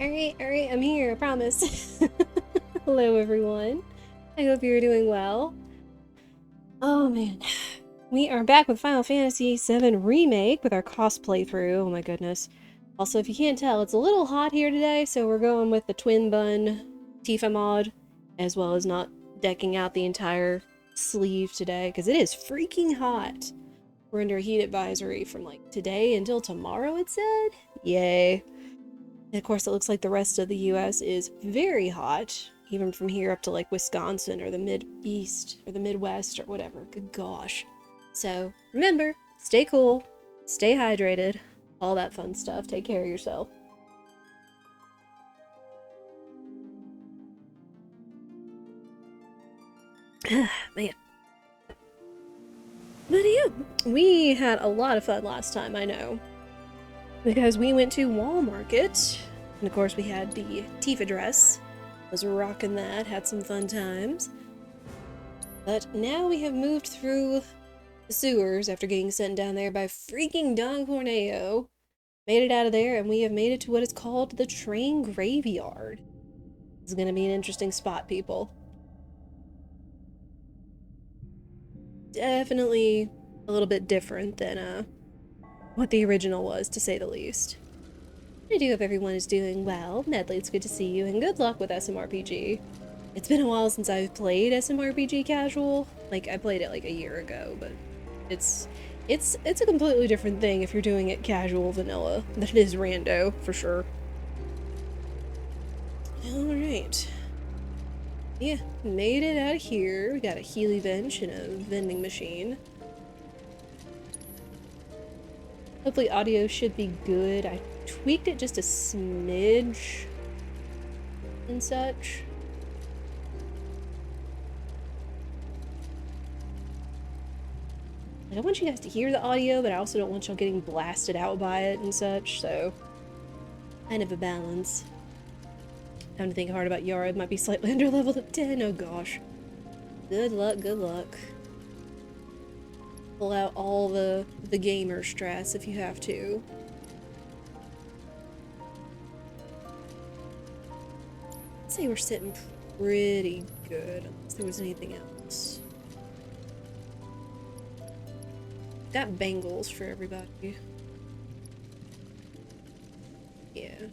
Alright, I'm here, I promise. Hello, everyone. I hope you're doing well. Oh man, we are back with Final Fantasy VII Remake with our cosplay through. Oh my goodness. Also, if you can't tell, it's a little hot here today, so we're going with the twin bun Tifa mod, as well as not decking out the entire sleeve today, because it is freaking hot. We're under a heat advisory from like today until tomorrow, it said? Yay. And of course, it looks like the rest of the US is very hot, even from here up to like Wisconsin or the Mid-East or the Midwest or whatever. Good gosh. So remember, stay cool, stay hydrated, all that fun stuff. Take care of yourself. Man. But yeah, we had a lot of fun last time, I know. Because we went to Walmart, and of course we had the Tifa dress. Was rocking that, had some fun times. But now we have moved through the sewers after getting sent down there by freaking Don Corneo. Made it out of there, and we have made it to what is called the train graveyard. This is gonna be an interesting spot, people. Definitely a little bit different than what the original was, to say the least. I do hope everyone is doing well. Nedley, it's good to see you, and good luck with SMRPG. It's been a while since I've played SMRPG casual. Like, I played it like a year ago, but it's a completely different thing if you're doing it casual vanilla than it is rando, for sure. Alright. Yeah, made it out of here. We got a Healy bench and a vending machine. Hopefully audio should be good. I tweaked it just a smidge and such. Like, I want you guys to hear the audio, but I also don't want y'all getting blasted out by it and such, so kind of a balance. Time to think hard about Yara. It might be slightly under leveled at 10. Oh gosh. Good luck, good luck. Pull out all the gamer stress if you have to. I'd say we're sitting pretty good, unless there was anything else. Got bangles for everybody. Yeah.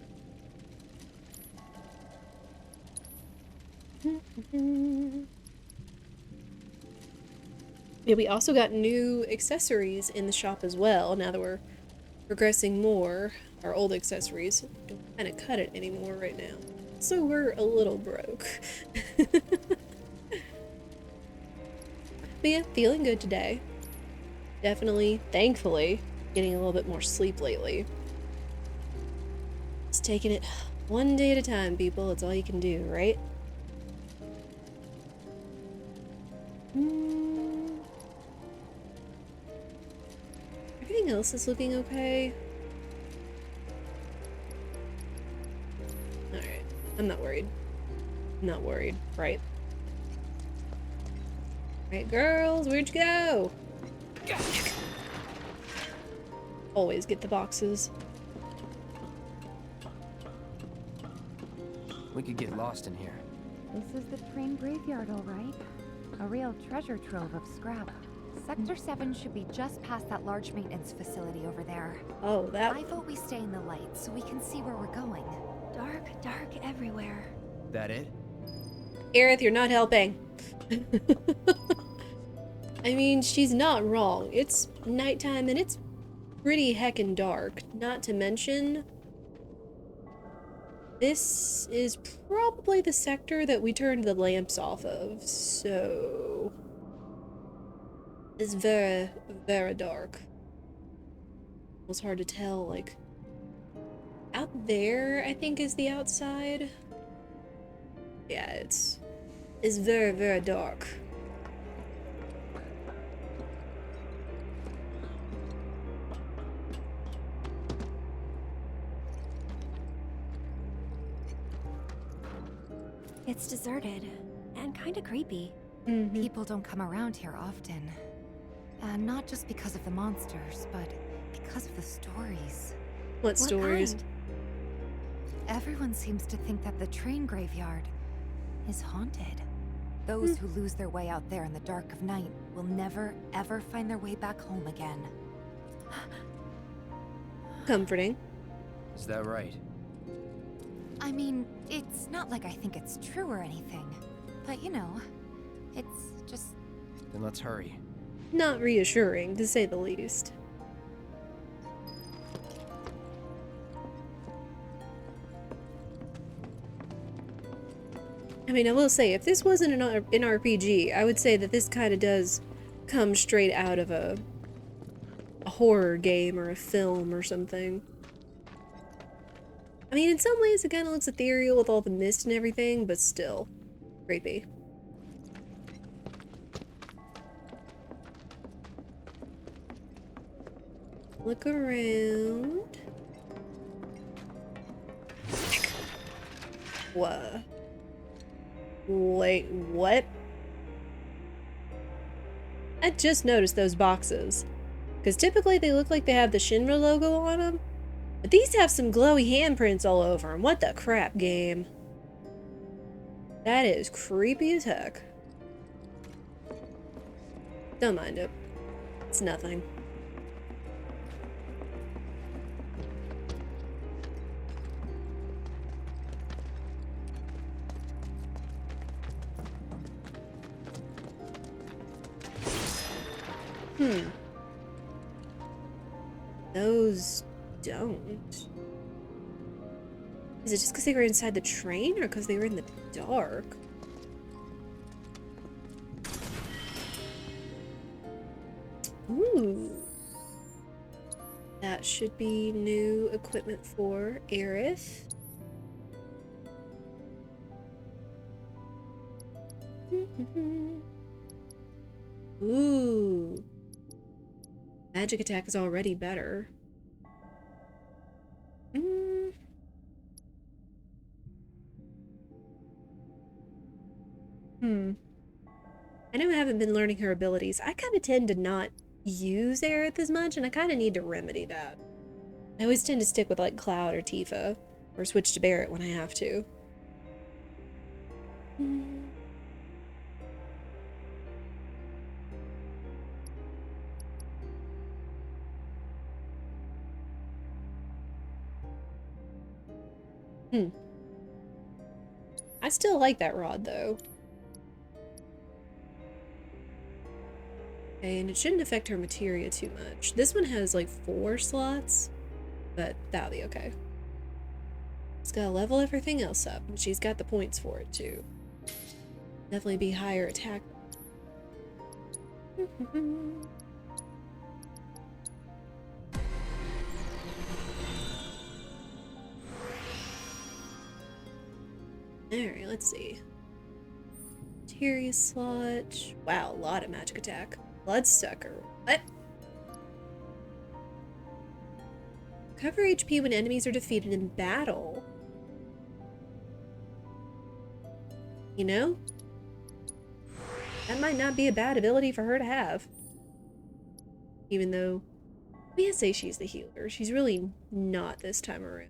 Yeah, we also got new accessories in the shop as well, now that we're progressing more. Our old accessories don't kind of cut it anymore right now. So we're a little broke. But yeah, feeling good today. Definitely, thankfully, getting a little bit more sleep lately. Just taking it one day at a time, people. It's all you can do, right? Everything else is looking okay. Alright, I'm not worried. I'm not worried, right? Alright, girls, where'd you go? Always get the boxes. We could get lost in here. This is the train graveyard, all right. A real treasure trove of scrap. Sector 7 should be just past that large maintenance facility over there. Oh, that. I vote we stay in the light so we can see where we're going. Dark, dark everywhere. That it? Aerith, you're not helping. I mean, she's not wrong. It's nighttime and it's pretty heckin' dark. Not to mention, this is probably the sector that we turned the lamps off of, so it's very, very dark. It was hard to tell, like, out there, I think, is the outside. Yeah, it's very, very dark. It's deserted and kind of creepy. Mm-hmm. People don't come around here often. Not just because of the monsters, but because of the stories. What stories? Kind? Everyone seems to think that the train graveyard is haunted. Those who lose their way out there in the dark of night will never, ever find their way back home again. Comforting. Is that right? I mean, it's not like I think it's true or anything. But you know, it's just... Then let's hurry. Not reassuring, to say the least. I mean, I will say, if this wasn't an RPG, I would say that this kind of does come straight out of a horror game or a film or something. I mean, in some ways it kind of looks ethereal with all the mist and everything, but still creepy. Look around. Whoa. Wait, what? I just noticed those boxes. Because typically they look like they have the Shinra logo on them. But these have some glowy handprints all over them. What the crap, game? That is creepy as heck. Don't mind it. It's nothing. Those don't. Is it just because they were inside the train or because they were in the dark? Ooh. That should be new equipment for Aerith. Ooh. Magic attack is already better. I know I haven't been learning her abilities. I kind of tend to not use Aerith as much, and I kind of need to remedy that. I always tend to stick with like Cloud or Tifa, or switch to Barret when I have to. I still like that rod, though. Okay, and it shouldn't affect her materia too much. This one has like 4 slots, but that'll be okay. It's gotta level everything else up, and she's got the points for it, too. Definitely be higher attack. Alright, let's see. Materia slot. Wow, a lot of magic attack. Bloodsucker. What? Recover HP when enemies are defeated in battle. You know? That might not be a bad ability for her to have. Even though we can't say she's the healer. She's really not this time around.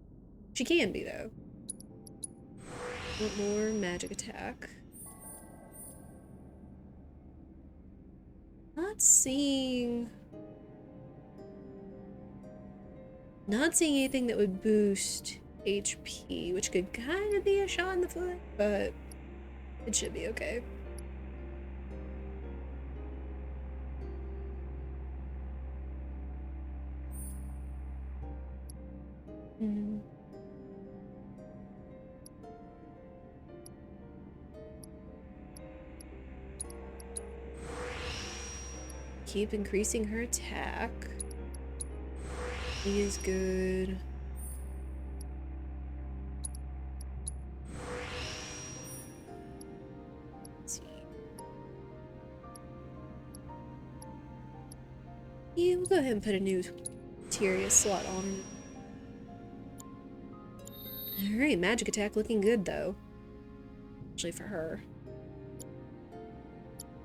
She can be, though. Want more magic attack. Not seeing anything that would boost HP, which could kind of be a shot in the foot, but it should be okay. Keep increasing her attack. He is good. Let's see. Yeah, we'll go ahead and put a new materia slot on. Alright, magic attack looking good though. Especially for her.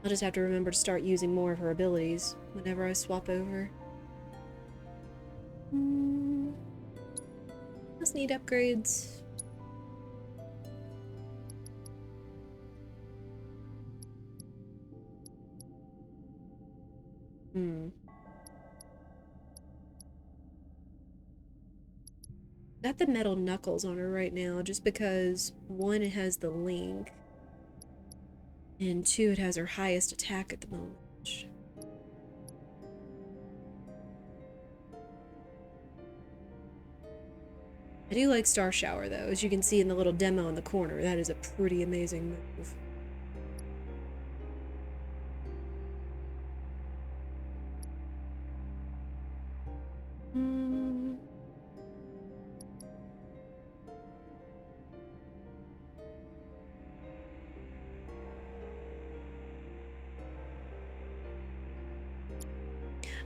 I'll just have to remember to start using more of her abilities whenever I swap over. Just need upgrades. Hmm. Got the metal knuckles on her right now just because, one, it has the link, and two, it has her highest attack at the moment. I do like Star Shower, though. As you can see in the little demo in the corner, that is a pretty amazing move. Hmm.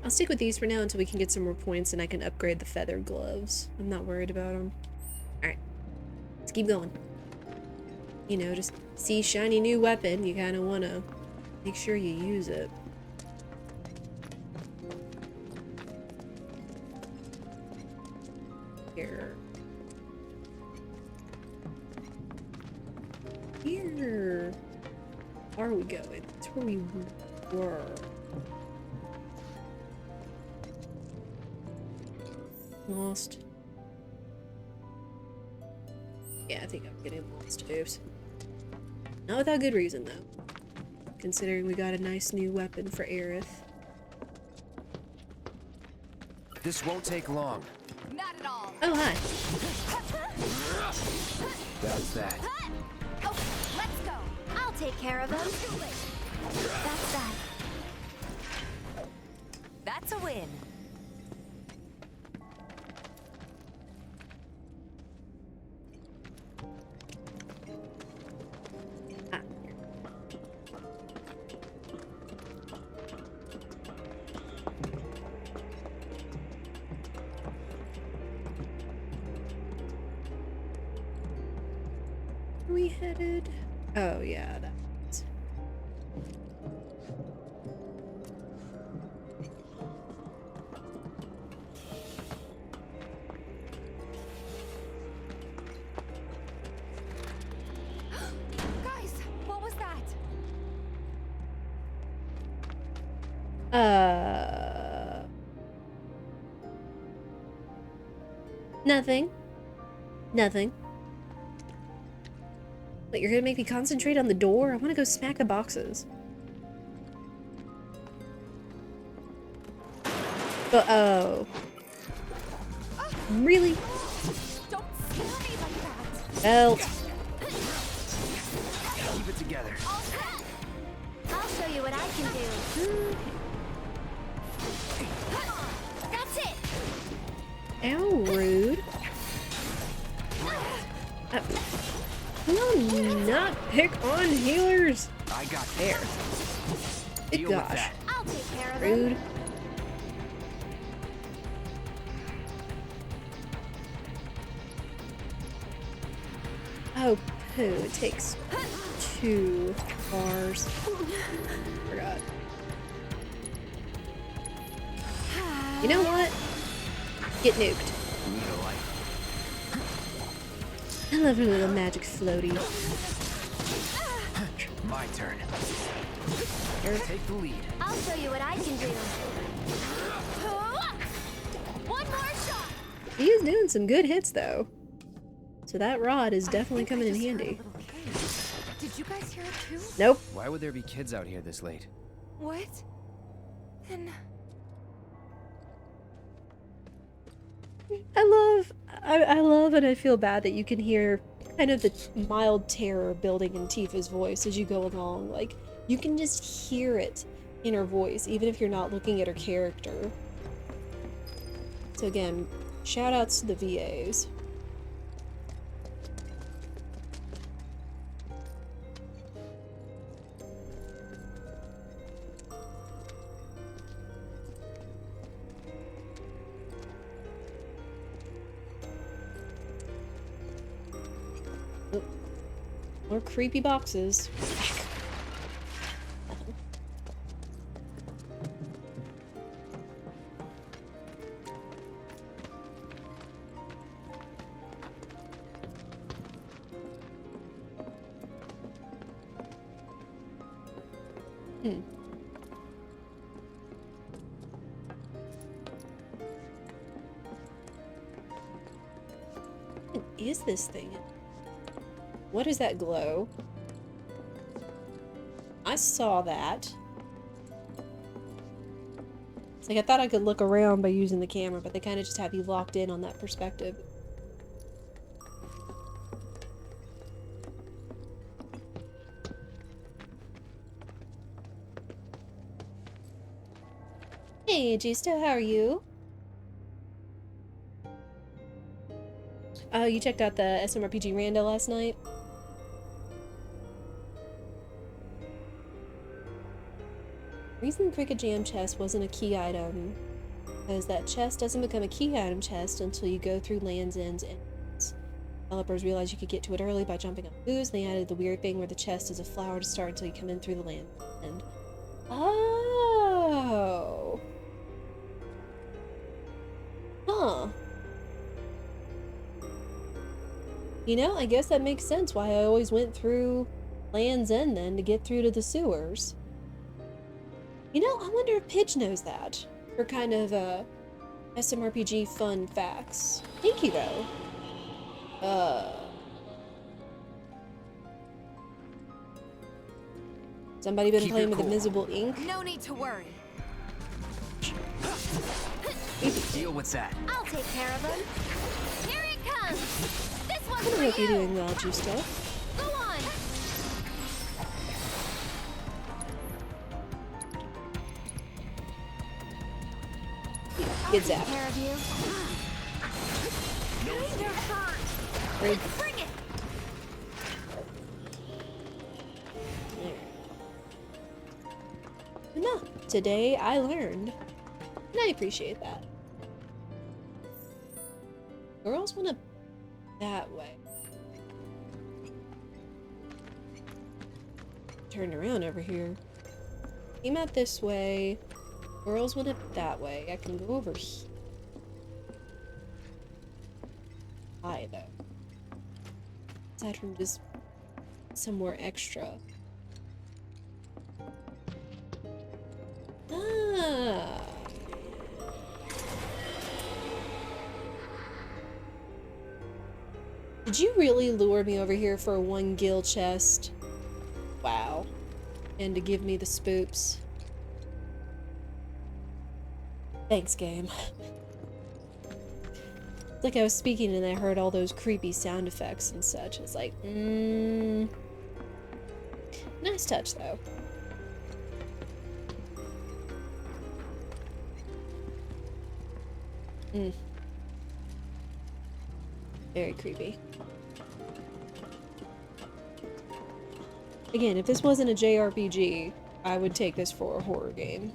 I'll stick with these for now until we can get some more points and I can upgrade the feathered gloves. I'm not worried about them. Alright, let's keep going. You know, just see shiny new weapon, you kind of want to make sure you use it. Here. Here. Where are we going? That's where we were. Lost. Yeah, I think I'm getting lost. Oops. Not without good reason, though. Considering we got a nice new weapon for Aerith. This won't take long. Not at all. Oh, hi. That's that. Oh, let's go. I'll take care of him. That's that. That's a win. Ah. Where we headed? Oh, yeah, that's... Guys, what was that? Nothing. Nothing. But you're gonna make me concentrate on the door? I wanna go smack the boxes. Oh. Really? Don't scare me like that. Help. Keep it together. I'll show you what I can do. That's it. Ow, rude. Will not pick on healers. I got There. Good Deal with gosh. that. I'll take care of him. Rude. Oh, poo. It takes 2 bars. Forgot. You know what? Get nuked. Need a light. I love her little magic floaty. My turn. Take the lead. I'll show you what I can do. One more shot. He is doing some good hits, though. So that rod is definitely I think coming I in just heard a handy. little case. Did you guys hear it too? Nope. Why would there be kids out here this late? What? Then I love and I feel bad that you can hear kind of the mild terror building in Tifa's voice as you go along. Like, you can just hear it in her voice, even if you're not looking at her character. So again, shout outs to the VAs. More creepy boxes. What is this thing? What is that glow? I saw that. It's like I thought I could look around by using the camera, but they kind of just have you locked in on that perspective. Hey, Gisto, how are you? Oh, you checked out the SMRPG Rando last night? The reason the Cricket Jam chest wasn't a key item because that chest doesn't become a key item chest until you go through Land's End's entrance. Developers realized you could get to it early by jumping on booze, and they added the weird thing where the chest is a flower to start until you come in through the Land's End. Oh. Huh. You know, I guess that makes sense why I always went through Land's End then to get through to the sewers. You know, I wonder if Pidge knows that. For kind of, SMRPG fun facts. Thank you, though. Somebody been Keep playing your with cool. invisible ink? No need to worry. Deal with that. I'll take care of him. Here it comes. This I one's don't for know if you're you. doing well, Justo. Go on. I'll Get take zapped. care of you. You're hurt. Rude. Bring it. No, today I learned. And I appreciate that. Girls went up that way. Turned around over here. Came out this way. Girls went up that way. I can go over here. Why though? Aside from just somewhere extra. Ah. Did you really lure me over here for a 1 gil chest? Wow. And to give me the spoops. Thanks, game. It's like I was speaking and I heard all those creepy sound effects and such. It's like, nice touch, though. Very creepy. Again, if this wasn't a JRPG, I would take this for a horror game.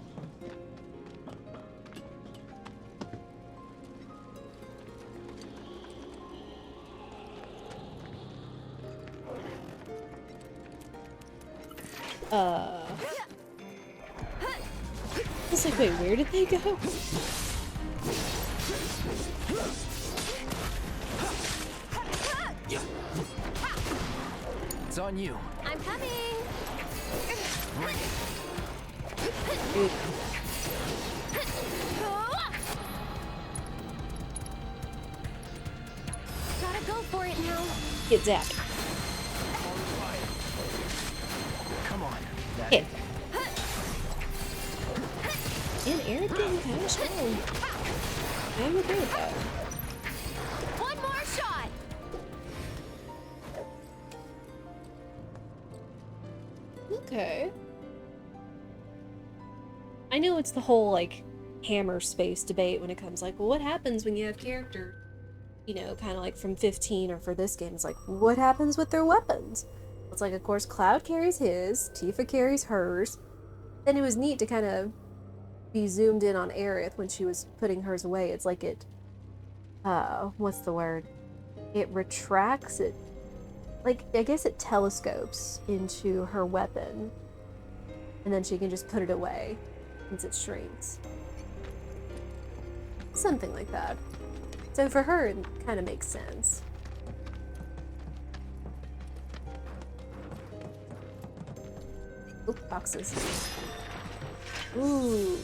It's like, wait, where did they go? It's on you. I'm coming. Dude. Gotta go for it now. Get zapped. Come on. That Hit. And Eric getting kind of strong. I'm okay with that. One more shot. Okay. I know it's the whole, like, hammer space debate when it comes, like, well, what happens when you have characters, you know, kind of like from 15, or for this game, it's like, what happens with their weapons? It's like, of course, Cloud carries his, Tifa carries hers. Then it was neat to kind of be zoomed in on Aerith when she was putting hers away. It's like it, what's the word? It retracts it. Like, I guess it telescopes into her weapon. And then she can just put it away once it shrinks. Something like that. So for her, it kind of makes sense. Oop, boxes. Ooh.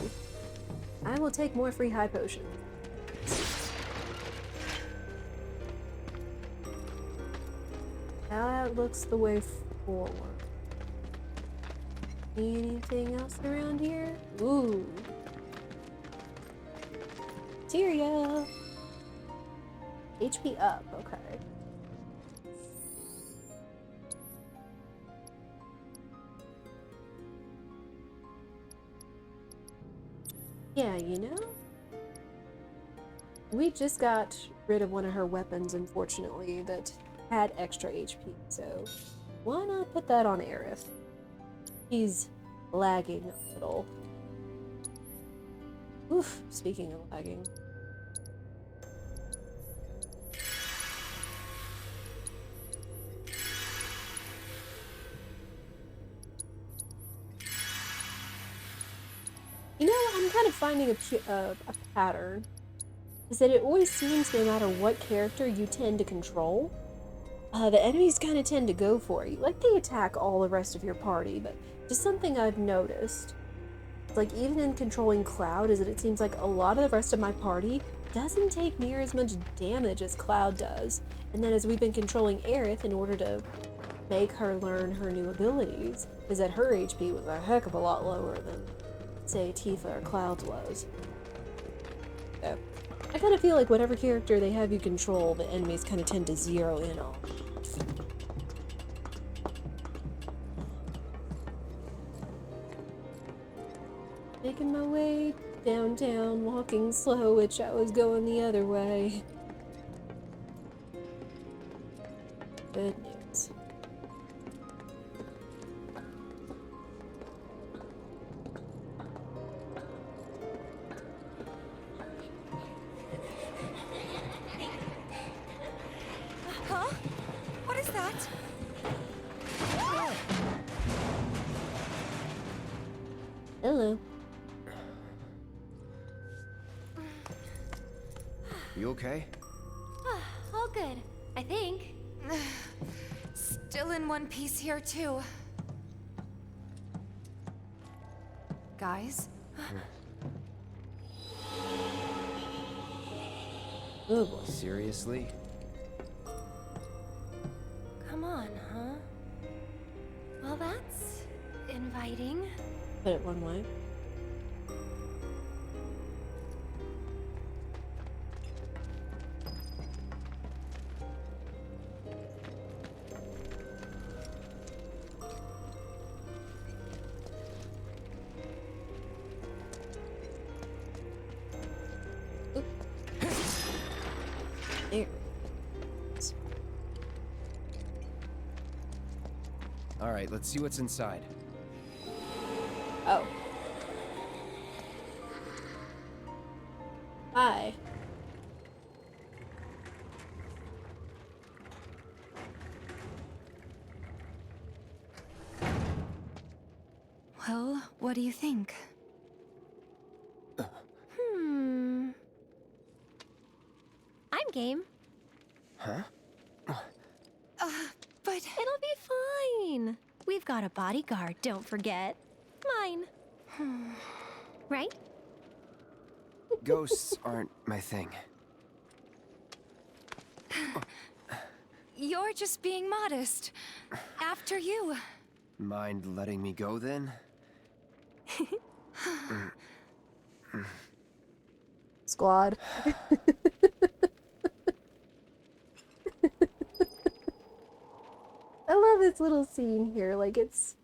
I will take more free high potions. That looks the way forward. Anything else around here? Ooh. Materia. HP up, okay. Yeah, you know? We just got rid of one of her weapons, unfortunately, that had extra HP, so why not put that on Aerith? He's lagging a little. Oof, speaking of lagging. You know, I'm kind of finding a pattern. Is that it always seems no matter what character you tend to control, the enemies kind of tend to go for you. Like, they attack all the rest of your party, but just something I've noticed. Like, even in controlling Cloud, is that it seems like a lot of the rest of my party doesn't take near as much damage as Cloud does. And then as we've been controlling Aerith in order to make her learn her new abilities, is that her HP was a heck of a lot lower than, say, Tifa or Cloud's was. So, I kind of feel like whatever character they have you control, the enemies kind of tend to zero in on. Making my way downtown, walking slow, which I was going the other way. Good news. Huh? What is that? Hello. You okay? All good, I think. Still in one piece here, too. Guys? Oh boy. Seriously? Come on, huh? Well, that's inviting. Put it one way. There. All right, let's see what's inside. Oh. Hi. Well, what do you think? I'm game. Huh? But... It'll be fine. We've got a bodyguard, don't forget. Mine. Right? Ghosts aren't my thing. You're just being modest. After you. Mind letting me go then? Squad. I love this little scene here. Like, it's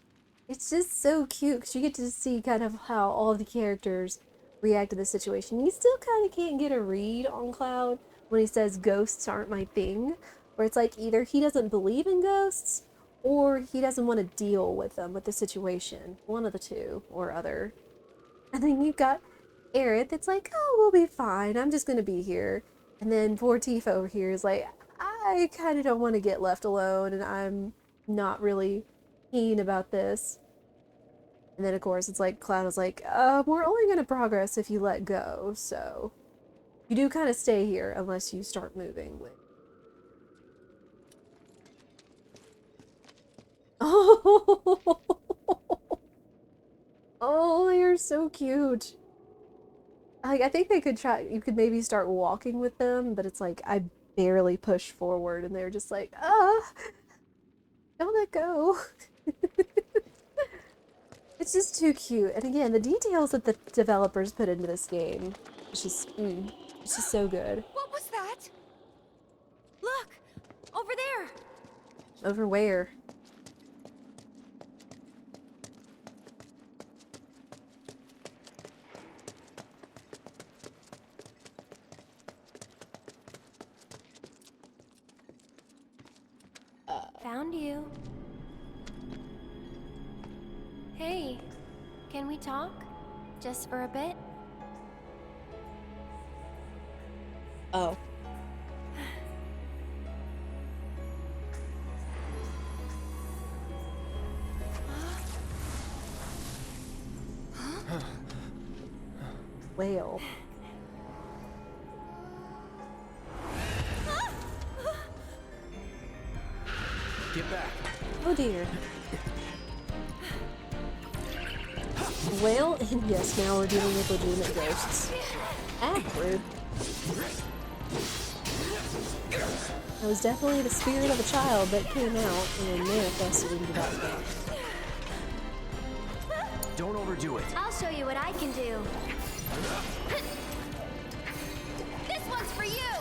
just so cute because you get to see kind of how all the characters react to the situation. You still kind of can't get a read on Cloud when he says ghosts aren't my thing, where it's like either he doesn't believe in ghosts or he doesn't want to deal with them, with the situation. One of the two or other. And then you've got Aerith, it's like, oh, we'll be fine. I'm just gonna be here. And then poor Tifa over here is like, I kind of don't want to get left alone, and I'm not really keen about this. And then, of course, it's like, Cloud is like, we're only gonna progress if you let go, so you do kind of stay here unless you start moving. Oh, oh, you're so cute. Like, I think they could try, you could maybe start walking with them, but it's like, I barely push forward, and they're just like, ah. Don't let go. It's just too cute. And again, the details that the developers put into this game, it's just, it's just so good. What was that? Look! Over there! Over where? Found you. Hey, can we talk? Just for a bit? Oh. Whale. Get back. Oh dear. Whale, and yes, now we're dealing with legitimate ghosts. Ah, rude. That was definitely the spirit of a child that came out and manifested into that thing. Don't overdo it. I'll show you what I can do. This one's for you!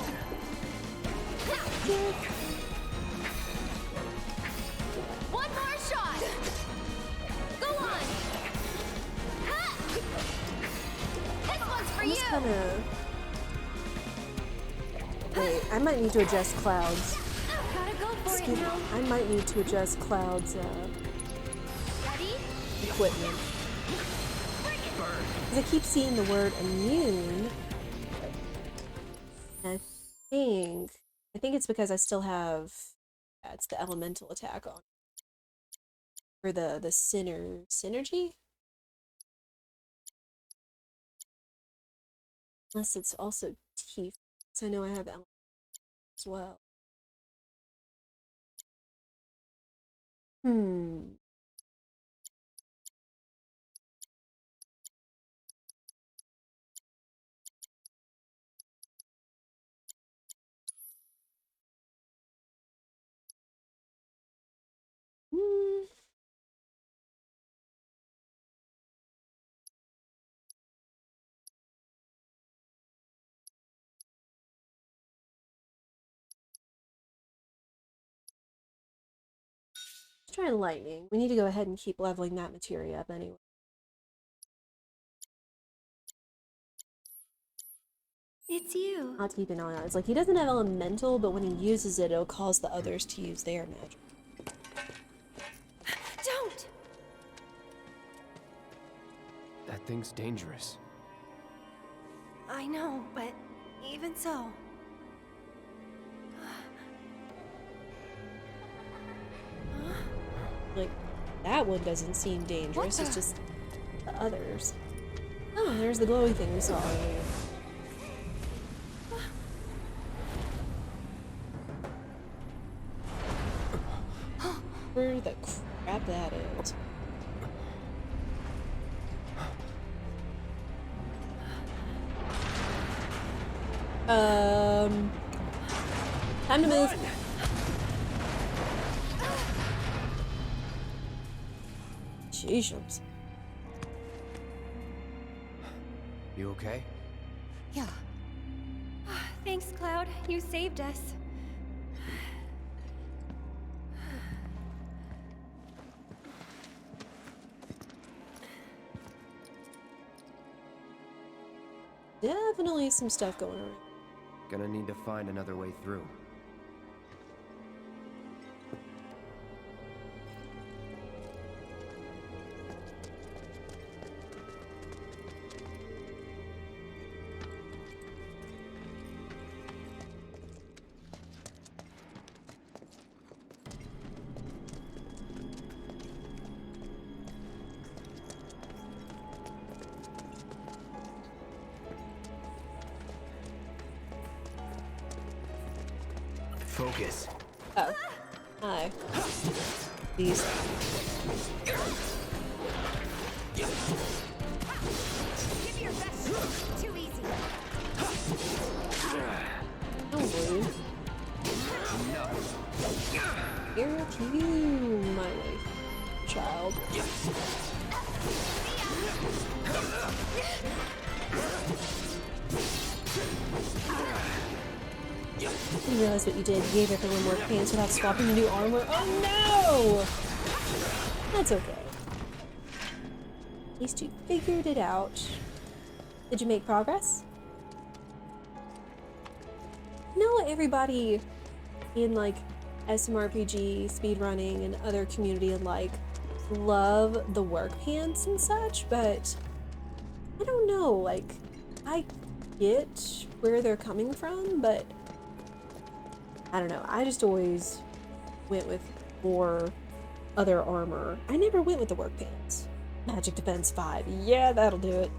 One more shot! Go on! This one's for I'm just you! kinda... Wait, I might need to adjust Cloud's... Gotta go for Excuse it me, now. I might need to adjust Cloud's, Ready? equipment. Because I keep seeing the word immune. And I think it's because I still have, yeah, it's the elemental attack on. Or the synergy? Unless it's also teeth. So I know I have elemental as well. Hmm. Let's try lightning. We need to go ahead and keep leveling that materia up anyway. It's you. I'll have to keep an eye on it. It's like he doesn't have elemental, but when he uses it, it'll cause the others to use their magic. Don't! That thing's dangerous. I know, but even so. Like, that one doesn't seem dangerous, it's just the others. Oh, there's the glowy thing we saw earlier. Where the crap that is. Time to move. Jeez. You okay? Yeah. Thanks, Cloud. You saved us. Definitely some stuff going on. Gonna need to find another way through. Focus. Oh. Hi. These. Give me your best. Too easy. Oh, rude. Enough. Here to my way, child. You realize what you did. You gave everyone more pants without swapping the new armor. Oh no! That's okay. At least you figured it out. Did you make progress? You know, everybody in like SMRPG, speedrunning, and other community alike love the work pants and such, but I don't know, like, I get where they're coming from, but I don't know, I just always went with more other armor. I never went with the work pants. Magic Defense 5, yeah, that'll do it.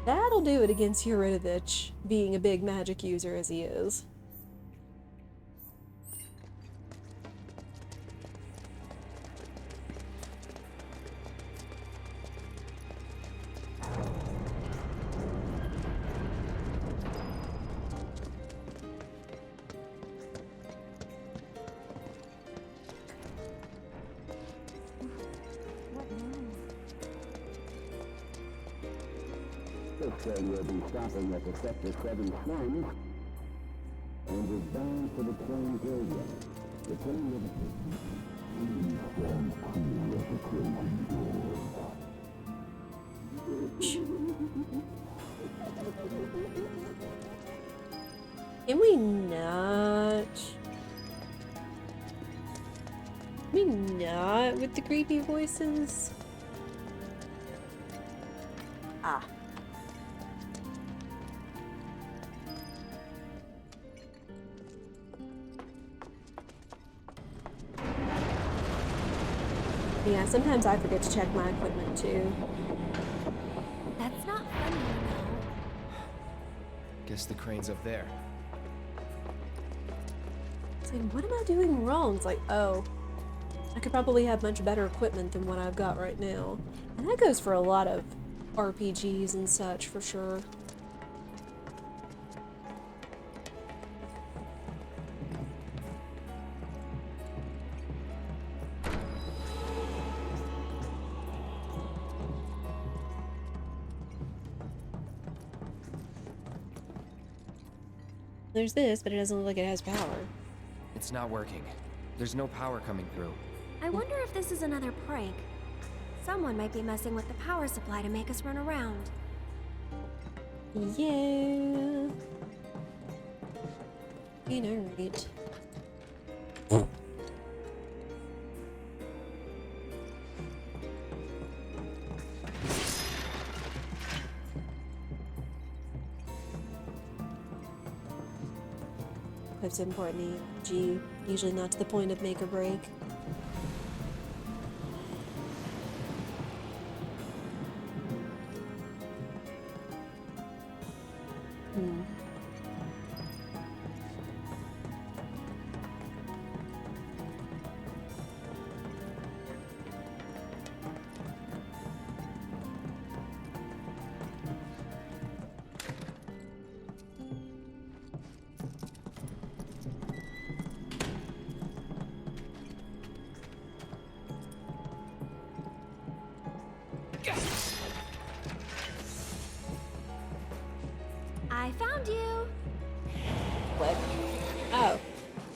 That'll do it against Yuridovich, being a big magic user as he is. This train will be stopping at the Sector 7 slums and is bound for the train graveyard. The train will be stand clear of the closing doors. Can we not? Can we not with the creepy voices? Ah. Yeah, sometimes I forget to check my equipment too. That's not funny, you know. Guess the crane's up there. It's like, what am I doing wrong? It's like, oh, I could probably have much better equipment than what I've got right now. And that goes for a lot of RPGs and such, for sure. There's this, but it doesn't look like it has power. It's not working. There's no power coming through. I wonder if this is another prank. Someone might be messing with the power supply to make us run around. Yeah. Alright. Equip's important. G, usually not to the point of make or break. I found you! What? Oh.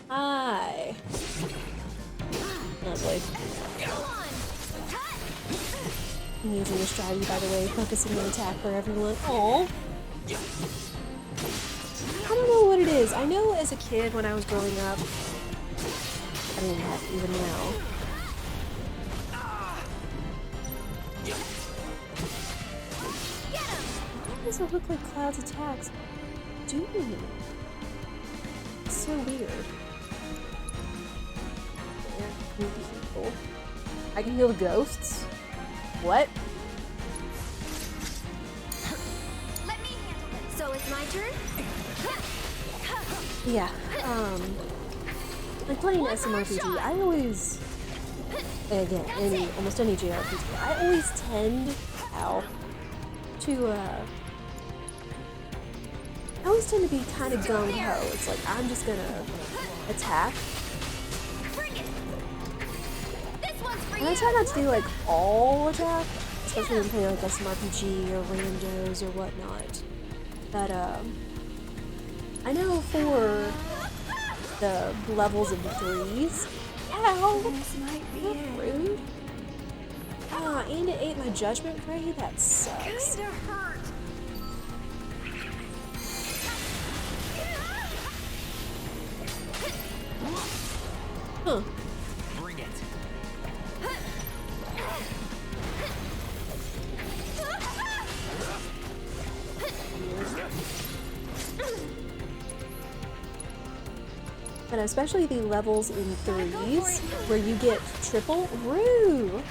Hi. Lovely. Go on! I'm using the strategy, by the way, focusing on attack for everyone. Aww. I don't know what it is. I know as a kid when I was growing up, I mean, heck, even now. Why does it look like Cloud's attacks do? It's so weird. They're creepy people. I can heal the ghosts? What? Let me handle it. So it's my turn? Yeah, like playing SMRPG, I always, again, almost any JRPG, I always tend, to be kind of gung-ho. It's like, I'm just gonna attack, And I try not to do like all attack, especially when playing like SMRPG or randos or whatnot. But I know for the levels of the threes. Ow! This might be That's it. rude. Ah, and it ate my judgment ray? That sucks. Kinda hurt. Huh. Bring it. But especially the levels in threes, where you get triple. Roo!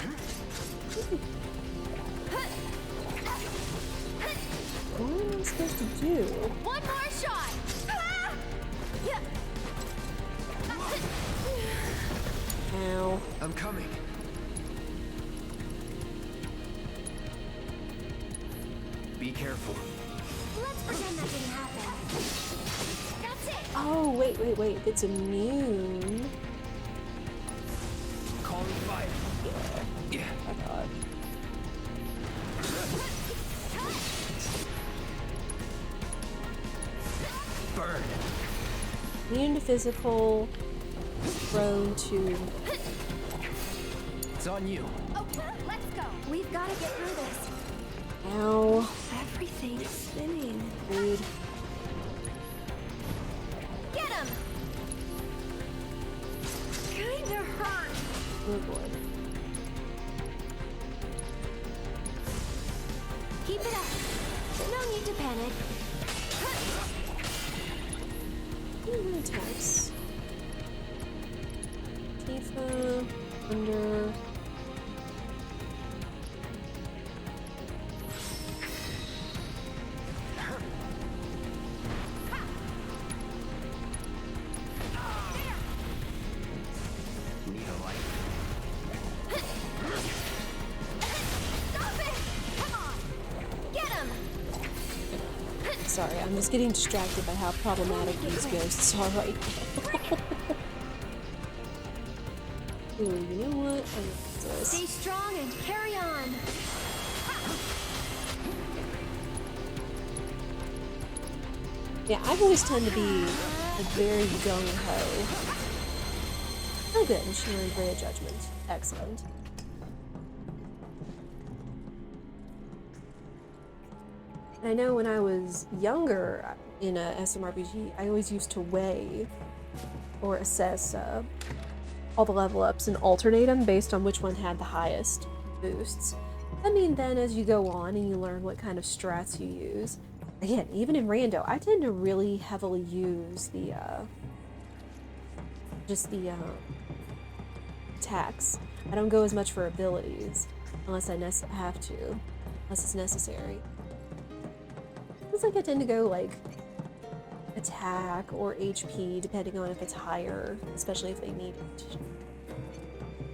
What am I supposed to do? One more shot. Ow. I'm coming. Be careful. Let's pretend that didn't happen. That's it. Oh, wait. It's immune. Calling fire. Yeah. I thought. Burn. Immune to physical, prone to. It's on you. Okay, let's go. We've got to get through this. Ow. Everything's spinning. Rude. Get him. Kinda hurt. Oh boy. Keep it up. No need to panic. Ooh, attacks. Tifa, Thunder. Need a light. Stop it! Come on. Get him. Sorry, I'm just getting distracted by how problematic these ghosts are right now. Ooh, you know what? I like this. Stay strong and carry on. Yeah, I've always tend to be like very gung-ho. Oh good, Machinery Ray of Judgment. Excellent. And I know when I was younger in a SMRPG, I always used to weigh or assess all the level ups and alternate them based on which one had the highest boosts. I mean, then as you go on and you learn what kind of strats you use, again, even in rando, I tend to really heavily use the attacks. I don't go as much for abilities unless I have to, unless it's necessary. It's like I tend to go like attack or HP depending on if it's higher, especially if they need it.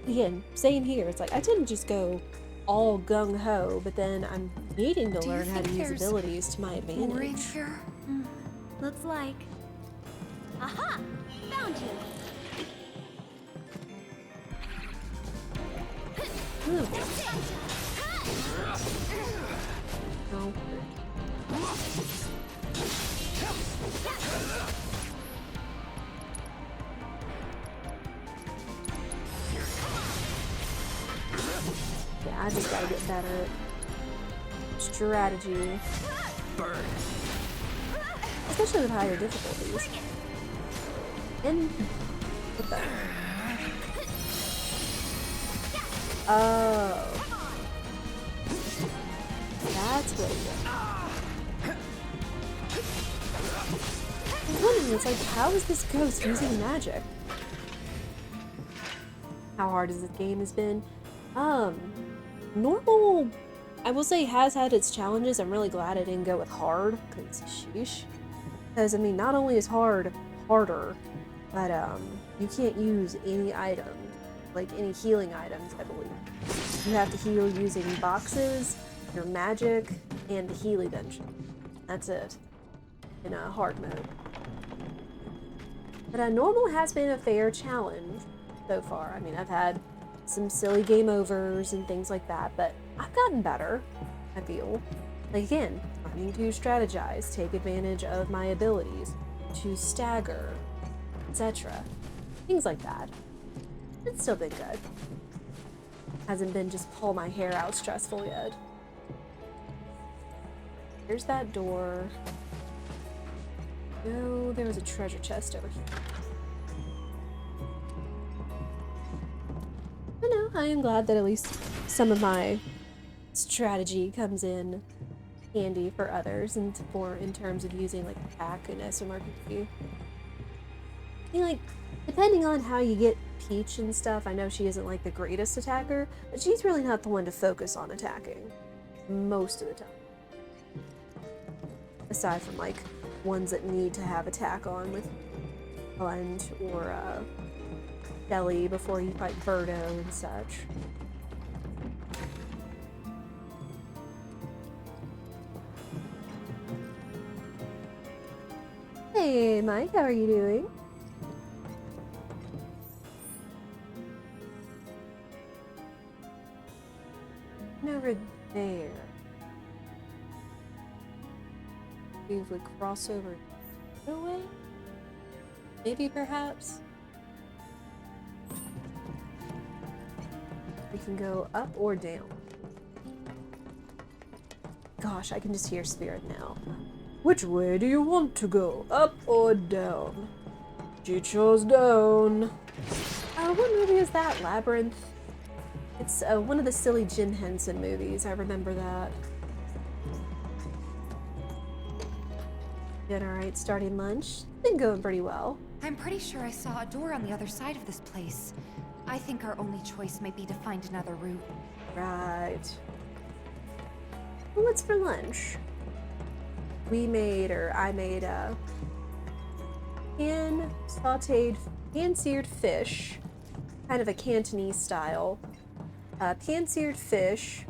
Again, same here. It's like I tend to just go all gung-ho, but then I'm needing to Do you learn how to think use there's abilities to my More in advantage. here? Looks like. Aha! Found you. Ooh. Oh. Yeah, I just gotta get better at strategy, Burn. especially with higher difficulties. And what the? Oh, that's what it is. I was wondering, it's like, how is this ghost using magic? How hard has this game has been? Normal, I will say, has had its challenges. I'm really glad I didn't go with hard, because sheesh. Because, I mean, not only is hard harder, but, you can't use any item, like any healing items, I believe. You have to heal using boxes, your magic, and the Healy Dungeon. That's it. In a hard mode. But normal has been a fair challenge so far. I mean, I've had some silly game overs and things like that, but I've gotten better, I feel. Like, again, learning to strategize, take advantage of my abilities, to stagger, etc. Things like that. It's still been good. Hasn't been just pull my hair out stressful yet. There's that door. No, there was a treasure chest over here. But no, I am glad that at least some of my strategy comes in handy for others and for in terms of using like attack and SMRPG. I mean, like, depending on how you get Peach and stuff, I know she isn't like the greatest attacker, but she's really not the one to focus on attacking most of the time. Aside from like ones that need to have attack on with Hunt or Shelly before you fight Birdo and such. Hey Mike, how are you doing? Over there. If we cross over the way? Maybe perhaps? We can go up or down. Gosh, I can just hear Spirit now. Which way do you want to go? Up or down? She chose down. What movie is that? Labyrinth? It's one of the silly Jim Henson movies. I remember that. Doing alright starting lunch? Been going pretty well. I'm pretty sure I saw a door on the other side of this place. I think our only choice might be to find another route. Right. Well, what's for lunch? I made pan-seared fish, kind of a Cantonese style. Pan-seared fish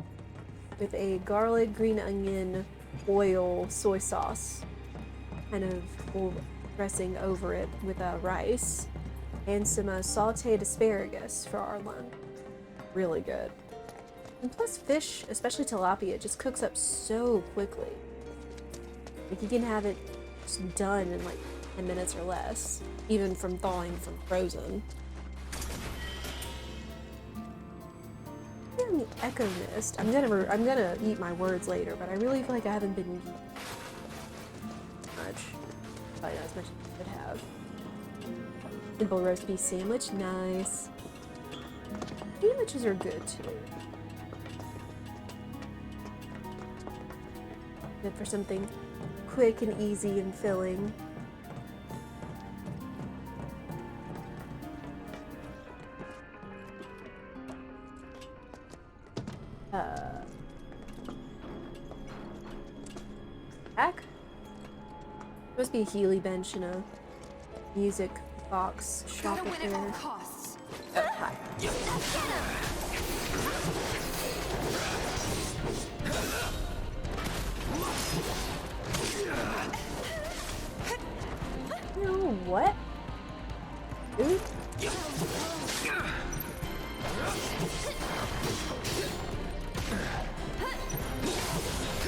with a garlic, green onion, oil, soy sauce, kind of dressing over it with rice, and some sauteed asparagus for our lunch. Really good. And plus fish, especially tilapia, just cooks up so quickly. Like you can have it just done in like 10 minutes or less, even from thawing from frozen. The Echo Mist. I'm gonna eat my words later, but I really feel like I haven't been eating much. Probably not as much as I could have. Simple roast beef sandwich, nice. Sandwiches are good too. Good for something quick and easy and filling. Back? Must be a Healy bench and a music box shop up there. Oh, hi. No, what? Dude?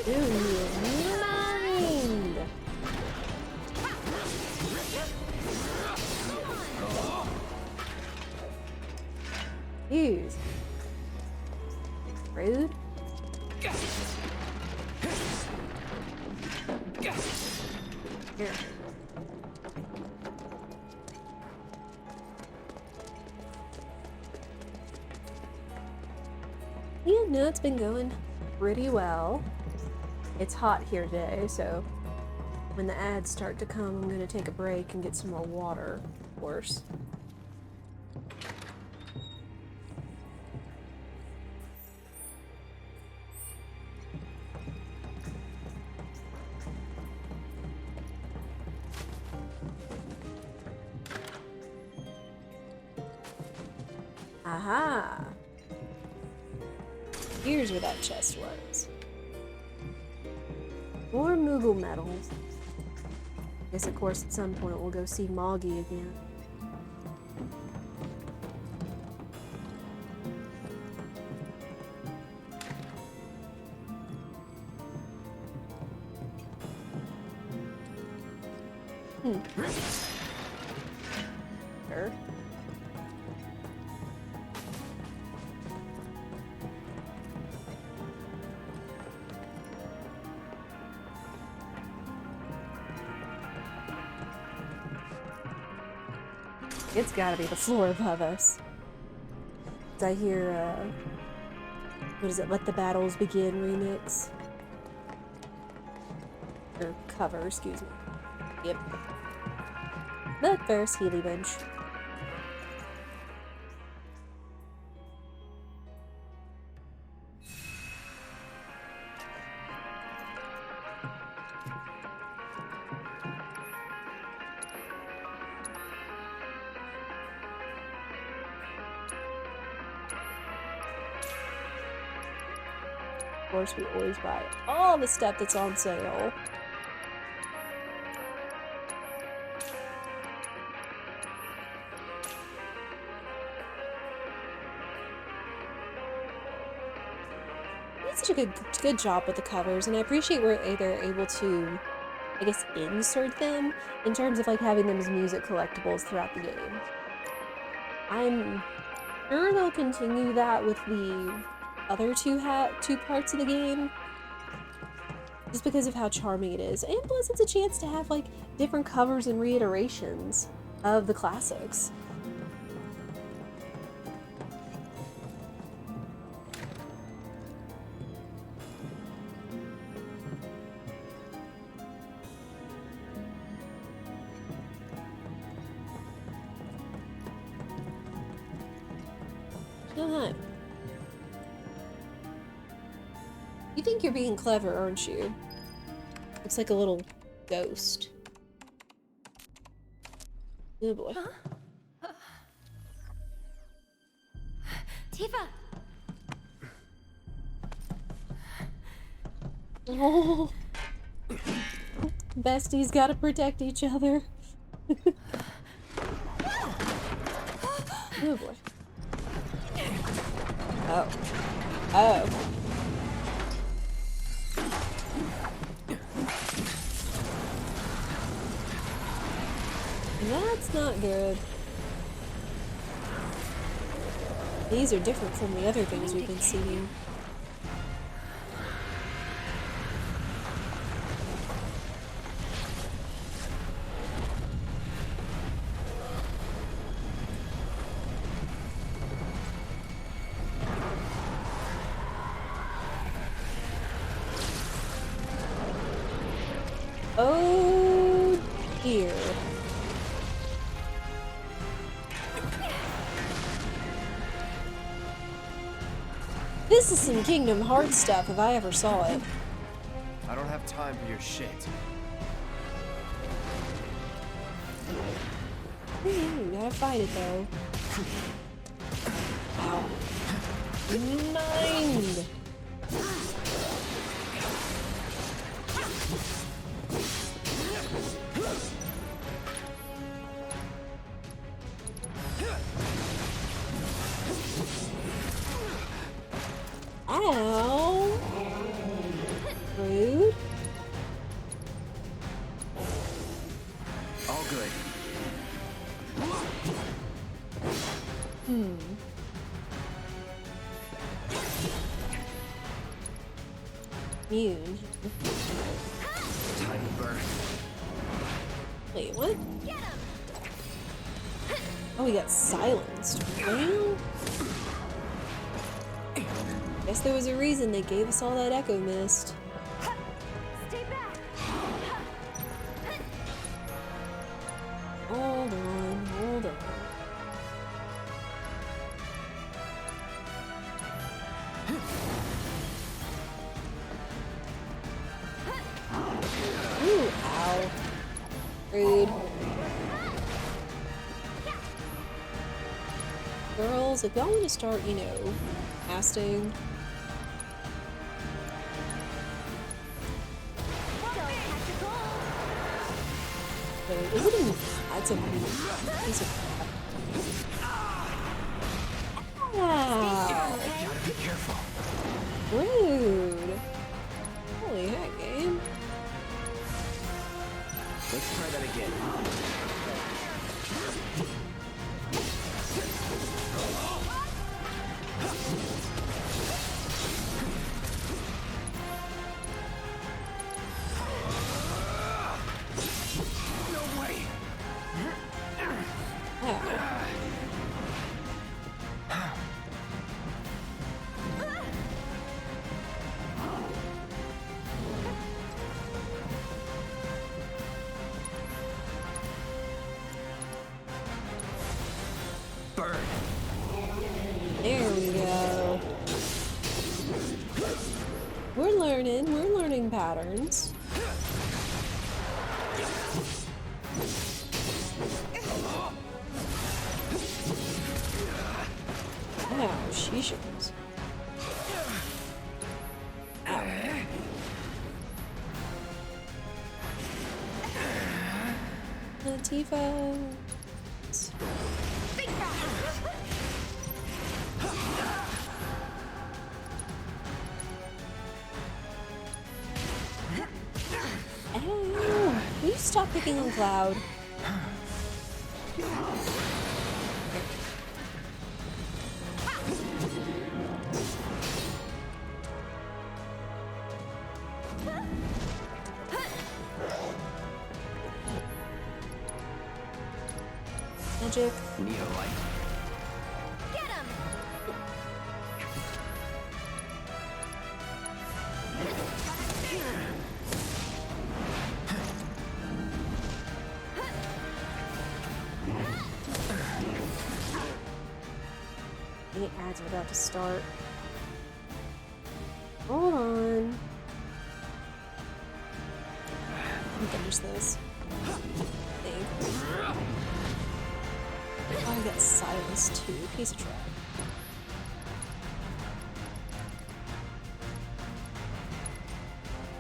Dude, mind! Use. Rude. Here. Yeah, no, it's been going pretty well. It's hot here today, so when the ads start to come, I'm gonna take a break and get some more water, of course. Aha! Here's where that chest was. More Moogle medals. Guess of course at some point we'll go see Moggy again. Sure. It's gotta be the floor above us. I hear, what is it? Let the Battles Begin remix? Or cover, excuse me. Yep. But first, Healy Bench. Of course, we always buy all the stuff that's on sale. Such a good job with the covers, and I appreciate we're either able to, I guess, insert them in terms of like having them as music collectibles throughout the game. I'm sure they'll continue that with the other two parts of the game, just because of how charming it is, and plus it's a chance to have like different covers and reiterations of the classics. You think you're being clever, aren't you? Looks like a little ghost. Oh boy. Huh? Tifa! Oh. Besties gotta protect each other. Oh boy. Oh. Oh. That's not good. These are different from the other things we've been seeing. Oh dear. This is some Kingdom Hearts stuff if I ever saw it. I don't have time for your shit. Gotta fight it though. Ow. Mind! Ow! Rude. All good. Immune. Tiny bird. Wait, what? Oh, he got silenced. Well, guess there was a reason they gave us all that echo mist. Stay back! Hold on, hold on. Ooh, ow. Rude. Girls, if y'all want to start, you know, casting. Wait, is it in... That's a piece of crap. Ow. Gotta be careful. Rude. Holy heck, game. Let's try that again. We're learning patterns. Ow, sheeshers. Latifah. Ow! Will you stop picking on Cloud? Magic. Need a light? Get him! The ads are about to start. Hold on. Let me finish this. Oh, I got silenced too. Piece of trash.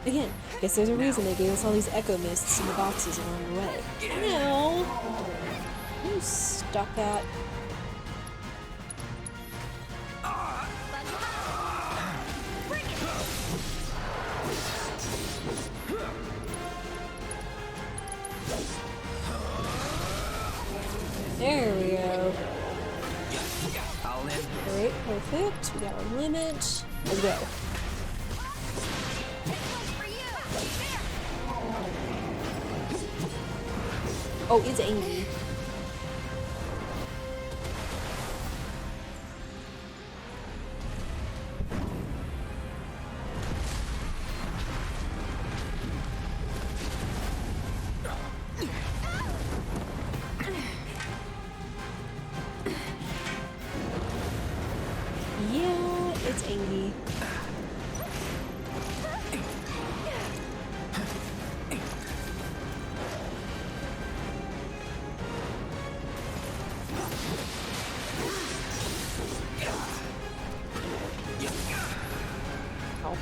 Again, guess there's a reason they gave us all these echo mists in the boxes along the way. Ow! You stop that. There we go. I'll in. Great, perfect. We got our limit. Let's go. Oh, it's angry. Yeah, it's angry. Oh.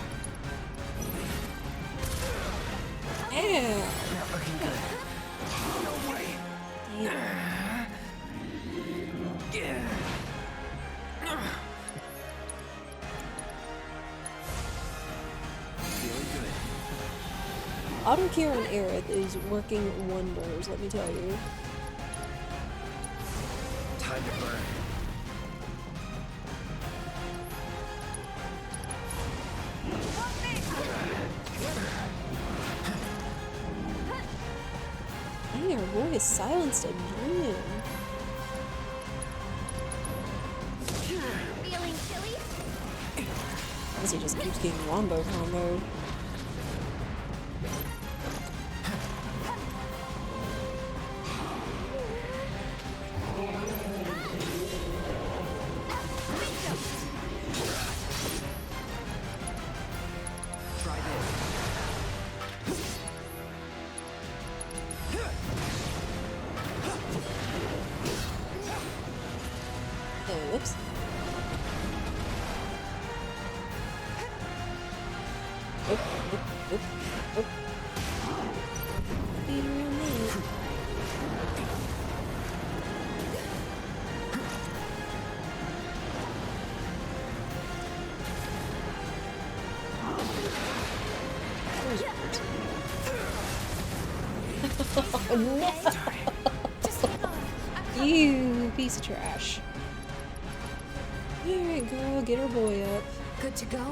Ew. Not looking good. No way. Damn. Yeah. Feeling good. Auto cure on Aerith is working wonders, let me tell you. Time to burn. Dang, our boy is silenced again. Feeling chilly? Unless he just keeps getting wombo comboed. Try this. Oh, whoops. Oop, oop, oop, oop. Be real neat. Where's yours? Oh, no! Just hang on. You piece of trash. Alright, girl, get her boy up. Good to go?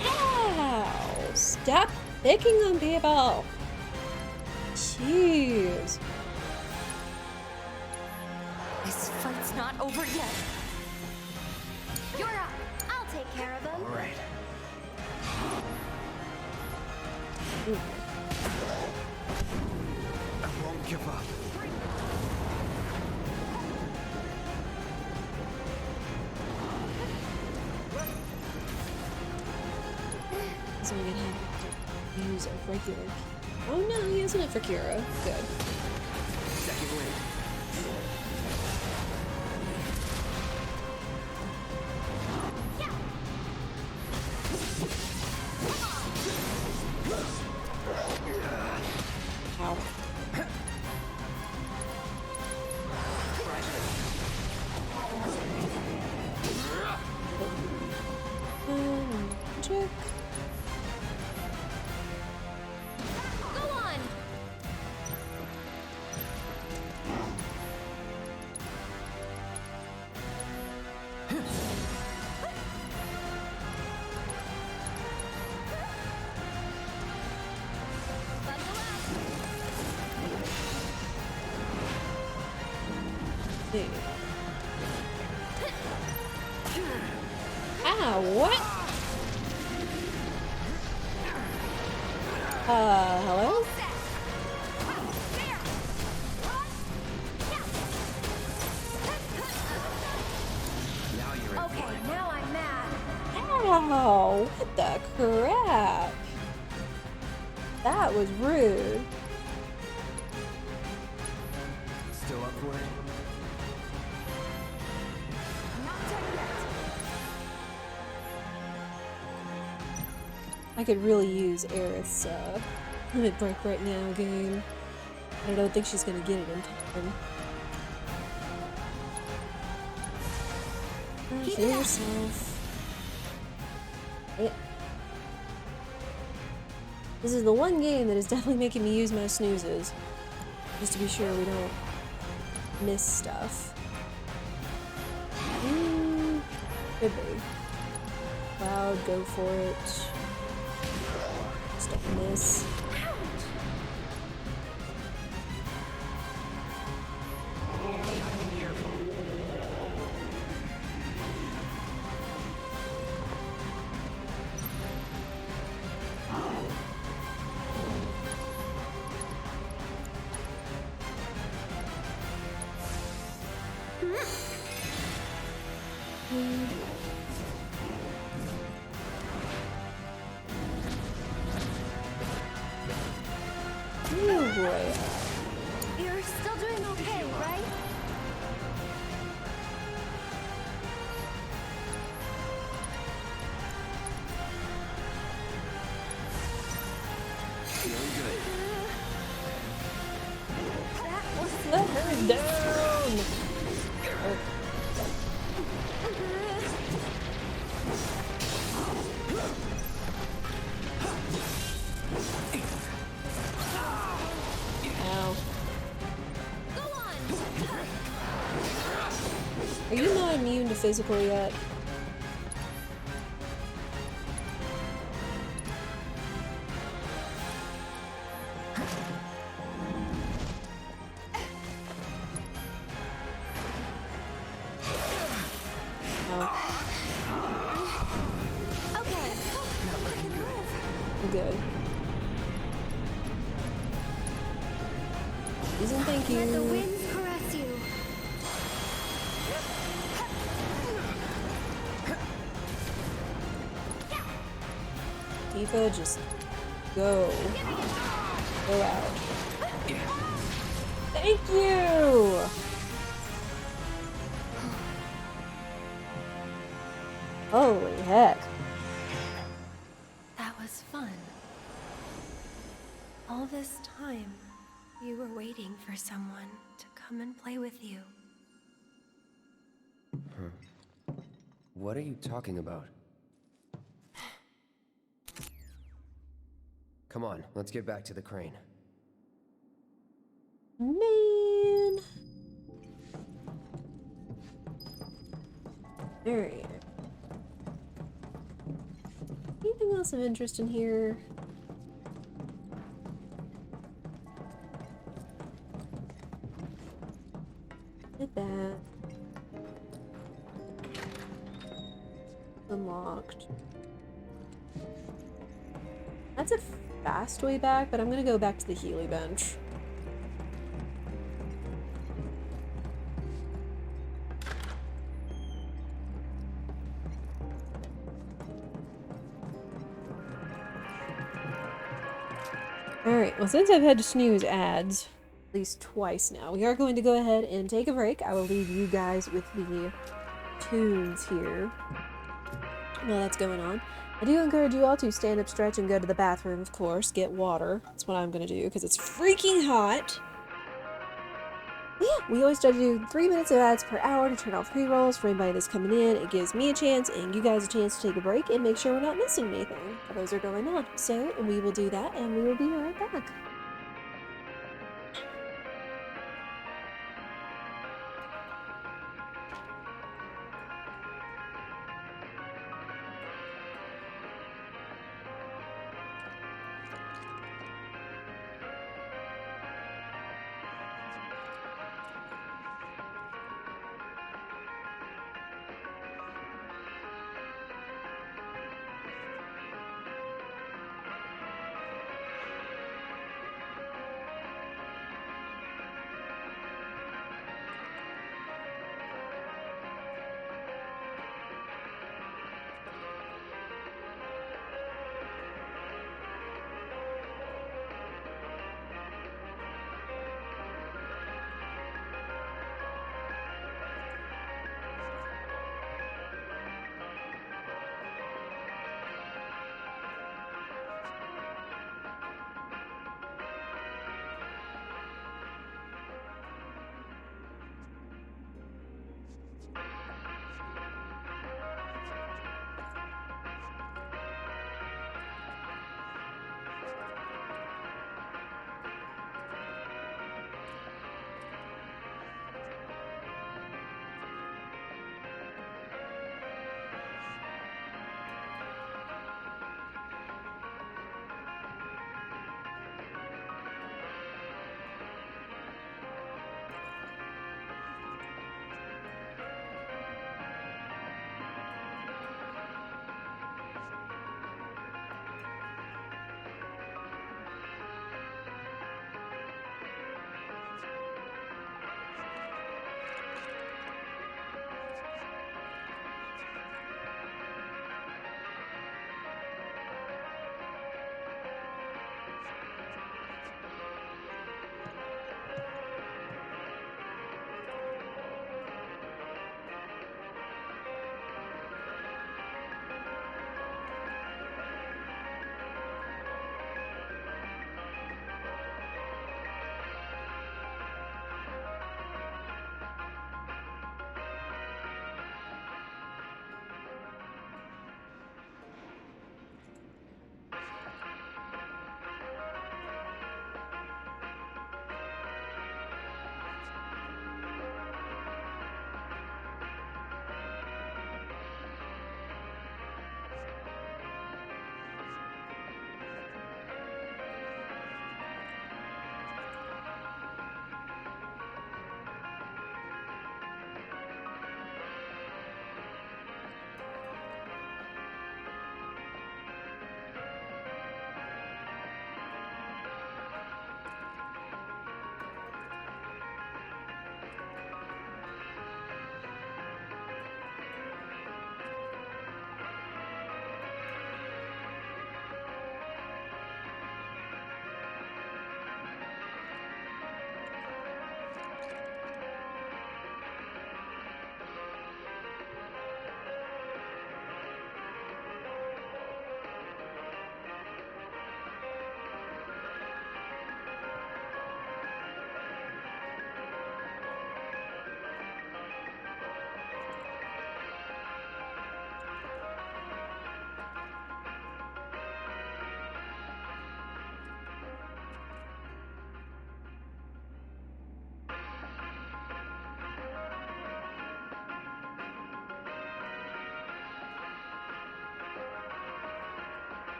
Ow! Stop picking on people! Jeez. This fight's not over yet. You're up. I'll take care of him. All right. I won't give up. He's only gonna have to use a regular key. Oh no, he isn't it for Kira. Good. Second wind. Ow. Check. Go on! Buckle up! Hey. Ah, what? Hello? Now you're in Okay, for it. now I'm mad. Ow! What the crap? That was rude. Still up for it? Not done yet. I could really use Aerith's limit break right now game. I don't think she's gonna get it in time. Keep Show it up. yourself. Yeah. This is the one game that is definitely making me use my snoozes. Just to be sure we don't miss stuff. Could be. Cloud, go for it. Just don't miss. Oh boy. You're still doing okay, right? Feeling good. That was Let her down! Ow. Go on! Are you not immune to physical yet? Okay. I'm good. Please and thank Let the you. winds caress you. Tifa, just go. Go out. Thank you! Holy heck. That was fun. All this time, you were waiting for someone to come and play with you. What are you talking about? Come on, let's get back to the crane. Man. Alright. Anything else of interest in here? Did that. Unlocked. That's a fast way back, but I'm gonna go back to the Healy bench. Alright, well since I've had to snooze ads at least twice now, we are going to go ahead and take a break. I will leave you guys with the tunes here while that's going on. I do encourage you all to stand up, stretch, and go to the bathroom, of course. Get water. That's what I'm going to do because it's freaking hot. But yeah, we always try to do 3 minutes of ads per hour to turn off pre-rolls for anybody that's coming in. It gives me a chance and you guys a chance to take a break and make sure we're not missing anything while those are going on. So we will do that and we will be right back.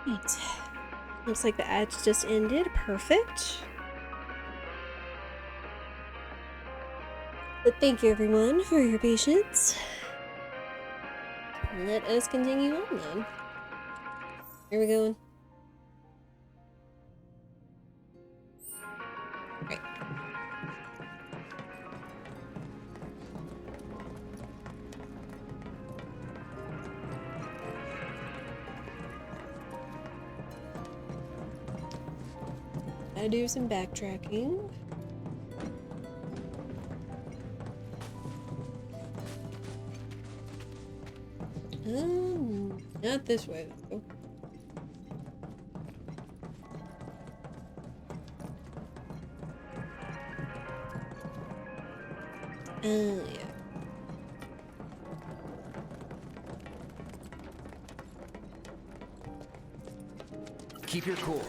Right. Looks like the ads just ended. Perfect. But thank you everyone for your patience. Let us continue on then. Where are we going? Right. Gotta do some backtracking. Not this way though. Yeah. Keep your cool.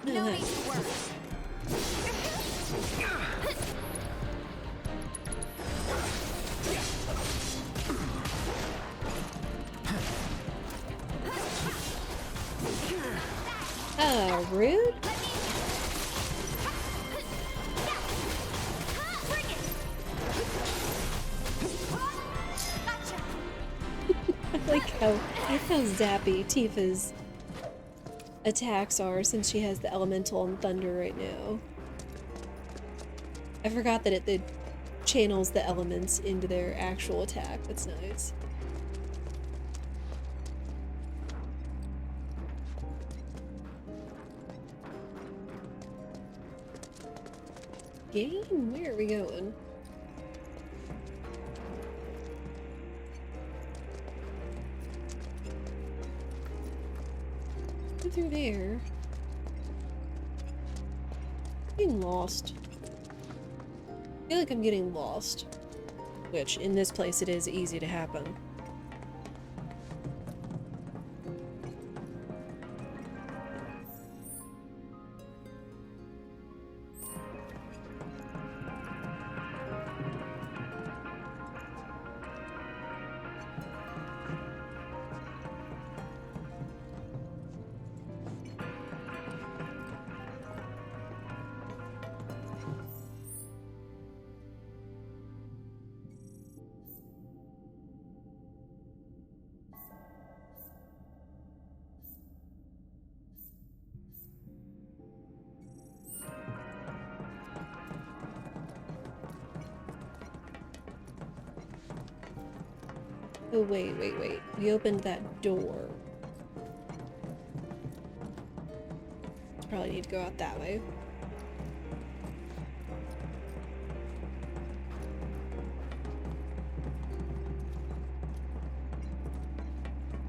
No need to worry. Oh, rude. I like how zappy Tifa's attacks are since she has the elemental and thunder right now. I forgot that it channels the elements into their actual attack. That's nice. Game? Where are we going? Go through there. Getting lost. I feel like I'm getting lost. Which, in this place, it is easy to happen. Oh, wait. We opened that door. Probably need to go out that way.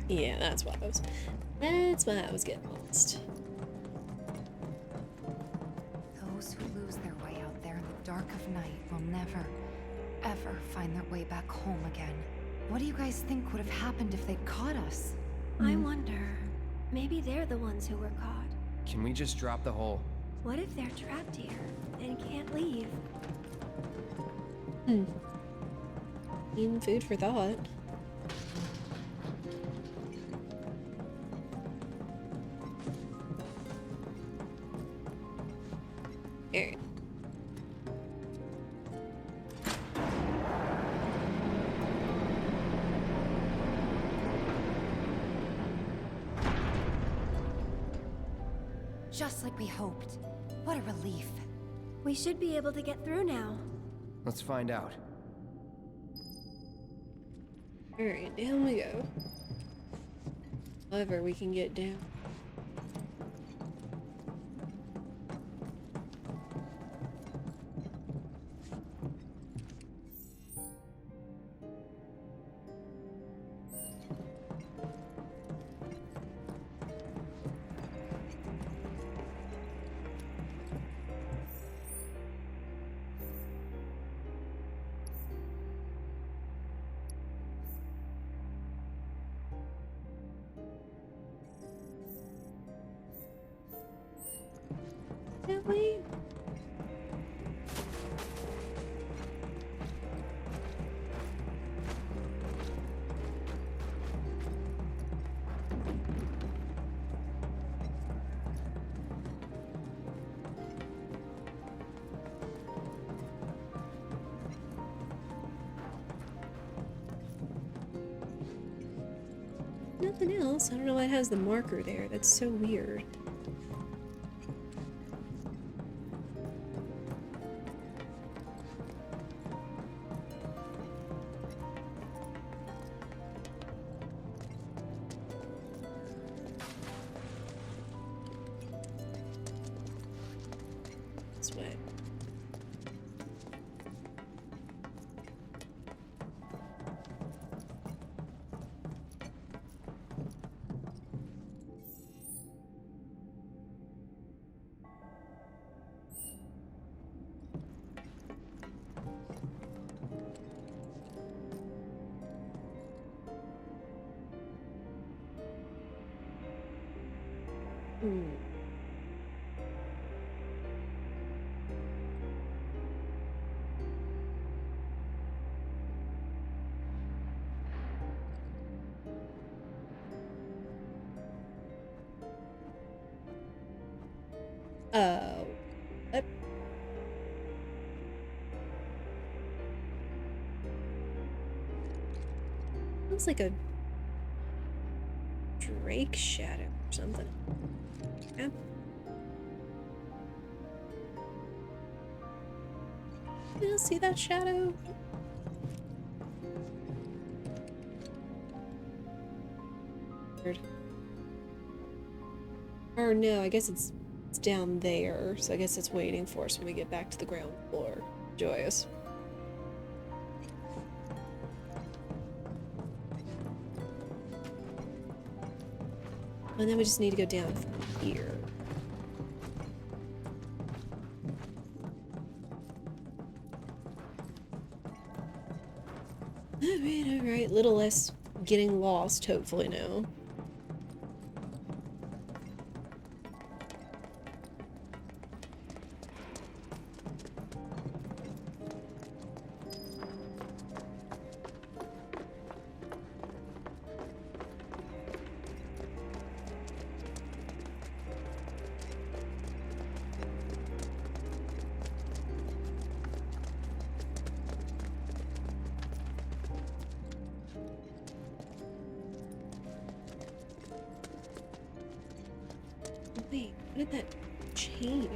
Yeah, that's why I was getting lost. Those who lose their way out there in the dark of night will never, ever find their way back home again. What do you guys think would have happened if they'd caught us? I wonder. Maybe they're the ones who were caught. Can we just drop the whole... What if they're trapped here and can't leave? Even food for thought. Alright. Just like we hoped. What a relief. We should be able to get through now. Let's find out. Alright, down we go. However, we can get down. something else. I don't know why it has the marker there. That's so weird. This way. Hmm. What? Looks like a Drake shadow or something. Yeah. You don't see that shadow? Weird. Or no, I guess it's down there, so I guess it's waiting for us when we get back to the ground floor. Joyous. And then we just need to go down from here. Alright, little less getting lost, hopefully now. Wait, what did that chain?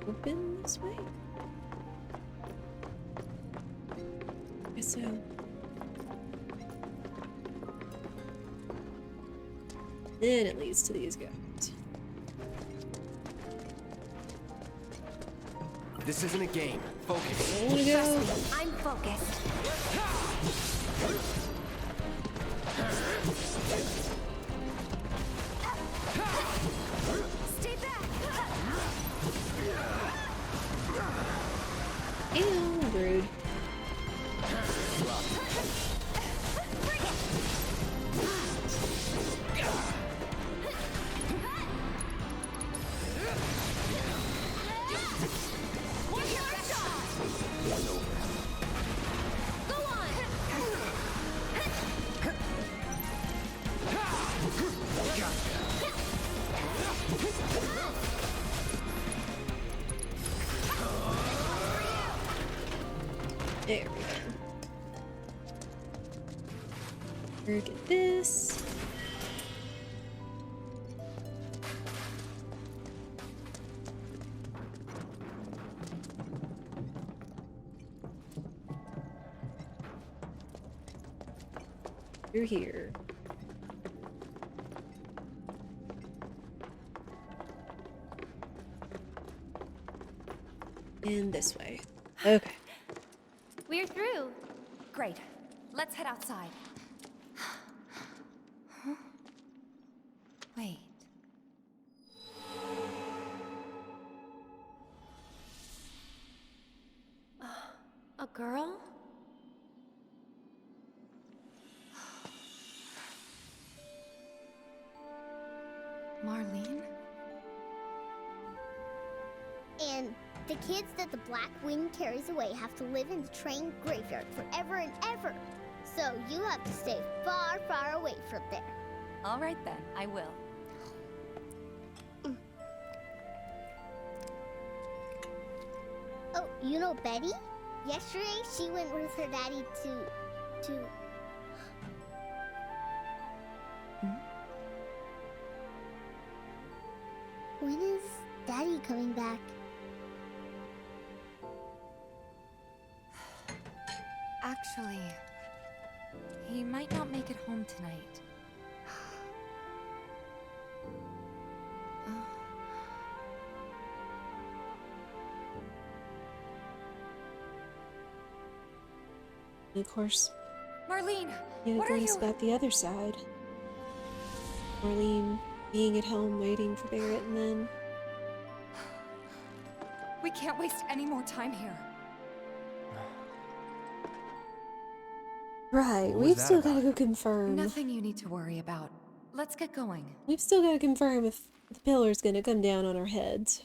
Open this way? Guess so. Then it leads to these guys. This isn't a game. Focus. I wanna go. I'm focused. Stay back. Ew, rude. There we go. Look at this. You're here. And this way. Okay. We're through. Great. Let's head outside. Huh? Wait. A girl? Marlene? And the kids that the Black Wing carries away have to live in the train graveyard forever and ever. So you have to stay far, far away from there. All right then, I will. Oh, you know Betty? Yesterday, she went with her daddy to... When is Daddy coming back? Actually, he might not make it home tonight. And of course, Marlene, you what are glimpse you? about the other side. Marlene being at home waiting for Barrett, and then We can't waste any more time here. right, What was we've that still got to about? go confirm. Nothing you need to worry about. Let's get going. We've still got to confirm if the pillar's gonna come down on our heads.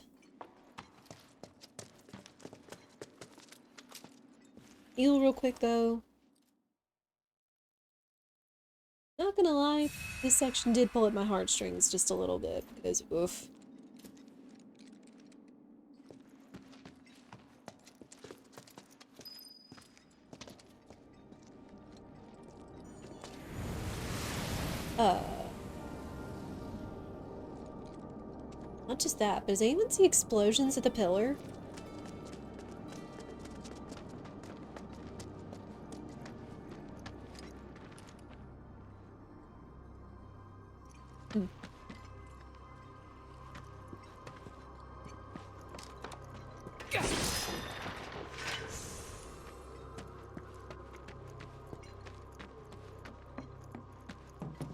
Heal real quick though. Not gonna lie, this section did pull at my heartstrings just a little bit because oof. Not just that, but does anyone see explosions at the pillar?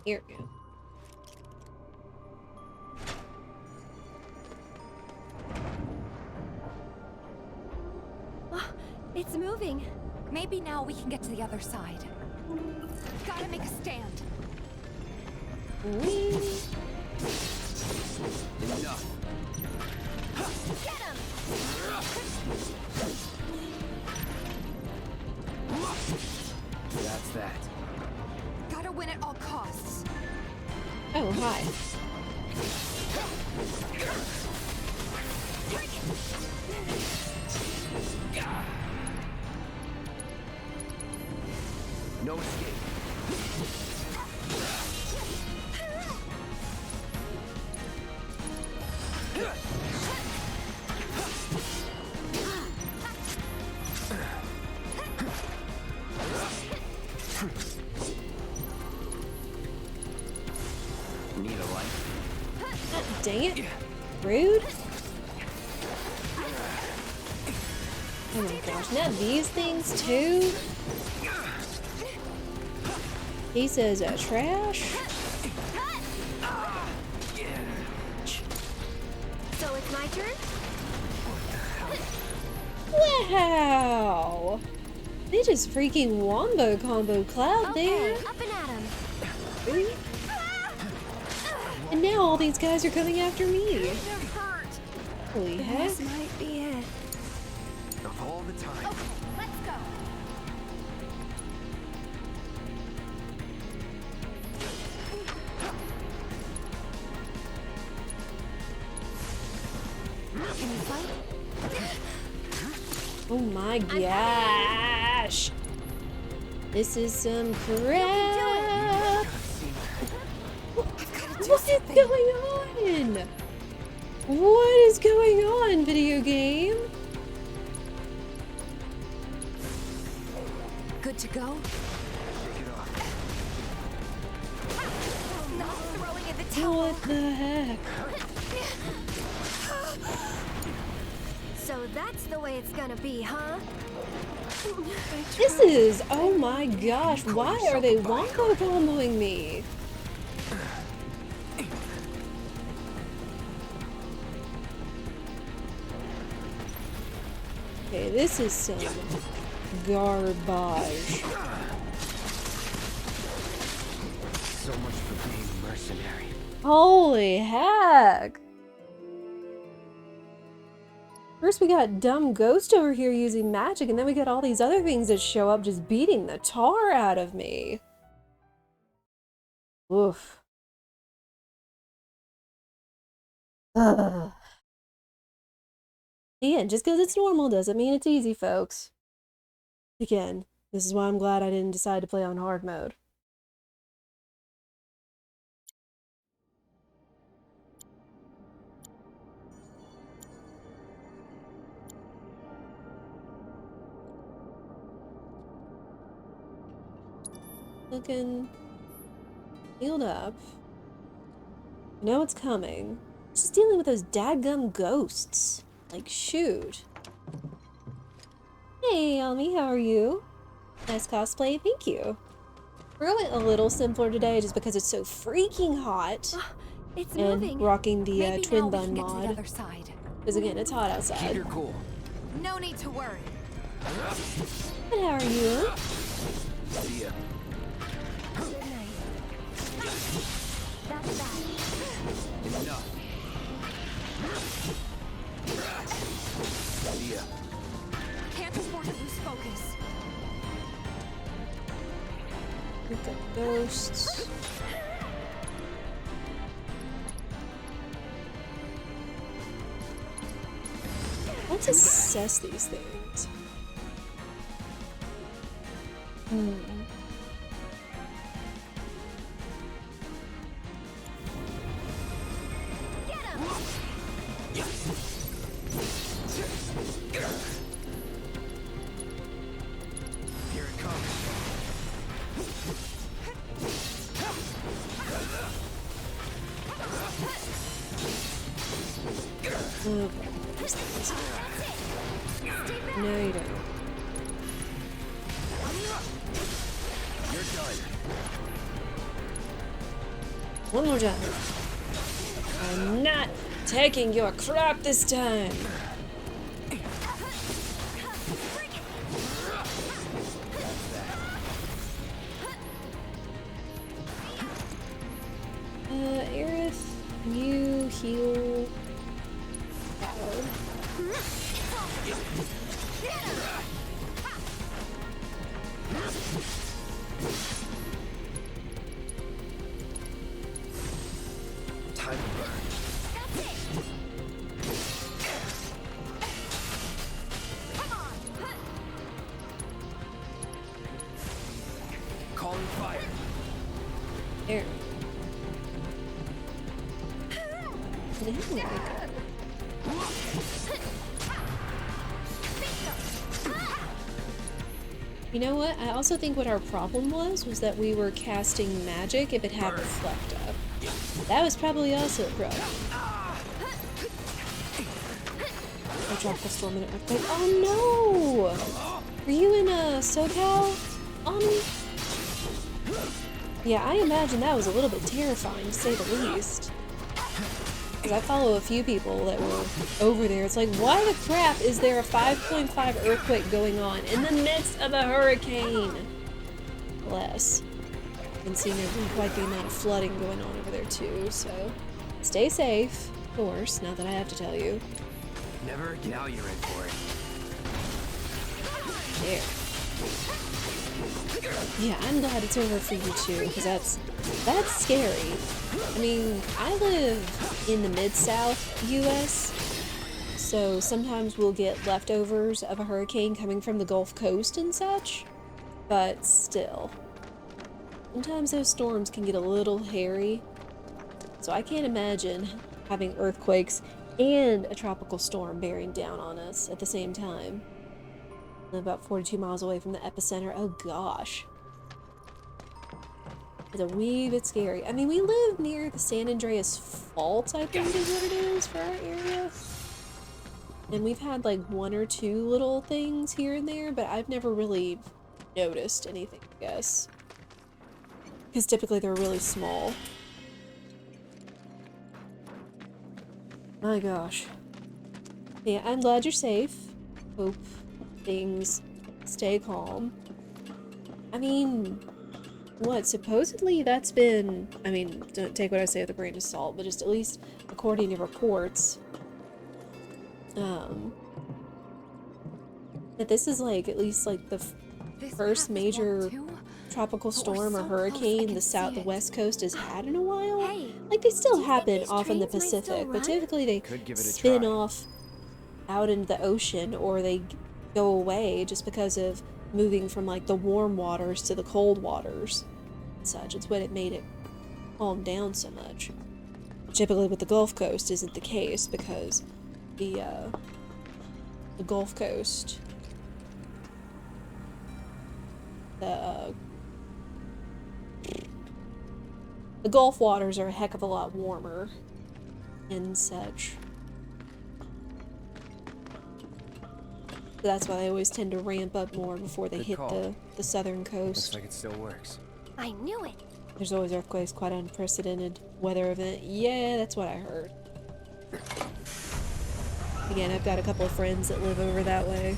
Here we go. Oh, it's moving. Maybe now we can get to the other side. Gotta make a stand. Whee! Enough. Get him! That's that. Gotta win at all costs. Oh, hi. No escape. Need a light? Dang it. Rude. Oh my gosh, now these things too? He says trash? So it's my turn? Wow! They just freaking wombo combo Cloud there. Okay, up and at him. And now all these guys are coming after me. They're hurt. Holy heck. This might be it. Of all the time. Okay, let's go. Can you fight? Oh my gosh. This is some crap. What is going on? What is going on, video game? Good to go? Take it off. Not throwing in the towel. What the heck? So that's the way it's gonna be, huh? This is, oh my gosh, why are they wombo comboing me? Okay, this is some garbage. So much for being a mercenary. Holy heck! First we got dumb Ghost over here using magic, and then we got all these other things that show up just beating the tar out of me. Oof. Ugh. Again, just because it's normal doesn't mean it's easy, folks. Again, this is why I'm glad I didn't decide to play on hard mode. Looking healed up. I know it's coming. Just dealing with those dadgum ghosts. Like, shoot. Hey, Almi, how are you? Nice cosplay, thank you. We're going a little simpler today just because it's so freaking hot. It's And moving. rocking the Maybe twin now we bun can get to the mod. other side. Because again, it's hot Keep outside. your cool. No need to worry. But how are you? See ya. Good night. That's that. Enough. See ya. Can't afford to lose focus. We've got ghosts. Let's assess these things. Here it comes. Okay, there's things. No, you don't. You're done. One more time. I'm not taking your crap this time. Aerith, you heal. Time to burn. Calling fire. There. There we go. You know what? I also think what our problem was that we were casting magic if it had reflect up. That was probably also a problem. I dropped the storm in it real quick. Oh no! Were you in SoCal? Yeah, I imagine that was a little bit terrifying to say the least. Because I follow a few people that were over there. It's like, why the crap is there a 5.5 earthquake going on in the midst of a hurricane? Bless. Been seeing quite the amount of flooding going on over there too, so stay safe, of course, not that I have to tell you. Never. Now you're in for it. There. Yeah, I'm glad it's over for you too, because that's scary. I mean, I live in the mid-south US, so sometimes we'll get leftovers of a hurricane coming from the Gulf Coast and such, but still. Sometimes those storms can get a little hairy, so I can't imagine having earthquakes and a tropical storm bearing down on us at the same time. I'm about 42 miles away from the epicenter. Oh gosh. It's a wee bit scary. I mean, we live near the San Andreas Fault, I think is what it is for our area. And we've had like one or two little things here and there, but I've never really noticed anything, I guess. Because typically they're really small. My gosh. Yeah, I'm glad you're safe. Hope things stay calm. I mean, what, supposedly that's been, I mean, don't take what I say with a grain of salt, but just at least according to reports, that this is like, at least like the first major tropical storm or hurricane the west coast has had in a while. Hey. Like, like, they still Do you think happen these off in the trains might still Pacific, but run? typically they Could give it a spin try. off out into the ocean, or they go away just because of moving from, like, the warm waters to the cold waters and such. It's what it made it calm down so much. Typically with the Gulf Coast isn't the case, because the Gulf Coast, the Gulf waters are a heck of a lot warmer and such. So that's why they always tend to ramp up more before they Good hit call. the southern Looks coast. like it still works. I knew it. There's always earthquakes, quite unprecedented weather event. Yeah, that's what I heard. Again, I've got a couple of friends that live over that way.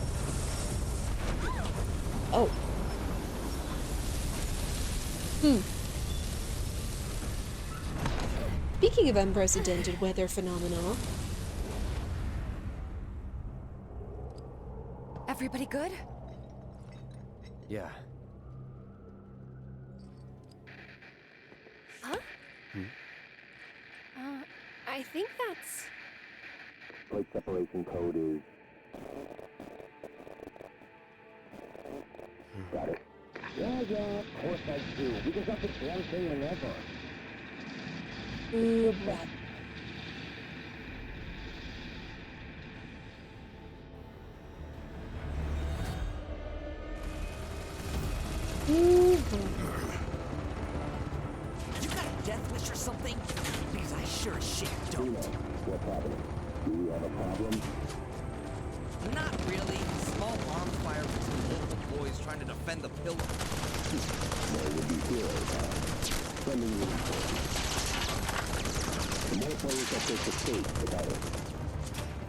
Oh. Speaking of unprecedented weather phenomena, Everybody good? Yeah. Huh? I think that's... Plate separation code is... Got it. Yeah, of course I do. We just have to damn thing and ever. ooh, boy. Ooh, boy. You got a death wish or something? Because I sure as shit don't. What's happening? Do you have a problem? Not really. Small bonfire between local boys trying to defend the pillar. There would be heroes, sending reinforcements. The more players that take the stage, the better.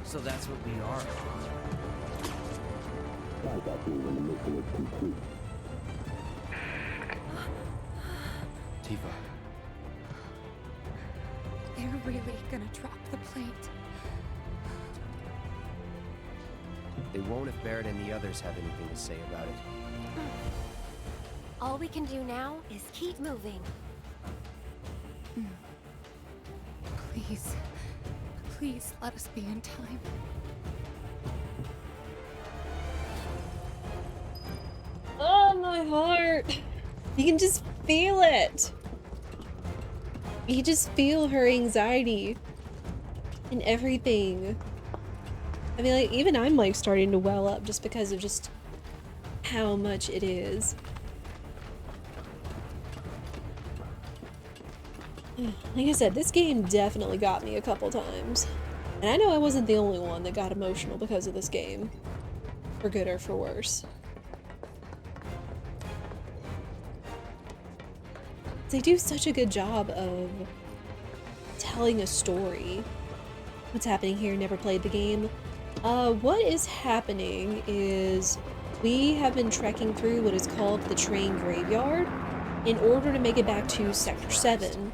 So that's what we are. Contact me when the mission is complete. Tifa. They're really gonna drop the plate. They won't if Barrett and the others have anything to say about it. All we can do now is keep moving. Please. Please let us be in time. Oh, my heart. You can just feel it. You just feel her anxiety and everything. I mean, like, even I'm, like, starting to well up just because of just how much it is. Like I said, this game definitely got me a couple times. And I know I wasn't the only one that got emotional because of this game. For good or for worse. They do such a good job of telling a story. What's happening here? Never played the game. What is happening is we have been trekking through what is called the train graveyard in order to make it back to Sector 7.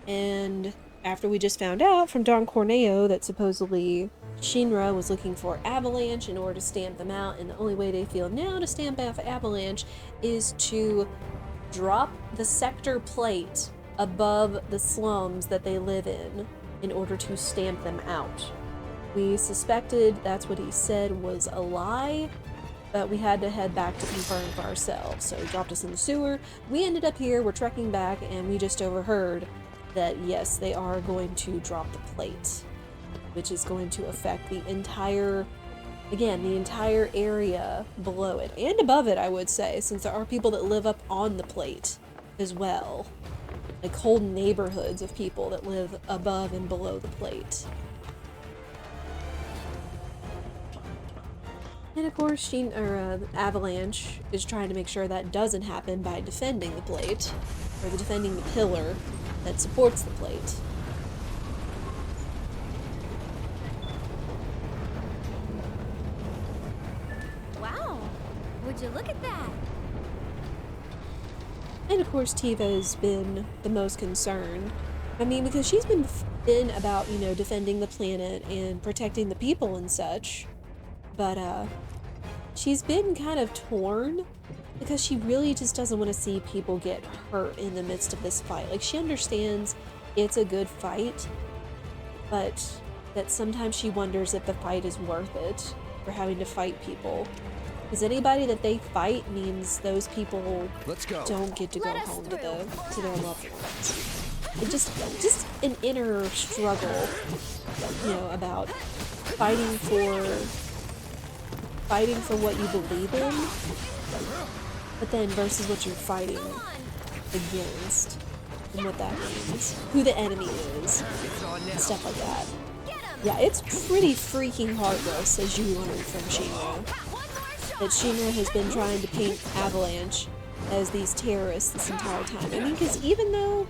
And after we just found out from Don Corneo that supposedly Shinra was looking for Avalanche in order to stamp them out, and the only way they feel now to stamp out Avalanche is to drop the sector plate above the slums that they live in order to stamp them out. We suspected that's what he said was a lie, but we had to head back to confirm for ourselves. So he dropped us in the sewer. We ended up here, we're trekking back, and we just overheard that yes, they are going to drop the plate, which is going to affect the entire, again, the entire area below it and above it, I would say, since there are people that live up on the plate as well. Like whole neighborhoods of people that live above and below the plate. And of course, Avalanche is trying to make sure that doesn't happen by defending the plate, or defending the pillar that supports the plate. Wow! Would you look at that? And of course, Tifa has been the most concerned. I mean, because she's been about, you know, defending the planet and protecting the people and such. But, she's been kind of torn because she really just doesn't want to see people get hurt in the midst of this fight. Like, she understands it's a good fight, but that sometimes she wonders if the fight is worth it for having to fight people. Because anybody that they fight means those people Let's go. don't get to go home to their loved ones. It just an inner struggle, you know, about fighting for what you believe in, but then versus what you're fighting against, and what that means, who the enemy is, and stuff like that. Yeah, it's pretty freaking heartless, as you learn from Shinra, that Shinra has been trying to paint Avalanche as these terrorists this entire time. I mean, because even though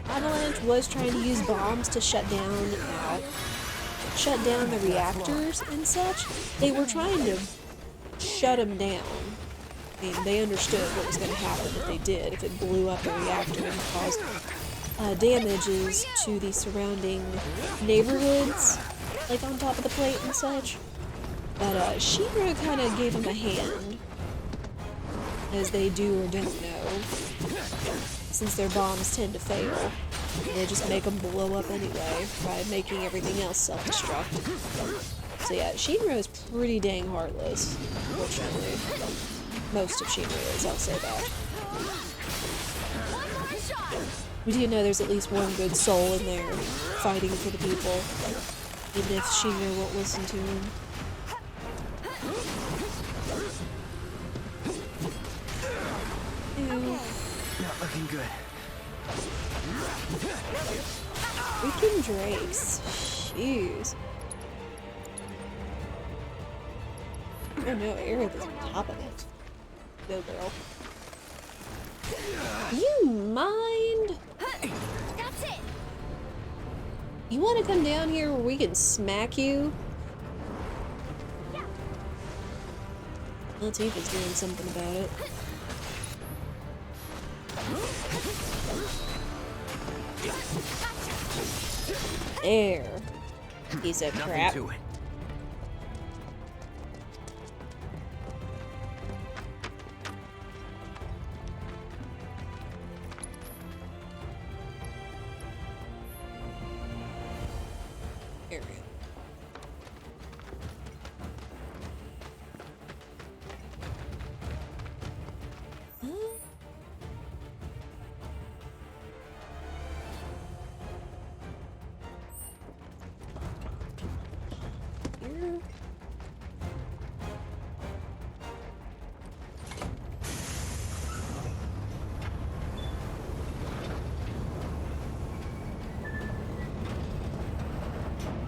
Avalanche was trying to use bombs to shut down the reactors and such, they were trying to shut them down. I mean, they understood what was going to happen if they did, if it blew up the reactor and caused damages to the surrounding neighborhoods, like on top of the plate and such. But Shinra kind of gave them a hand, as they do or don't know, since their bombs tend to fail. They just make them blow up anyway, by making everything else self-destruct. So yeah, Shinra is pretty dang heartless, unfortunately. Most of Shinra is, I'll say that. We do know there's at least one good soul in there, fighting for the people, even if Shinra won't listen to him. Ew. Not looking good. Freaking Drakes. Jeez. Oh no, Aerith is on top of it. Go girl. You mind? That's it. You want to come down here where we can smack you? Latifah's doing something about it. There. Piece of crap. To it. There we go. Here.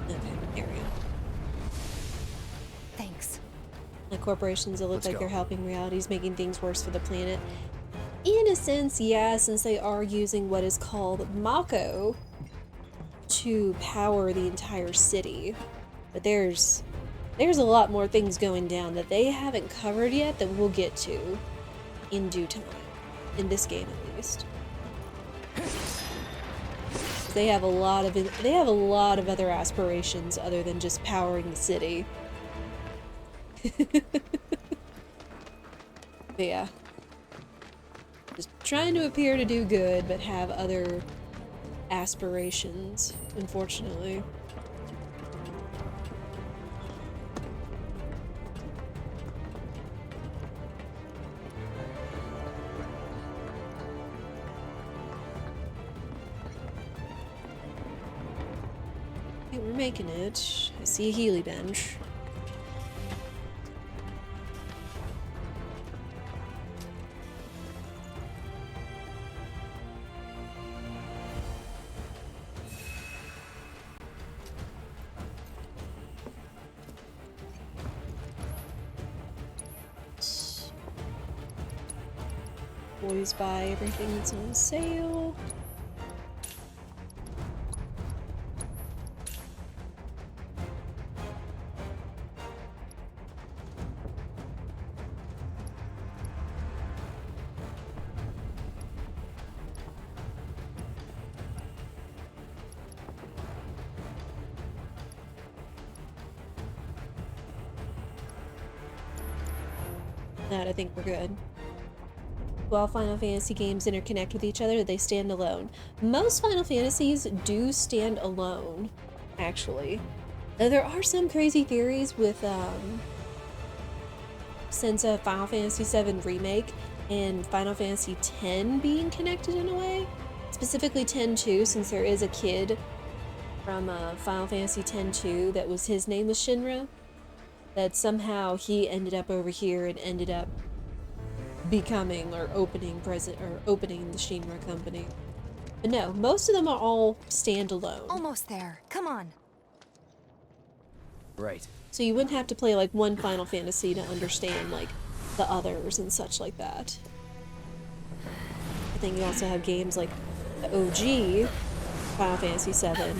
Okay, here we go. Thanks. Like corporations that look Let's like go. they're helping realities, making things worse for the planet. In a sense, yeah, since they are using what is called Mako to power the entire city. But there's a lot more things going down that they haven't covered yet that we'll get to in due time. In this game at least. They have a lot of other aspirations other than just powering the city. But yeah. Just trying to appear to do good, but have other aspirations, unfortunately. Okay, we're making it. I see a Healy bench. Always buy everything that's on sale. That I think we're good. while Final Fantasy games interconnect with each other, they stand alone. Most Final Fantasies do stand alone, actually. Though there are some crazy theories with, since Final Fantasy VII Remake and Final Fantasy X being connected in a way. Specifically X-2, since there is a kid from Final Fantasy X-2 that was, his name was Shinra, that somehow he ended up over here and ended up becoming or opening the Shinra company. But no, most of them are all standalone. Almost there. Come on. Right. So you wouldn't have to play like one Final Fantasy to understand like the others and such like that. I think you also have games like the OG Final Fantasy VII.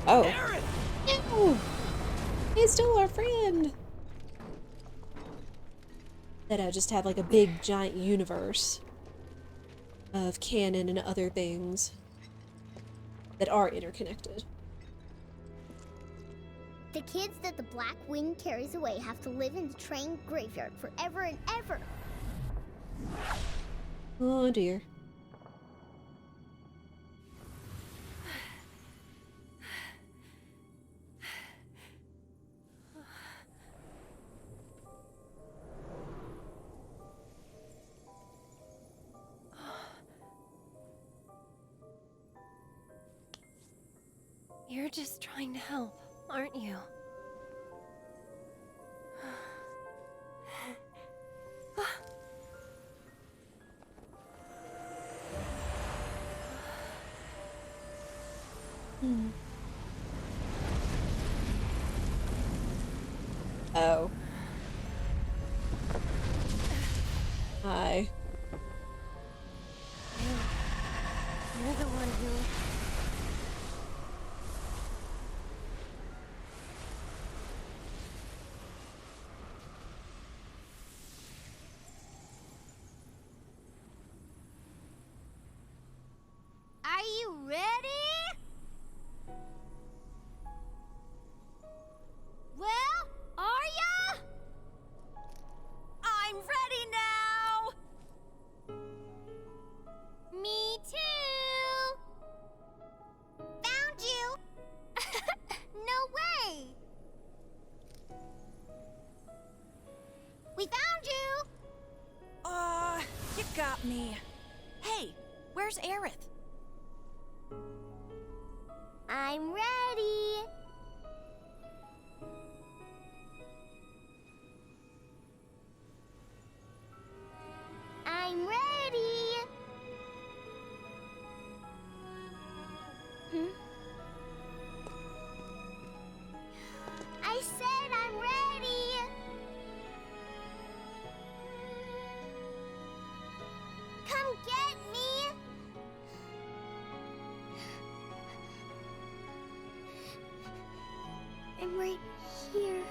Oh. No! He's still our friend! That just have like a big giant universe of canon and other things that are interconnected. The kids that the Black Wing carries away have to live in the train graveyard forever and ever. Oh dear. You're just trying to help, aren't you? Oh. Hi. You're the one who... Are you ready? Well, are ya? I'm ready now! Me too! Found you! No way! We found you! You got me. Hey, where's Aerith? I'm ready! I'm ready! I said I'm ready! Come get me! I'm right here.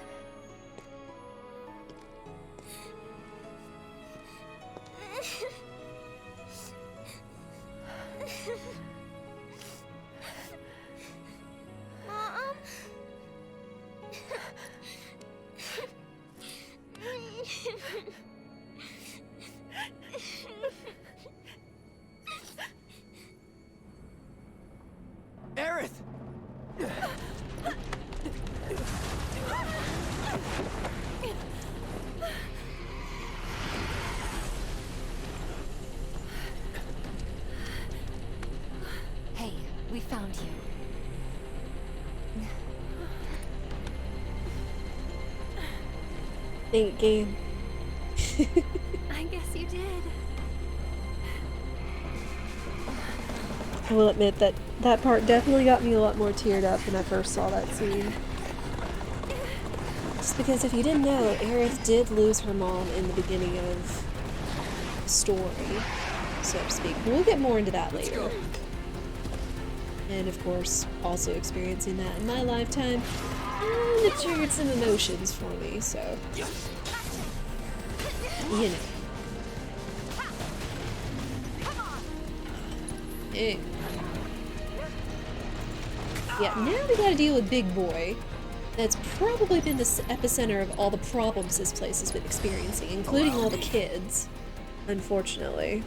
Mom? Aerith! Hey, we found you. Thank game. I guess you did. I will admit that that part definitely got me a lot more teared up when I first saw that scene. Just because if you didn't know, Aerith did lose her mom in the beginning of the story, so to speak. We'll get more into that later. And of course, also experiencing that in my lifetime, and it triggered some emotions for me, so, you know. Anyway. Yeah, now we gotta deal with Big Boy. That's probably been the epicenter of all the problems this place has been experiencing, including all the kids. Unfortunately.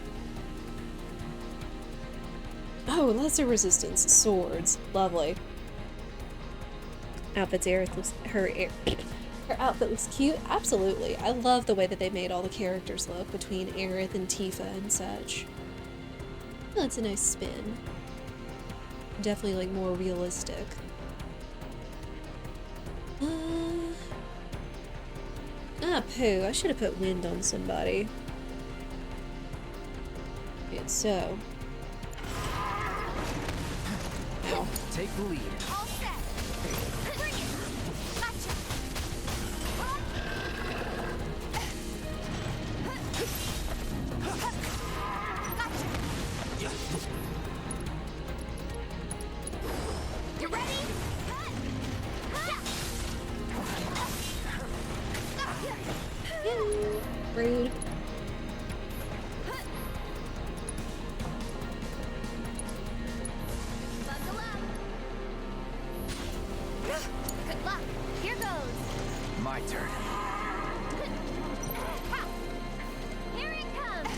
Oh, lesser resistance. Swords. Lovely. Outfits, Aerith looks... Her outfit looks cute. Absolutely. I love the way that they made all the characters look between Aerith and Tifa and such. Oh, it's a nice spin. Definitely, like, more realistic. Pooh. I should have put wind on somebody. Good, so. Ow. Take the lead. All set. Bring it. Gotcha. Gotcha. You ready? Rude. Buckle up. Good luck. Here goes. My turn. Here it comes.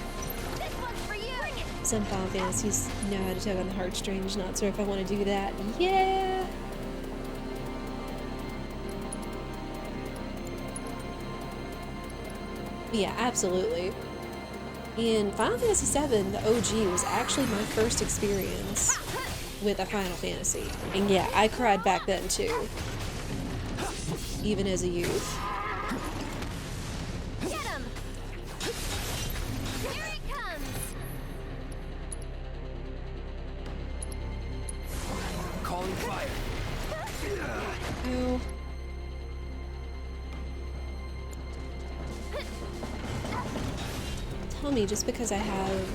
This one's for you. Bring it. Some Final Fantasies know how to tug on the heartstrings. Not sure if I want to do that. Yeah. Yeah, absolutely. In Final Fantasy VII, the OG was actually my first experience with a Final Fantasy. And yeah, I cried back then too. Even as a youth. Get him. Here it comes. Calling fire. Oh. Tell me, just because I have...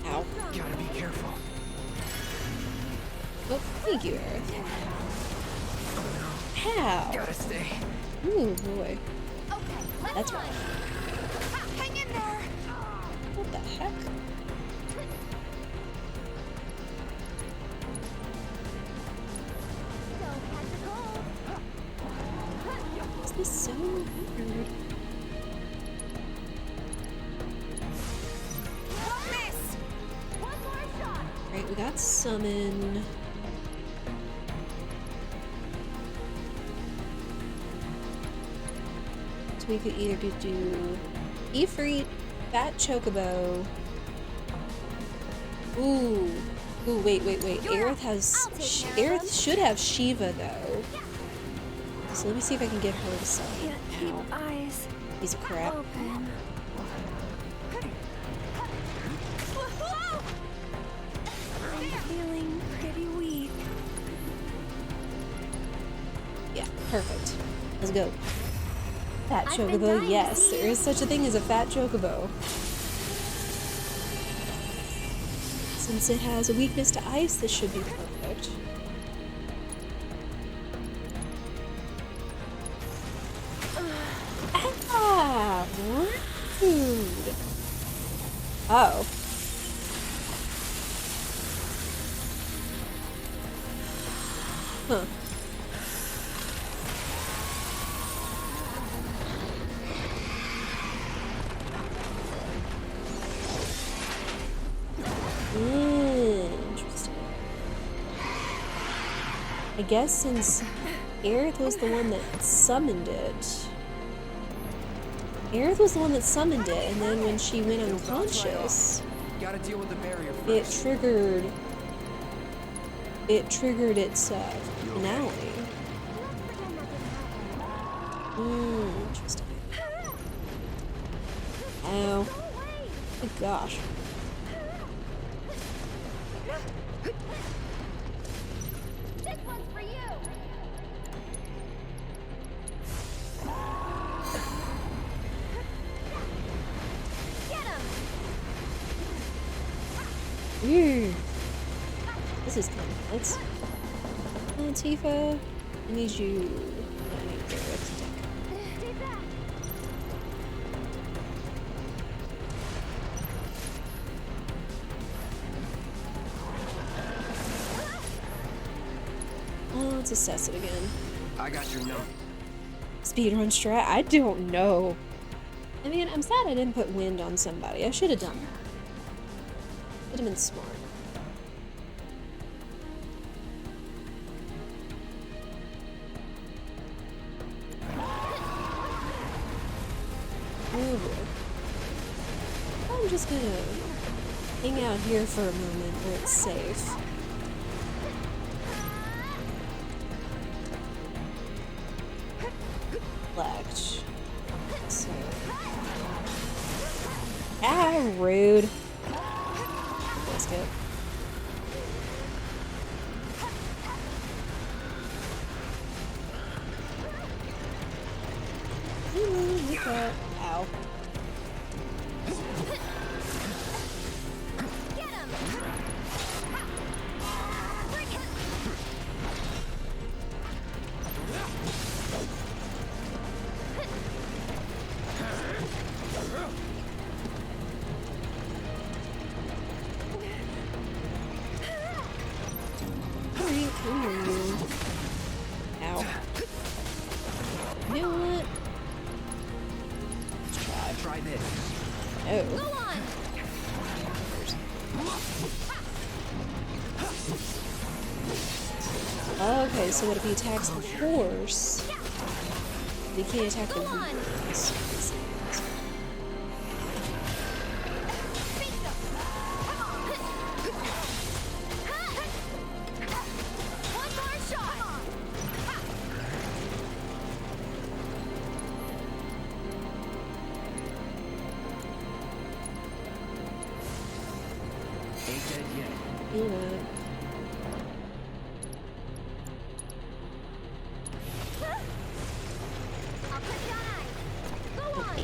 Ow. Gotta be careful. Oh, thank you, Aerith. How? Gotta stay. Ooh, boy. Okay, let's That's run. right. Hang in there. What the heck? Don't catch a cold. Is this so weird? Miss. One more shot. Right, we got summon. So we could either do Ifrit, Fat Chocobo. Ooh. Ooh, wait. Aerith has... Aerith should have Shiva, though. So let me see if I can get her to summon. Can't keep Ow. eyes Piece of crap. open. I'm feeling pretty weak. Yeah, perfect. Let's go. Fat I've been Chocobo, dying to yes. see There you. is such a thing as a Fat Chocobo. Since it has a weakness to ice, this should be perfect. Ah, rude. Oh. Huh. Interesting. I guess since Aerith was the one that summoned it. Aerith was the one that summoned it, and then when she went unconscious, Gotta deal with the barrier it first. triggered its finality. Interesting. Ow. Good gosh. This one's for you. Get him. Weird. This is kind of nuts. Tifa, I need you. I need Aerith to take. Stay back. Let's assess it again. I got your number. Speedrun strat? I don't know. I mean, I'm sad I didn't put wind on somebody. I should have done that. Would have been smart. Oh boy. I'm just gonna hang out here for a moment where it's safe. Latch. So. Ah, rude. Let's go. Ooh, look at. Ow. Ow. You know what? Try this. Oh. Go on. Okay, so if he attacks the force, he can't attack the Go on. weakness. One more shot. Ain't dead yet. You know. I'll put you on ice. Go on.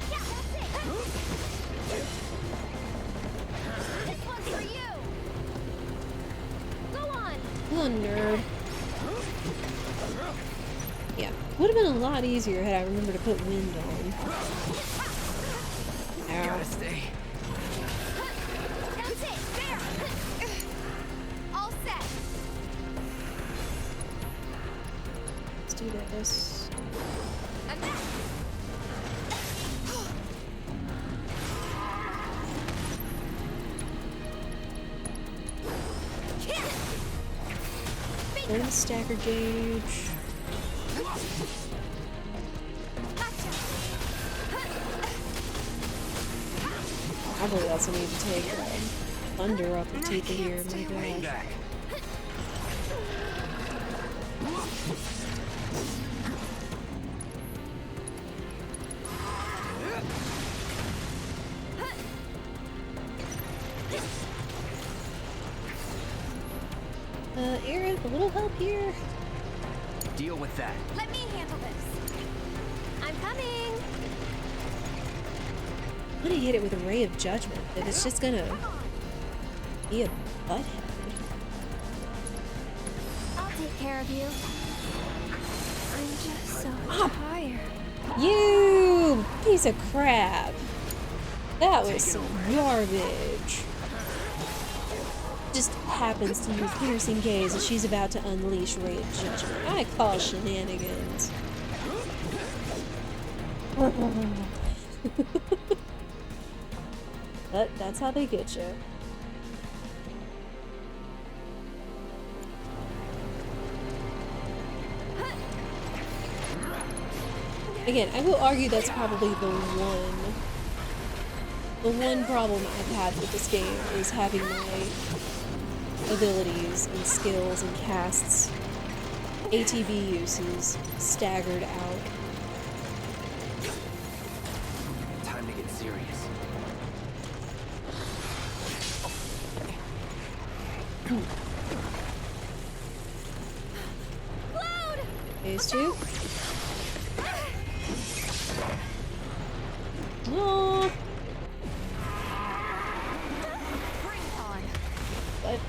Yeah, that's it. This one's for you. Go on. Come on, nerd. Yeah, would have been a lot easier had I remembered to put wind on. Ow. Gotta stay. That's it. There. All set. Let's do this. And that. Burn the stacker gauge. Probably also need to take thunder off the teeth of here. My Hang gosh. back. Aerith, a little help here? Deal with that. Let me handle this. I'm coming. I'm gonna hit it with a ray of judgment, but it's just gonna be a butthead. I'll take care of you. I'm just so tired. You piece of crap. That was some garbage. Just happens to use piercing gaze as she's about to unleash ray of judgment. I call shenanigans. But that's how they get you. Again, I will argue that's probably the one problem I've had with this game is having my abilities and skills and casts, ATB uses staggered out. Time to get serious. Phase 2. Oh, what?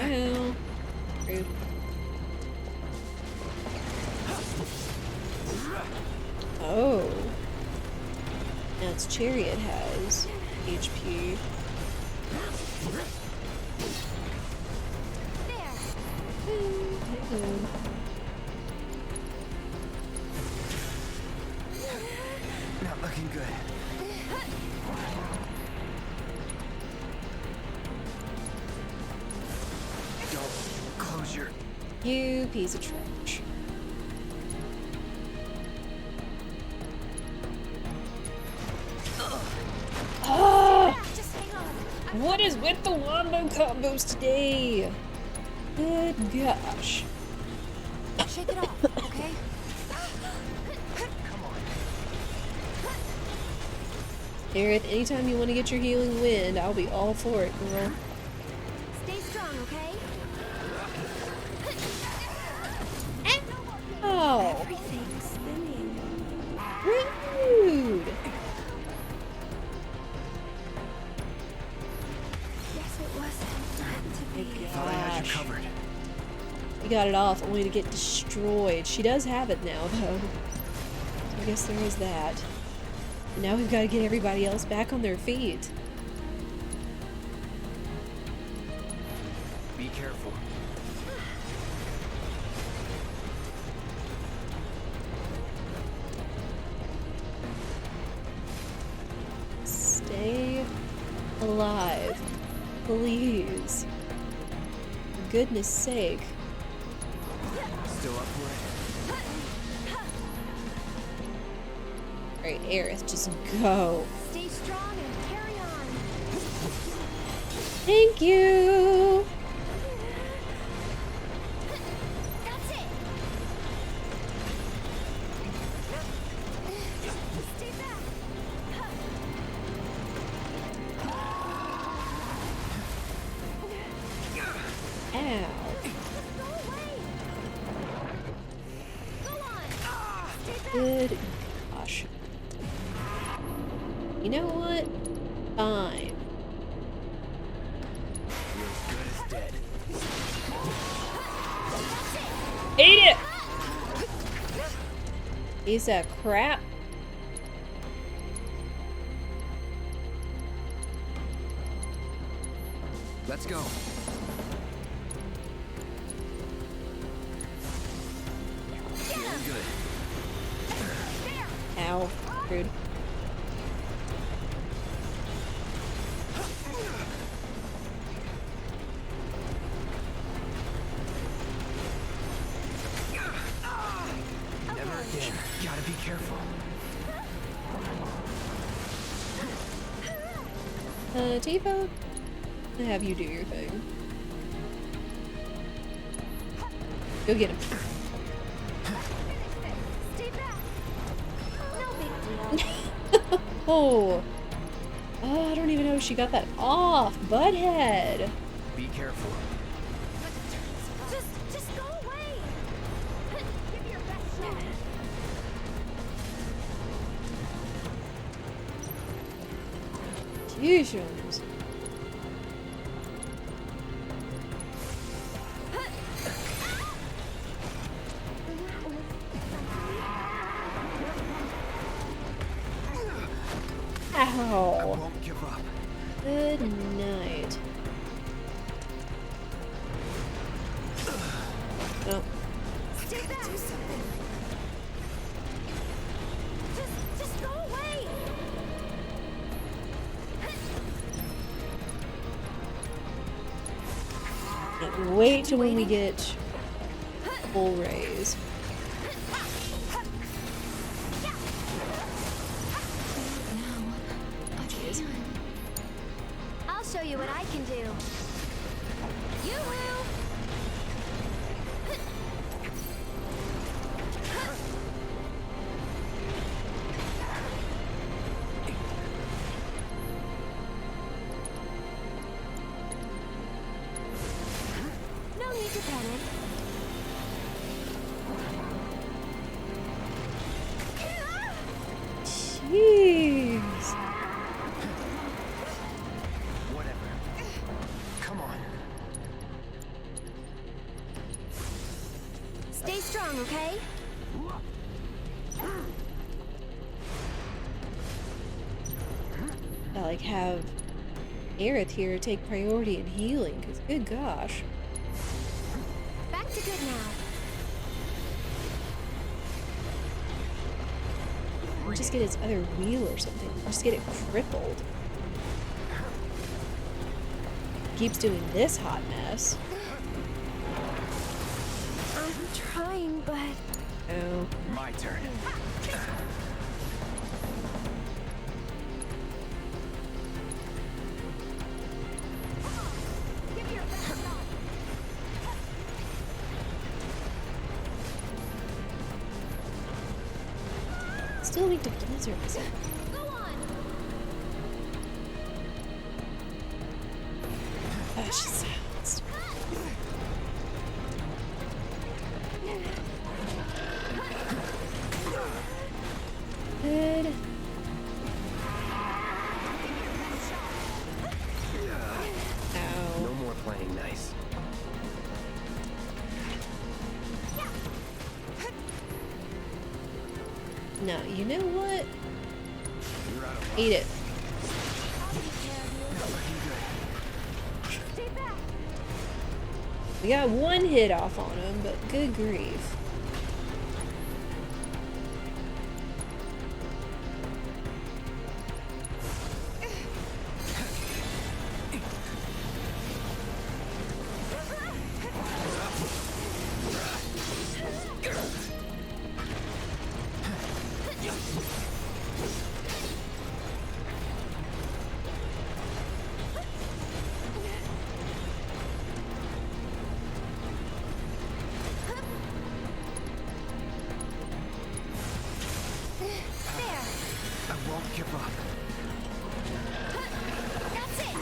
Well, rude. its chariot has HP. Not looking good. Don't close your... You piece of trash. Just hang on. What is with the wombo combos today? Good gosh. Shake it off, okay? Aerith, anytime you want to get your healing wind, I'll be all for it, girl. Stay strong, okay? Oh, Everything's spinning. rude. Guess it wasn't meant to be. Thought I had you Gosh. covered. You got it off only to get destroyed. She does have it now, though. So I guess there is that. And now we've got to get everybody else back on their feet. Be careful. Stay alive. Please. For goodness sake. Still up for it? Alright, Aerith, just go. Stay strong and carry on. Thank you! That's it. Stay back. Ow. Go away. Go on. Stay back. Good gosh. You know what? Fine. You're as good as dead. Eat it! Piece of crap. Let's go. Feeling good. Ow. Rude. Never again. Gotta be careful. Tifa, I'll have you do your thing. Go get him. Stay back. No big deal. Oh. Oh, I don't even know if she got that off. Butthead. Be careful. Just go away. Give your best shot. Jesus. I Ow. won't give up. Good night. Oh. Stay back. Do something. Just go away. Wait till when we get full raise. I'll show you what I can do. Yoo-hoo! No need to panic. Jeez. Whatever. Come on. Stay strong, okay? like, have Aerith here take priority in healing, because good gosh. Back to good now. Or just get its other wheel or something. Or just get it crippled. Keeps doing this hot mess. I'm trying, but... Oh. My turn. Still weak to blizzard, is it? Go on! Oh, she's silenced. Good. Ow. No more playing nice. No, you know what? You're out of luck. Eat it. We got one hit off on him, but good grief. I won't give up. That's it!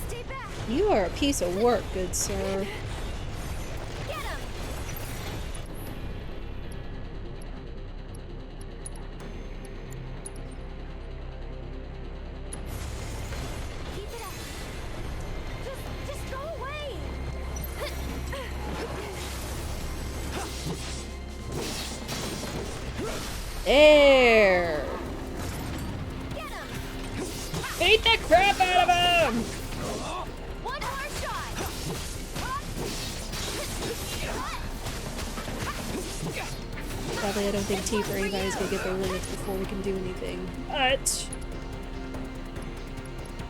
Stay back! You are a piece of work, good sir. Get him! Keep it up! Just go away! There! Get him! Beat the crap out of him! One more shot! Sadly, I don't think Tifa or anybody's gonna get their limits before we can do anything. But...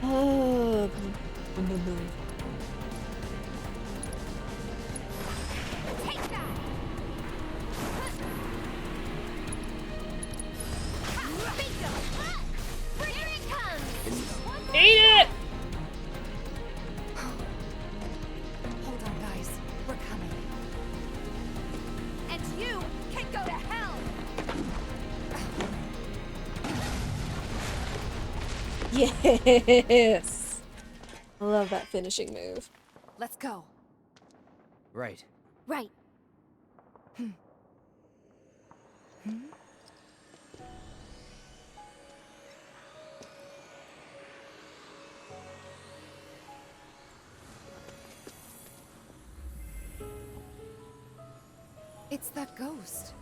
Oh... Take that! Bingo! Here it comes! One more Eat it! Hold on, guys. We're coming. and you can go to hell! Yes! I love that finishing move. Let's go. Right. Right. It's that ghost.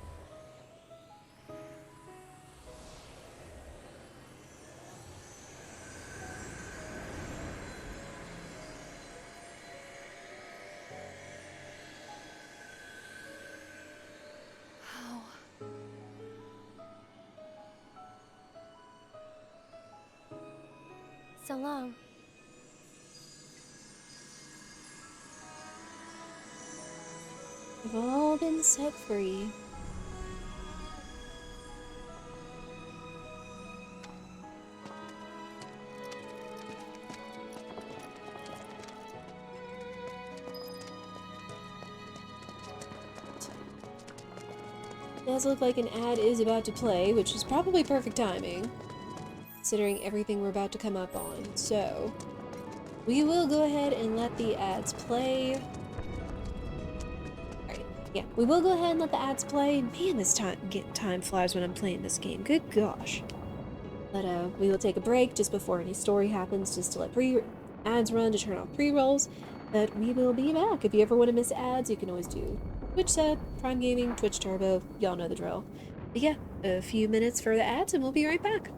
How? So long. We've all been set free. Does look like an ad is about to play, which is probably perfect timing. considering everything we're about to come up on. So, we will go ahead and let the ads play. Alright, yeah, we will go ahead and let the ads play. Man, this time flies when I'm playing this game. Good gosh. But we will take a break just before any story happens, just to let ads run to turn off pre-rolls. But we will be back. If you ever want to miss ads, you can always do Twitch Sub, Prime Gaming, Twitch Turbo. Y'all know the drill. But yeah, a few minutes for the ads and we'll be right back.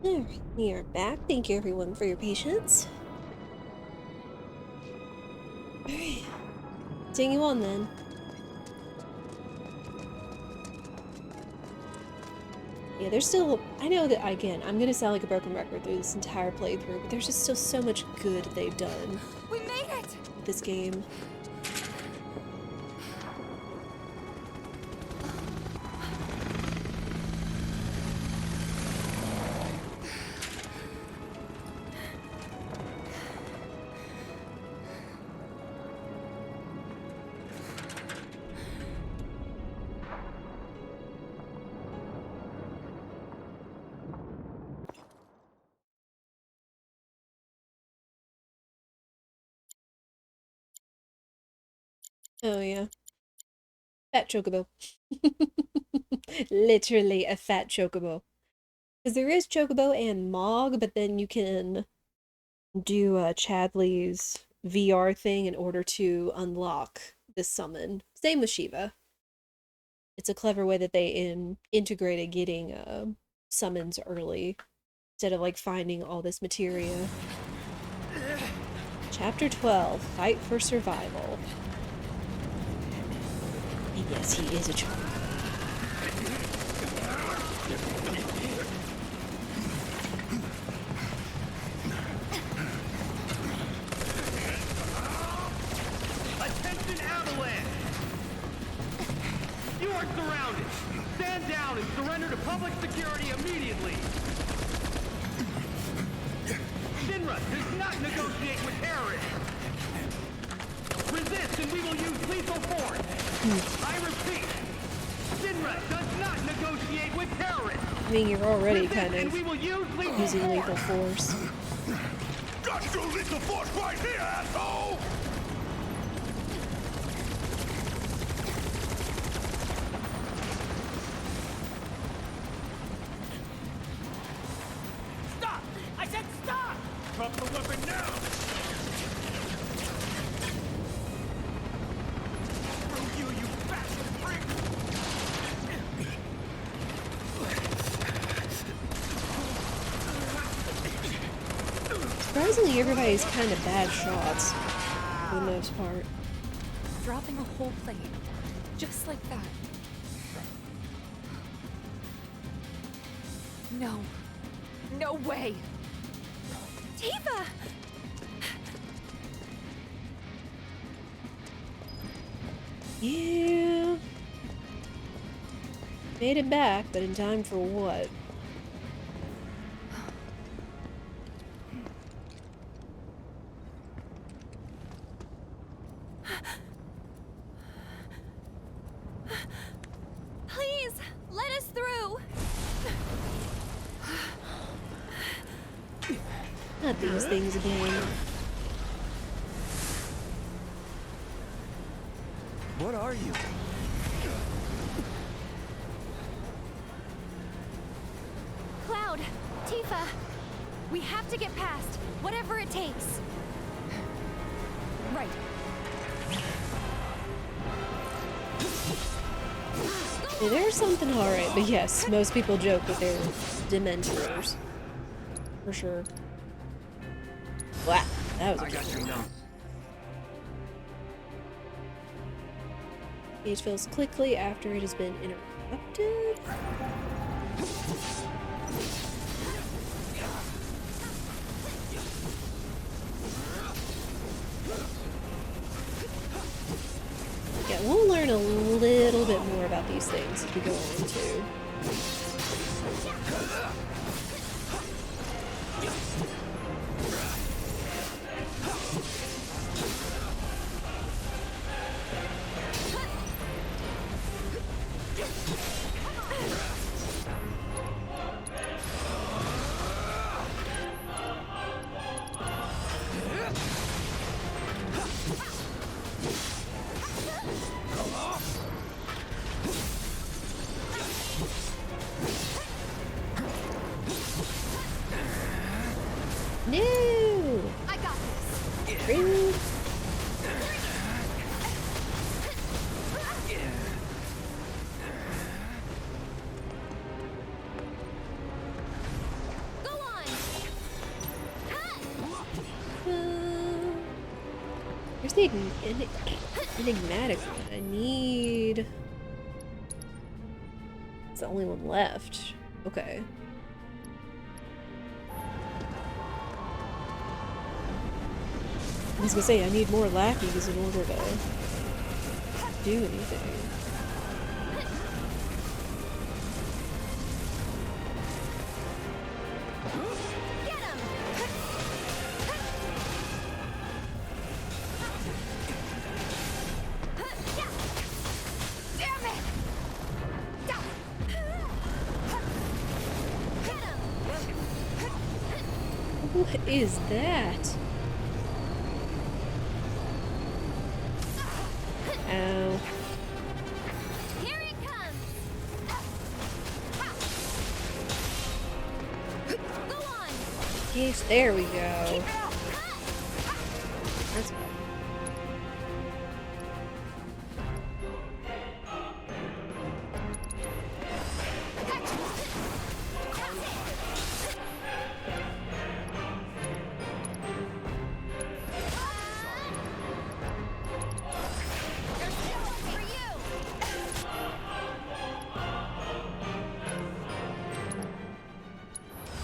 Alright, we are back. Thank you everyone for your patience. Alright. Continue on then. Yeah, there's still, I know that, again, I'm gonna sound like a broken record through this entire playthrough, but there's just still so much good they've done We made it! with this game. Oh yeah. Fat chocobo. Literally a fat chocobo. Because there is chocobo and Mog, but then you can do Chadley's VR thing in order to unlock this summon. Same with Shiva. It's a clever way that they integrated getting summons early instead of like finding all this materia. Chapter 12, Fight for Survival. And yes, he is a chocobo. Attention, avalanche! You are surrounded. Stand down and surrender to public security immediately. Shinra does not negotiate with terrorists. Resist and we will use lethal force. I repeat, Shinra does not negotiate with terrorists. I mean, you're already Resist kind and of we will use using lethal force. Got your lethal force right here, asshole! Stop! I said stop! Drop the weapon now! Screw you, you bastard freak! Surprisingly, everybody's kind of bad shots for the most part. Dropping a whole plate. Just like that. No. No way! Tifa! Yeah. Made it back, but in time for what? Please, let us through! Not these things again. What are you? Cloud, Tifa, we have to get past, whatever it takes. Right. Yeah, there's something alright, but yes, most people joke that they're Dementors. For sure. Wow, that was a I got your number. Page fills quickly after it has been interrupted. Yeah, we'll learn a little bit more about these things as we go on too. the enigmatic one? I need... It's the only one left. Okay. I was gonna say, I need more lackeys in order to do anything. What is that? Ow. Here it comes. Go on. Yes, there we go. That's fine.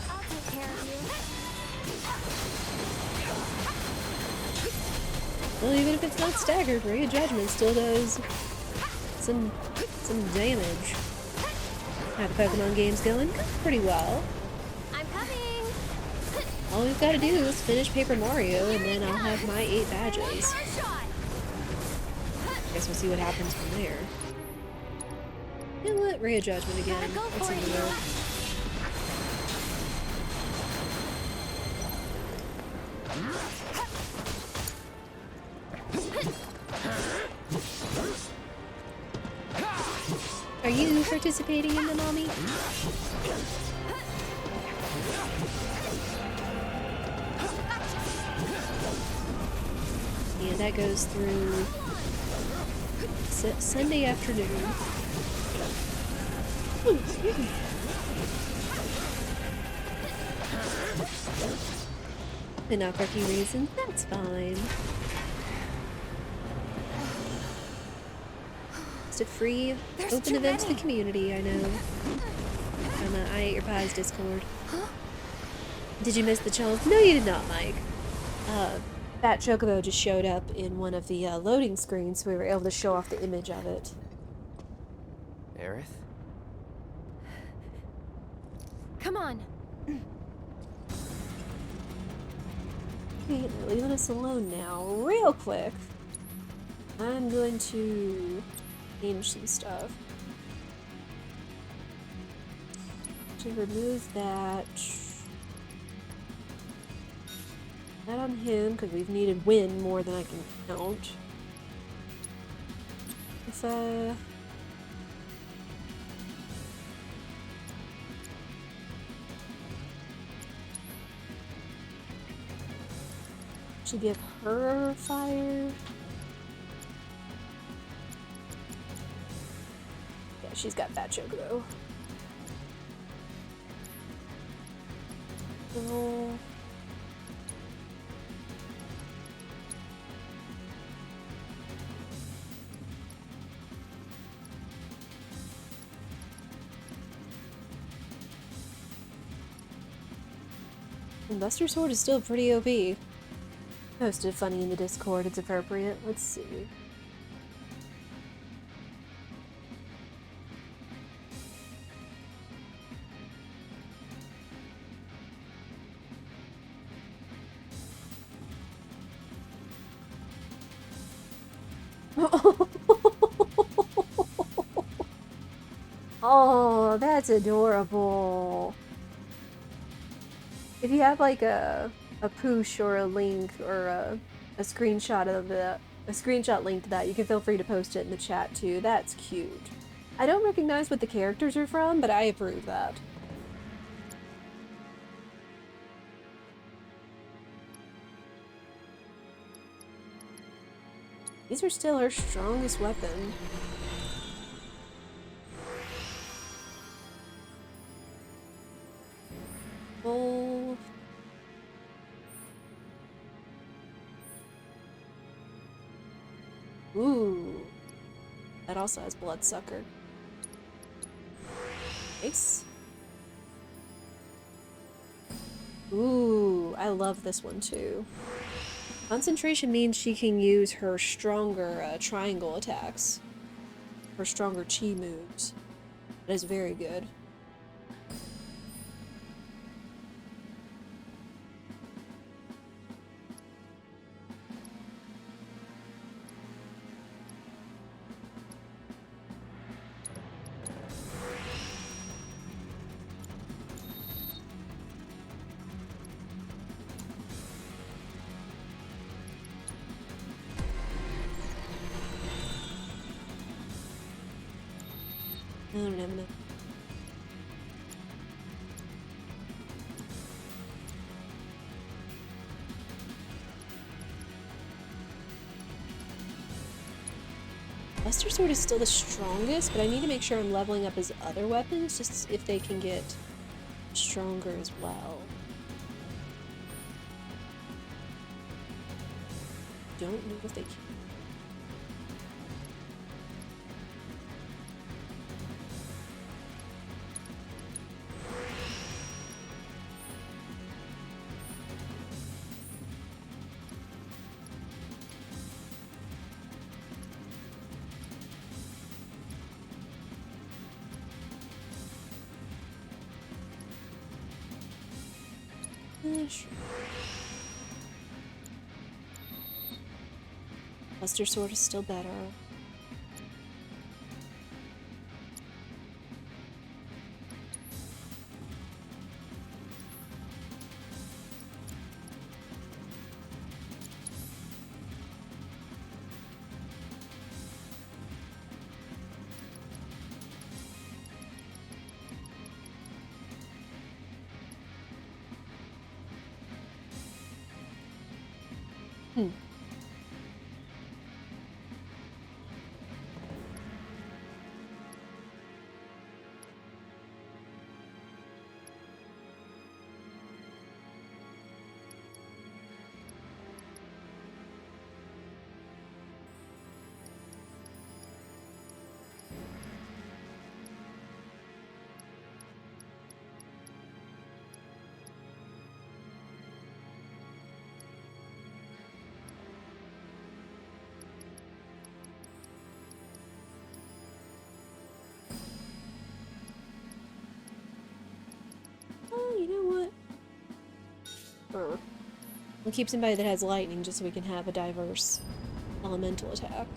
I'll take care of you. Well, even if it's not staggered, Ray of Judgment still does some damage. How the Pokemon game's going pretty well. I'm coming. All we've got to do is finish Paper Mario, and then I'll have my 8 badges. Guess we'll see what happens from there. You know what? Ray of Judgment again. Go That's for a it, no. Are you participating in the mommy? Yeah, that goes through Sunday afternoon. Ooh, excuse me. Enough for a few reasons. That's fine. Just a free, open event to the community, I know. On the I Ate Your Pies Discord. Did you miss the challenge? No, you did not, Mike. That Chocobo just showed up in one of the loading screens, so we were able to show off the image of it. Aerith? Come on. Okay, they're leaving us alone now. Real quick, I'm going to change some stuff. To remove that. That on him, because we've needed wind more than I can count. If should give her fire. Yeah, she's got that Chocobo. So Buster Sword is still pretty OP. Posted funny in the Discord, it's appropriate. Let's see. Oh, that's adorable. If you have like a push or a link or a screenshot of a screenshot link to that, you can feel free to post it in the chat too. That's cute. I don't recognize what the characters are from, but I approve that. These are still her strongest weapon. Full. Ooh. That also has Bloodsucker. Nice. Ooh, I love this one too. Concentration means she can use her stronger triangle attacks. Her stronger chi moves. That is very good. I don't have enough. Buster Sword is still the strongest, but I need to make sure I'm leveling up his other weapons, just if they can get stronger as well. Don't know if they can. Sure. Buster Sword is still better. Oh, you know what? We'll keep somebody that has lightning just so we can have a diverse elemental attack.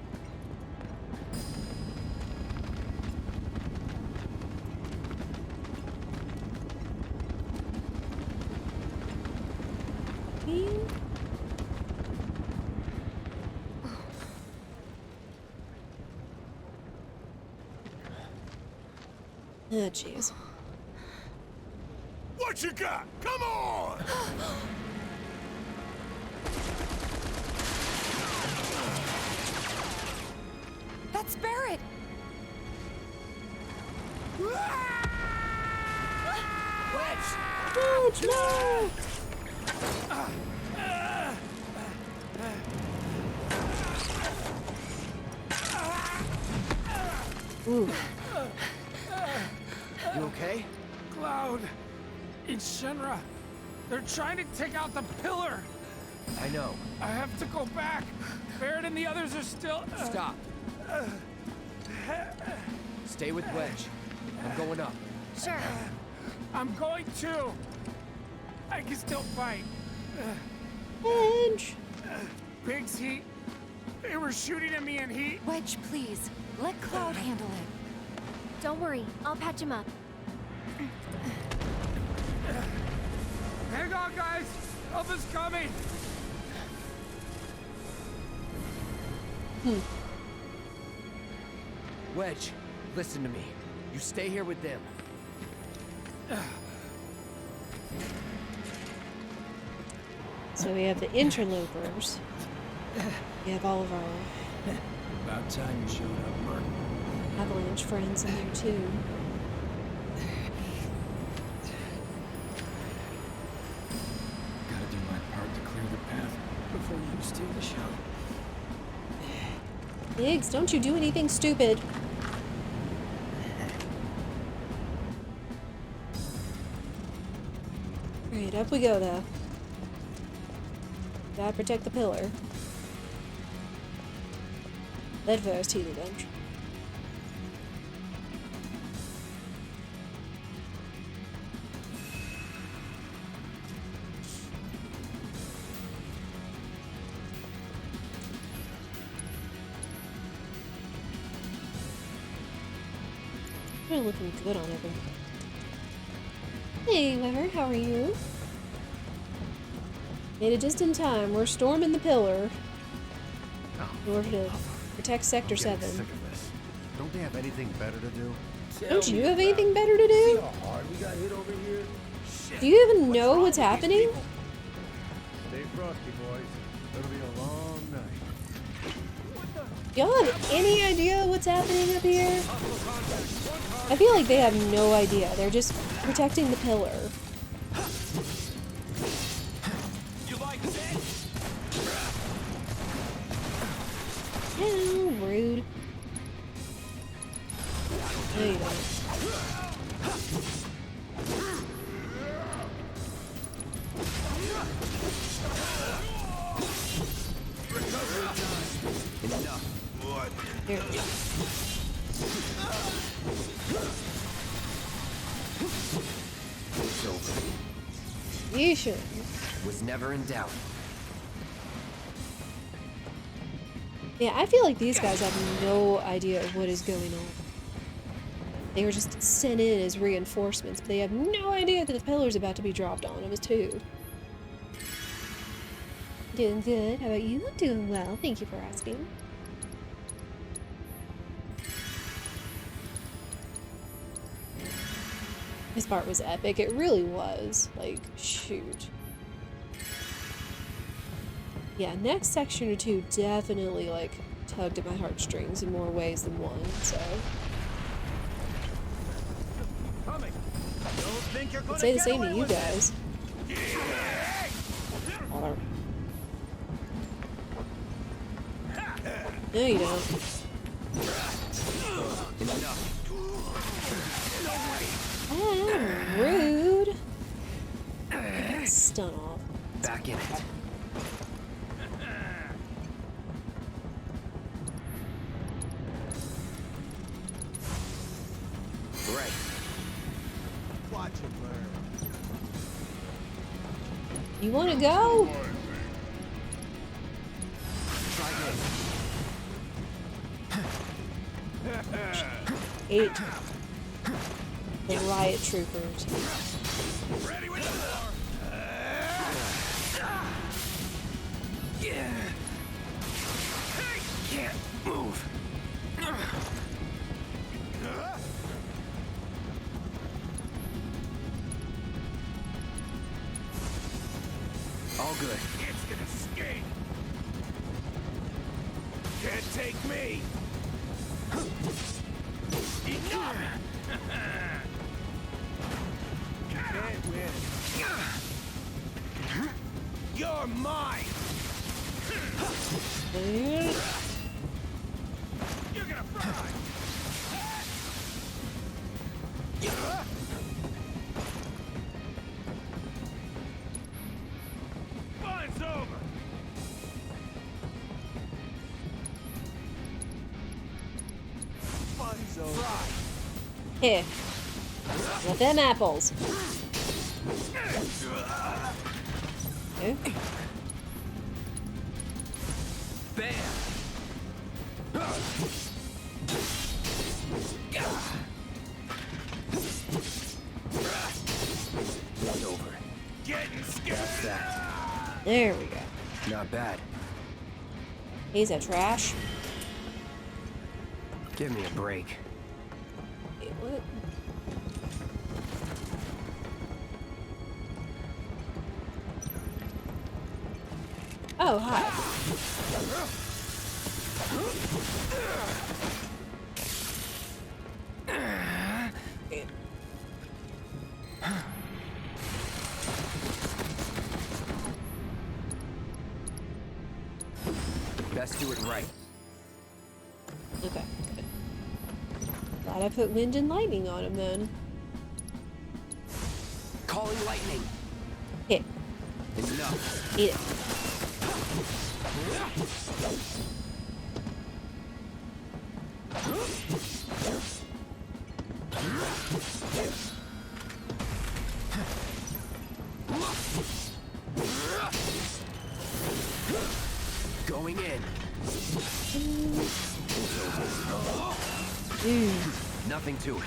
Oh, jeez. What you got? Come on! That's Barrett! Wedge, no! Ooh. You okay? Cloud. It's Shinra. They're trying to take out the pillar. I know. I have to go back. Barrett and the others are still... Stop. Stay with Wedge. I'm going up. Sure. I'm going too. I can still fight. Wedge! Pig's heat. They were shooting at me and he... Wedge, please. Let Cloud handle it. Don't worry, I'll patch him up. Hang on, guys. Help is coming. Wedge, listen to me. You stay here with them. So we have the interlopers. We have all of our About time you showed up, Mark. Avalanche friends in there too. Gotta do my part to clear the path before you steal the show. Biggs, don't you do anything stupid. Alright, up we go though. Gotta protect the pillar. Lead first, heal revenge. You're looking good on everything. Hey, Weber, how are you? Made it just in time. We're storming the pillar in order to protect Sector 7. Sick of this. Don't they have anything better to do? Don't you have anything better to do? hard we got hit over here? Do you even know what's happening? Stay frosty, boys. It'll be a long night. Y'all have any idea what's happening up here? I feel like they have no idea. They're just protecting the pillar. You like that? Ew, rude. No, you don't. Here we go. It's over. Yeesh. Was never in doubt. Yeah, I feel like these guys have no idea of what is going on. They were just sent in as reinforcements, but they have no idea that the pillar's about to be dropped on. It was too. Doing good. How about you? Doing well. Thank you for asking. This part was epic. It really was. Like, shoot. Yeah, next section or two definitely, like, tugged at my heartstrings in more ways than one, so. I'd say the same to you guys. Hold on. No, you don't. Oh, rude. Stun off. Back in it. Right. Watch it burn. You want to go? Try this. 8. The riot troopers. Ready when you are. Can't move. All good. It's gonna sting. Can't take me. Enough. Can't win. You're mine. You're gonna fry. Fun's over. Fun's over. Here. With them apples. Okay. Bam. It's over. Getting scared. That's that. There we go. Not bad. He's a trash. Give me a break. Wait, what? Oh, hi. Best do it right. Okay, good. Glad I put wind and lightning on him then. Calling lightning. Hit. Enough. Eat it. Going in. Nothing to it.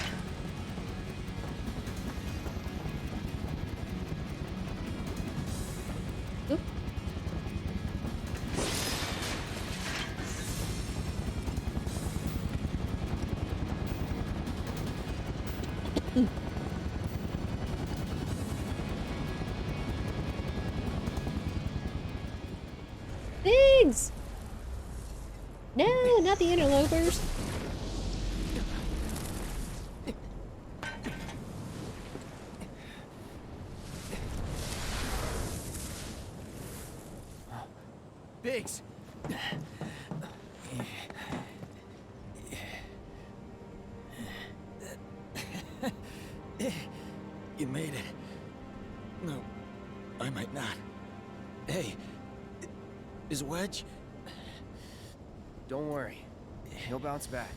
Oop. Pigs! No, not the interlopers. Biggs. You made it. No, I might not. Hey, is Wedge? Don't worry. He'll bounce back.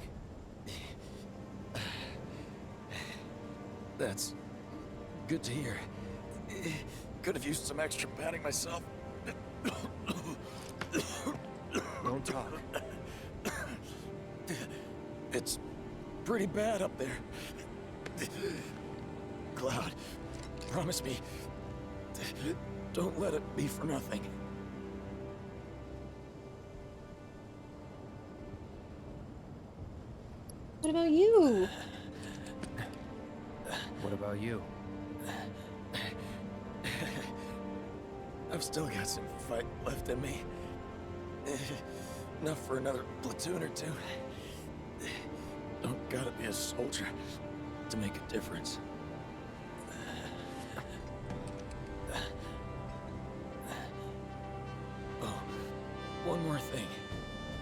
That's good to hear. Could have used some extra padding myself. Don't talk. It's pretty bad up there. Cloud, promise me, don't let it be for nothing. What about you? What about you? I've still got some fight left in me. Enough for another platoon or two. Don't gotta be a soldier to make a difference. Oh, one more thing.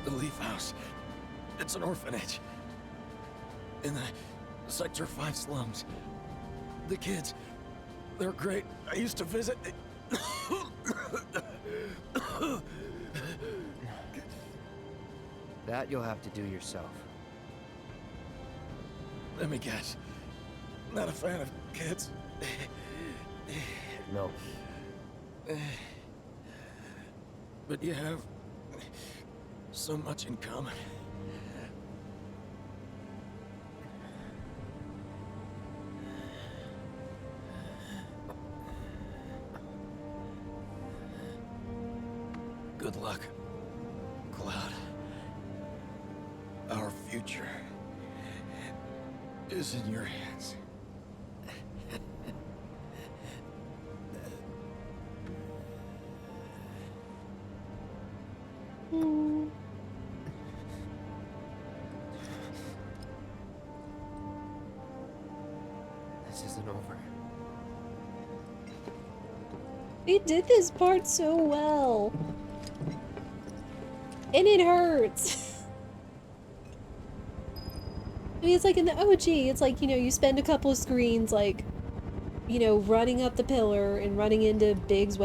The Leaf House. It's an orphanage. In the Sector 5 slums. The kids, they're great. I used to visit. That you'll have to do yourself. Let me guess. Not a fan of kids. No. But you have so much in common. Good luck, Cloud. Our future is in your hands. This isn't over. He did this part so well. And it hurts. I mean, it's like in the OG, it's like, you know, you spend a couple of screens, like, you know, running up the pillar and running into Biggs,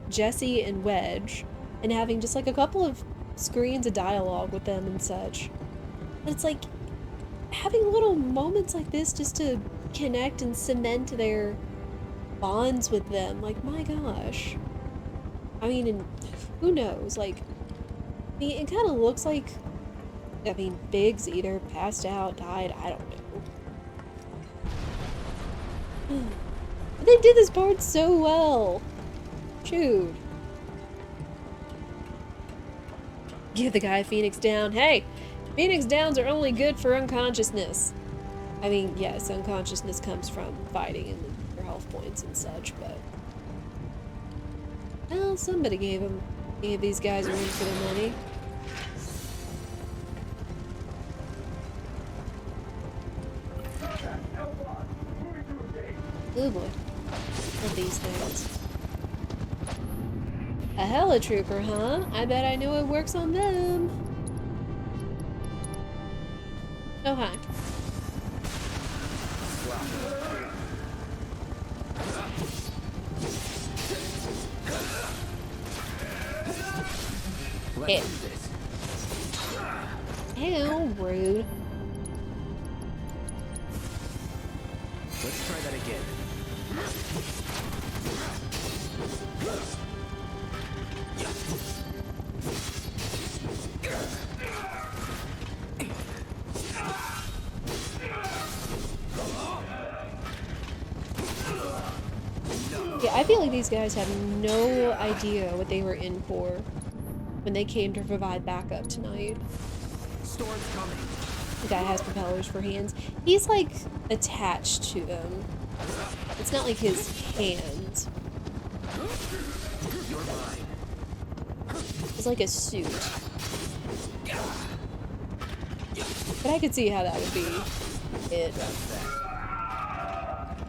Jesse, and Wedge, and having just like a couple of screens of dialogue with them and such. But it's like having little moments like this just to connect and cement their bonds with them. Like, my gosh. I mean, and who knows? Like, I mean, it kind of looks like, I mean, Biggs either passed out, died, I don't know. But they did this part so well. Shoot. Give the guy Phoenix down. Hey, Phoenix downs are only good for unconsciousness. I mean, yes, unconsciousness comes from fighting and your health points and such, but... Well, somebody gave these guys a run for their money. Oh boy. Love these things. A helitrooper, huh? I bet I know what works on them. Oh, hi. Let's do this. Ew, rude. Let's try that again. Yeah, I feel like these guys have no idea what they were in for when they came to provide backup tonight. Storm's coming. The guy has propellers for hands. He's like attached to them. It's not like his hands. You're mine. It's like a suit. But I could see how that would be it.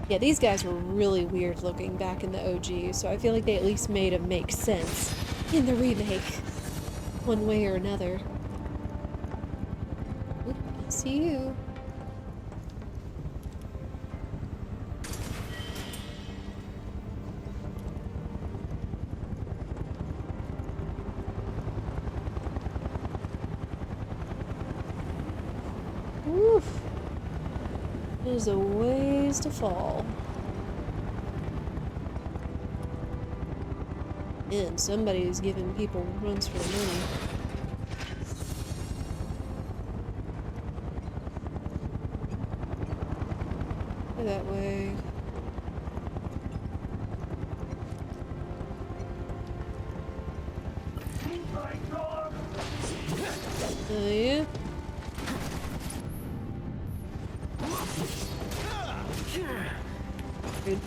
Yeah, these guys were really weird looking back in the OG, so I feel like they at least made them make sense in the remake, one way or another. Oop, I see you. Oof. There's a ways to fall. And somebody's giving people runs for the money. Go that way. Oh yeah? Good.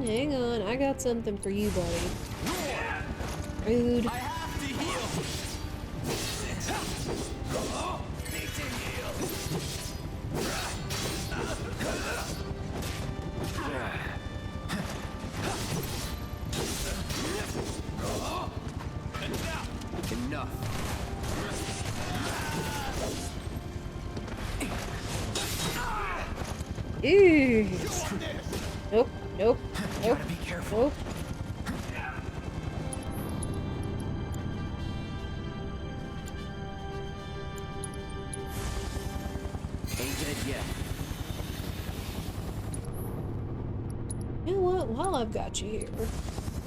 Hang on, I got something for you, buddy. Rude. I have to heal. Need to heal. Enough. Ew. Nope, nope, nope, Be careful. nope. Ain't dead yet. You know what? While I've got you here.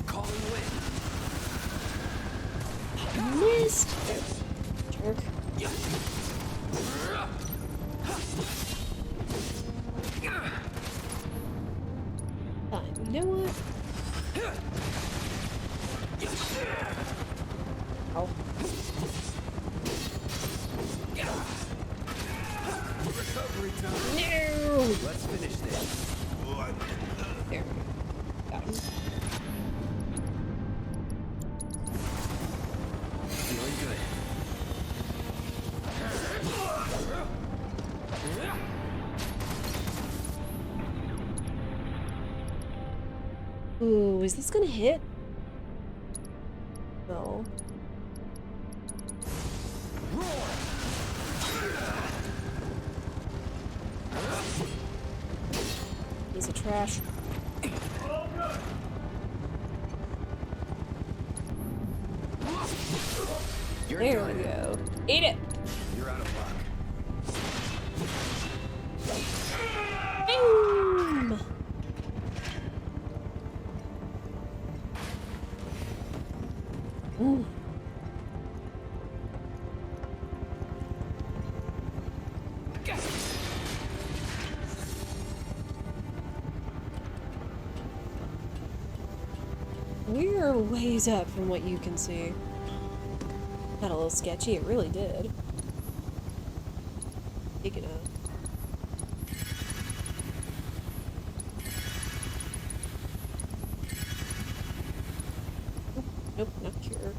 Calling wind. Missed. Jerk. Fine. You know what? Ow. Recovery time. No! Let's finish this. There. Got him. Feeling good. Ooh, is this gonna hit? No. Piece of trash. You're There done. we go. Eat it! You're out of luck. Boom! Ooh. We're ways up from what you can see. Got a little sketchy, it really did. Speaking of. Nope, not cure.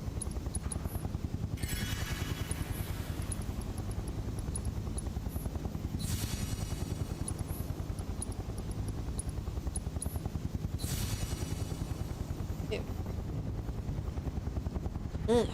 Ugh.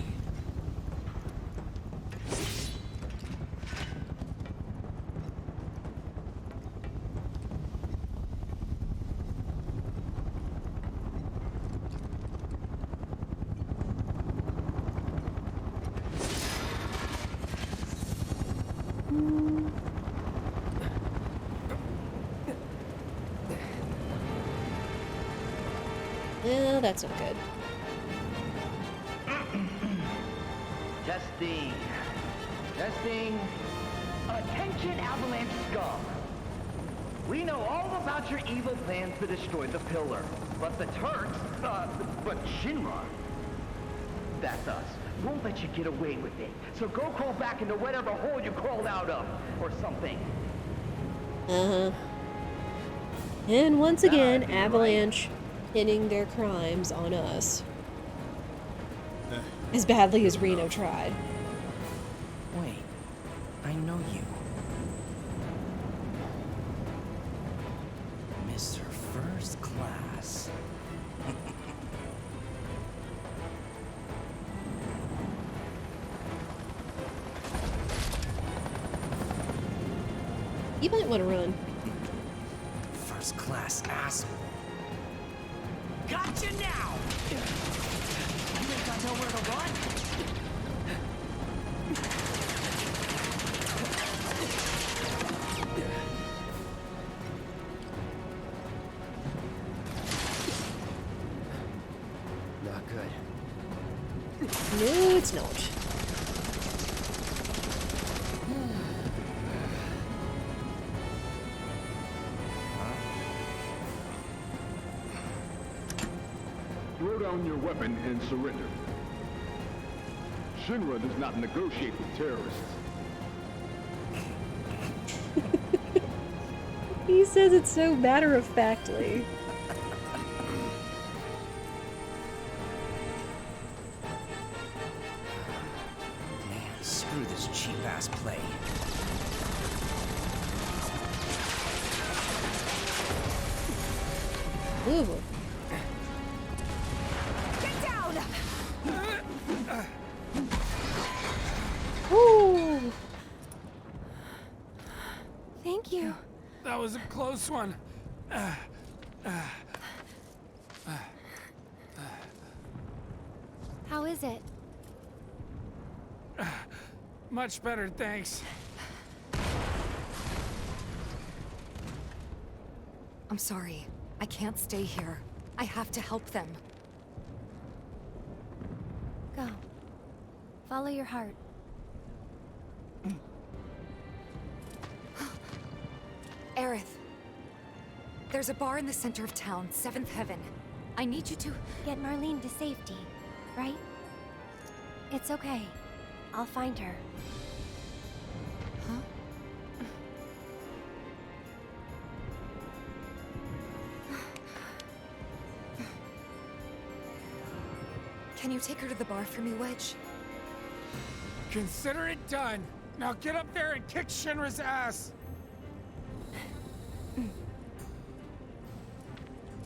Yeah, that's not good. Testing. Testing. Attention, Avalanche scum. We know all about your evil plans to destroy the pillar. But the Turks, but Shinra, that's us, won't let you get away with it. So go crawl back into whatever hole you crawled out of, or something. Uh-huh. And once That again, ought to be Avalanche pinning their crimes on us. As badly as Reno tried. Wait, I know you. Mr. First Class. You might want to run. First class asshole. Gotcha now! You think I know where to run? Not good. No, it's not. Throw down your weapon and surrender. Shinra does not negotiate with terrorists. He says it so matter-of-factly. Man, screw this cheap-ass play. Ooh. Get down! Ooh. Thank you. That was a close one. How is it? Much better, thanks. I'm sorry. I can't stay here. I have to help them. Go. Follow your heart. Aerith. There's a bar in the center of town, Seventh Heaven. I need you to... Get Marlene to safety, right? It's okay. I'll find her. Huh? Can you take her to the bar for me, Wedge? Consider it done. Now get up there and kick Shinra's ass.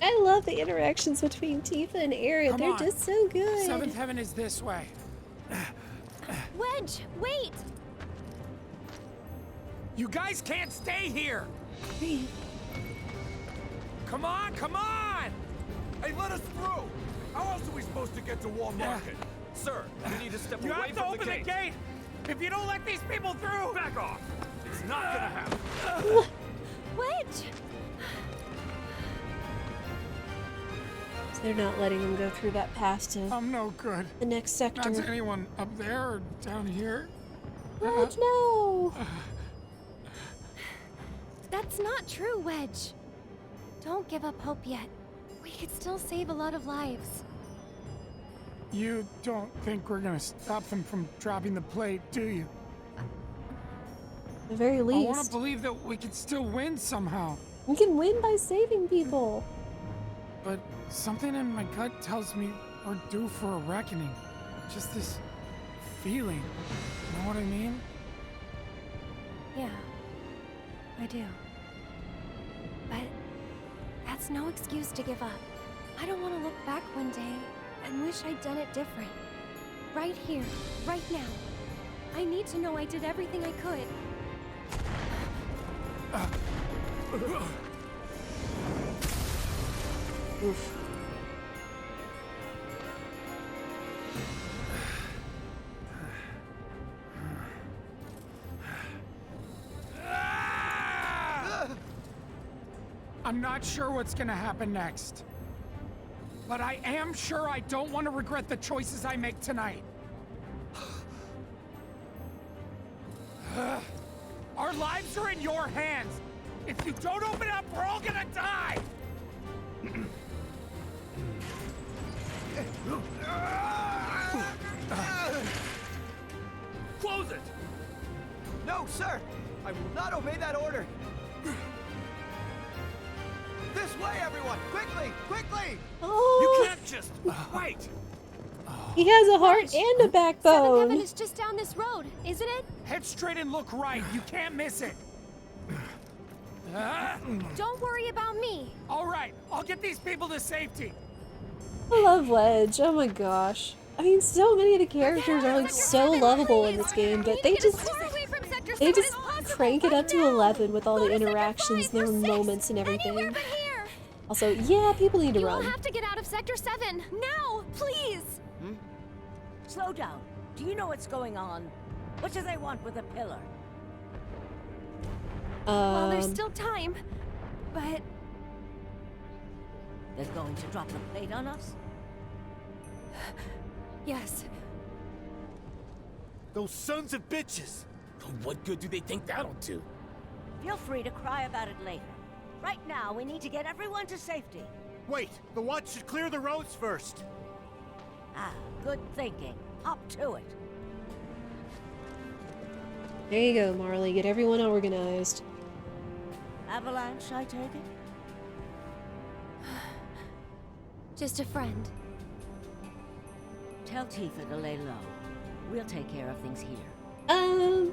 I love the interactions between Tifa and Aerith. Come They're on. just so good. Seventh Heaven is this way. Wedge, wait! You guys can't stay here. Come on, come on! Hey, let us through! How else are we supposed to get to Wall Market? Sir, you need to step You away have to from open the gate. If you don't let these people through! Back off! It's not gonna happen. Wedge! So they're not letting them go through that path to I'm no good. the next sector. Not to anyone up there or down here. Wedge, no! That's not true, Wedge. Don't give up hope yet. We could still save a lot of lives. You don't think we're gonna stop them from dropping the plate, do you? At the very I want to least. believe that we could still win somehow. We can win by saving people. But something in my gut tells me we're due for a reckoning. Just this feeling. You know what I mean? Yeah, I do. But that's no excuse to give up. I don't want to look back one day and wish I'd done it different. Right here, right now. I need to know I did everything I could. Oof. I'm not sure what's gonna happen next. But I am sure I don't want to regret the choices I make tonight. Our lives are in your hands. If you don't open up, we're all gonna die! Close it! No, sir! I will not obey that order! This way, everyone! Quickly! Quickly! Oh, You can't just wait! he has a heart and a Seventh Heaven backbone. is just down this road, isn't it? Head straight and look right. You can't miss it. Don't worry about me. All right, I'll get these people to safety. I love Wedge. Oh my gosh. I mean, so many of the characters are like so lovable in this game, but they just crank it up to 11 with all the interactions, their moments, and everything. Also, yeah, people need to You all run. have to get out of Sector 7 now, please. Slow down. Do you know what's going on? What do they want with the pillar? Well, there's still time, but They're going to drop the plate on us? yes. Those sons of bitches! What good do they think that'll do? Feel free to cry about it later. Right now, we need to get everyone to safety. Wait, the watch should clear the roads first. Ah, good thinking. Hop to it. There you go, Marley. Get everyone organized. Avalanche, I take it? Just a friend. Tell Tifa to lay low. We'll take care of things here. A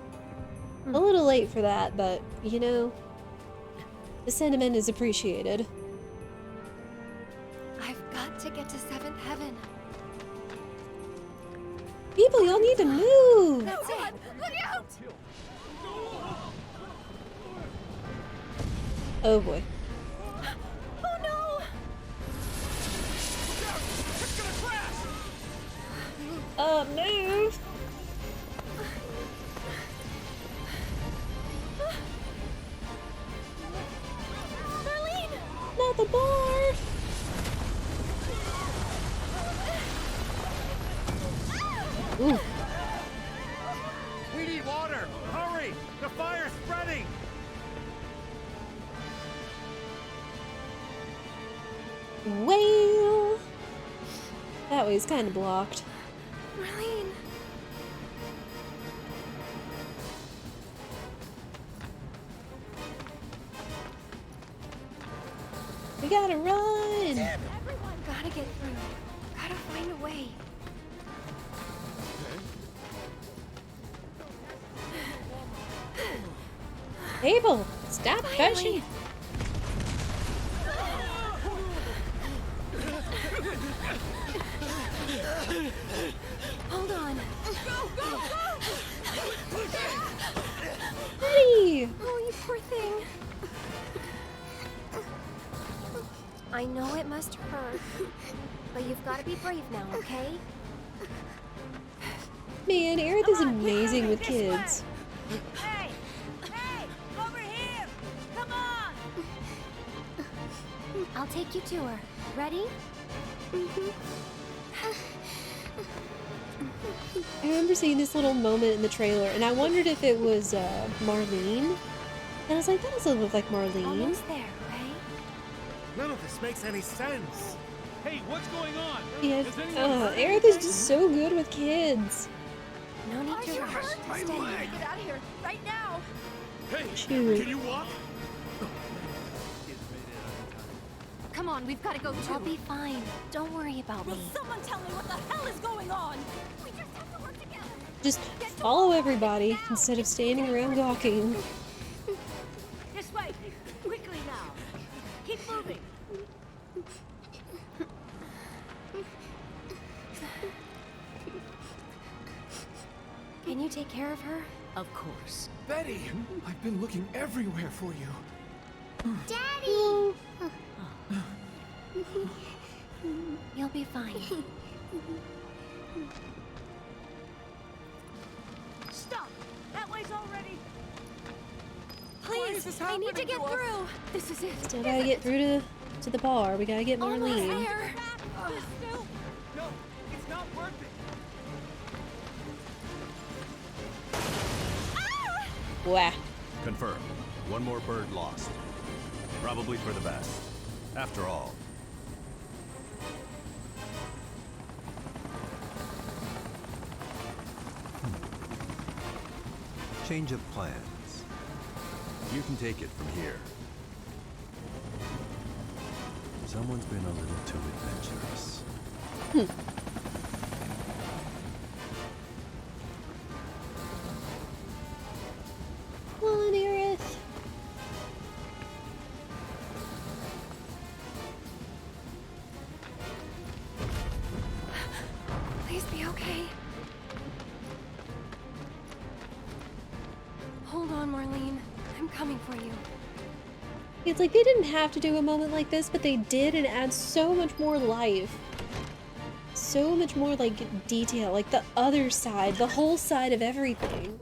little late for that, but, you know, the sentiment is appreciated. I've got to get to 7th Heaven. People, y'all need to move! That's it. Look out! Oh boy. Oh no! Move! Marlene! Not the bar! Ooh. We need water! Hurry! The fire's spreading! Well, that way's kind of blocked. Marlene! We gotta run! Everyone gotta get through. Gotta find a way. Abel, stop pushing! Hold on. Go, go, go! Buddy! Oh, you poor thing. I know it must hurt, but you've got to be brave now, okay? Man, Aerith is amazing with kids. Hey! Hey! Over here! Come on! I'll take you to her. Ready? I remember seeing this little moment in the trailer, and I wondered if it was Marlene. And I was like, that doesn't look like Marlene. Almost there, right? None of this makes any sense. Hey, what's going on? Yeah, Aerith is just so good with kids. No need to rush. My Steady. leg! Get out of here, right now! Hey, Shoot. can you walk? Come on, we've got to go too. I'll be fine. Don't worry about me. Someone tell me what the hell is going on? We just have to work together. Just follow everybody instead of standing around gawking. This way! Quickly now! Keep moving! take care of her? Of course. Betty, I've been looking everywhere for you. Daddy! You'll be fine. Stop! That way's already... Please, I need to get through. This is it. Still gotta get through to the bar. We gotta get Almost Marlene. there. No, it's not worth it. Wah. Confirmed. One more bird lost. Probably for the best. After all. Change of plans. You can take it from here. Someone's been a little too adventurous. Come on, Aerith. Please be okay. Hold on, Marlene. I'm coming for you. It's like they didn't have to do a moment like this, but they did, and it adds so much more life. So much more, like, detail. Like, the other side, the whole side of everything.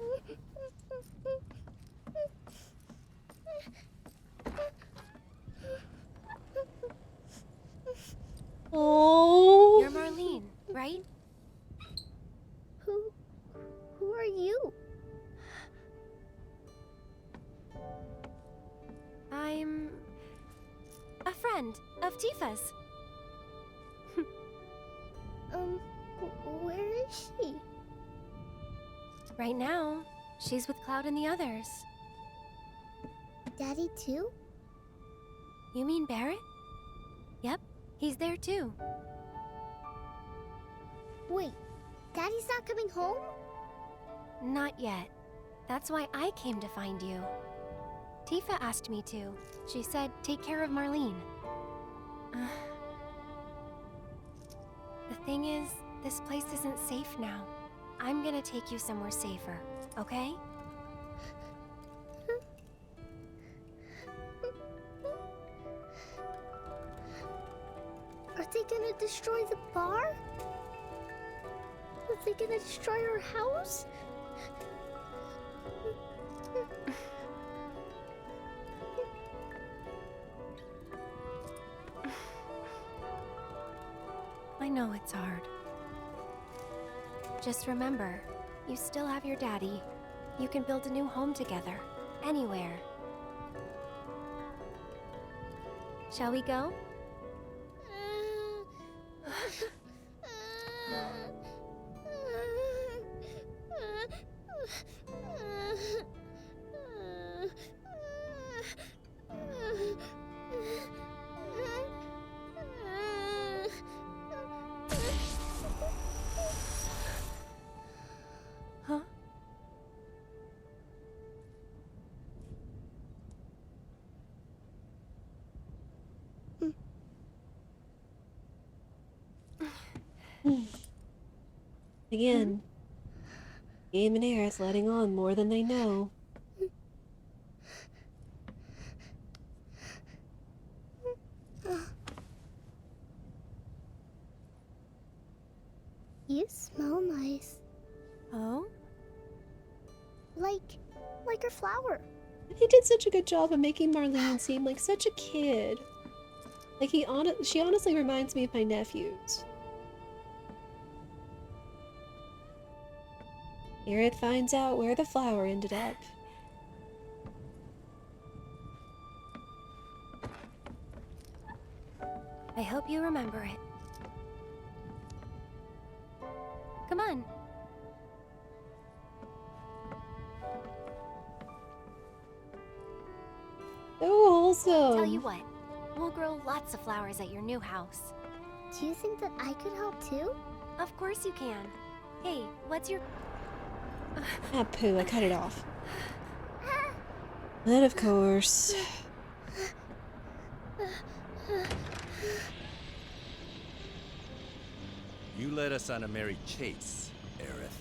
Oh. You're Marlene, right? Who are you? I'm a friend of Tifa's. Where is she? Right now, she's with Cloud and the others. Daddy too? You mean Barrett? Yep, he's there too. Wait, Daddy's not coming home? Not yet. That's why I came to find you. Tifa asked me to. She said, take care of Marlene. The thing is, this place isn't safe now. I'm gonna take you somewhere safer, okay? Are they gonna destroy the bar? Are they gonna destroy our house? I know it's hard. Just remember, you still have your daddy. You can build a new home together, anywhere. Shall we go? Huh? Again, Game and Aerith letting on more than they know. You smell nice. Oh? Like a flower. He did such a good job of making Marlene seem like such a kid. Like she honestly reminds me of my nephews. Aerith finds out where the flower ended up. I hope you remember it. Come on. So wholesome. Tell you what, we'll grow lots of flowers at your new house. Do you think that I could help too? Of course you can. Hey, what's your... Ah, poo, I cut it off. But of course. You led us on a merry chase, Aerith.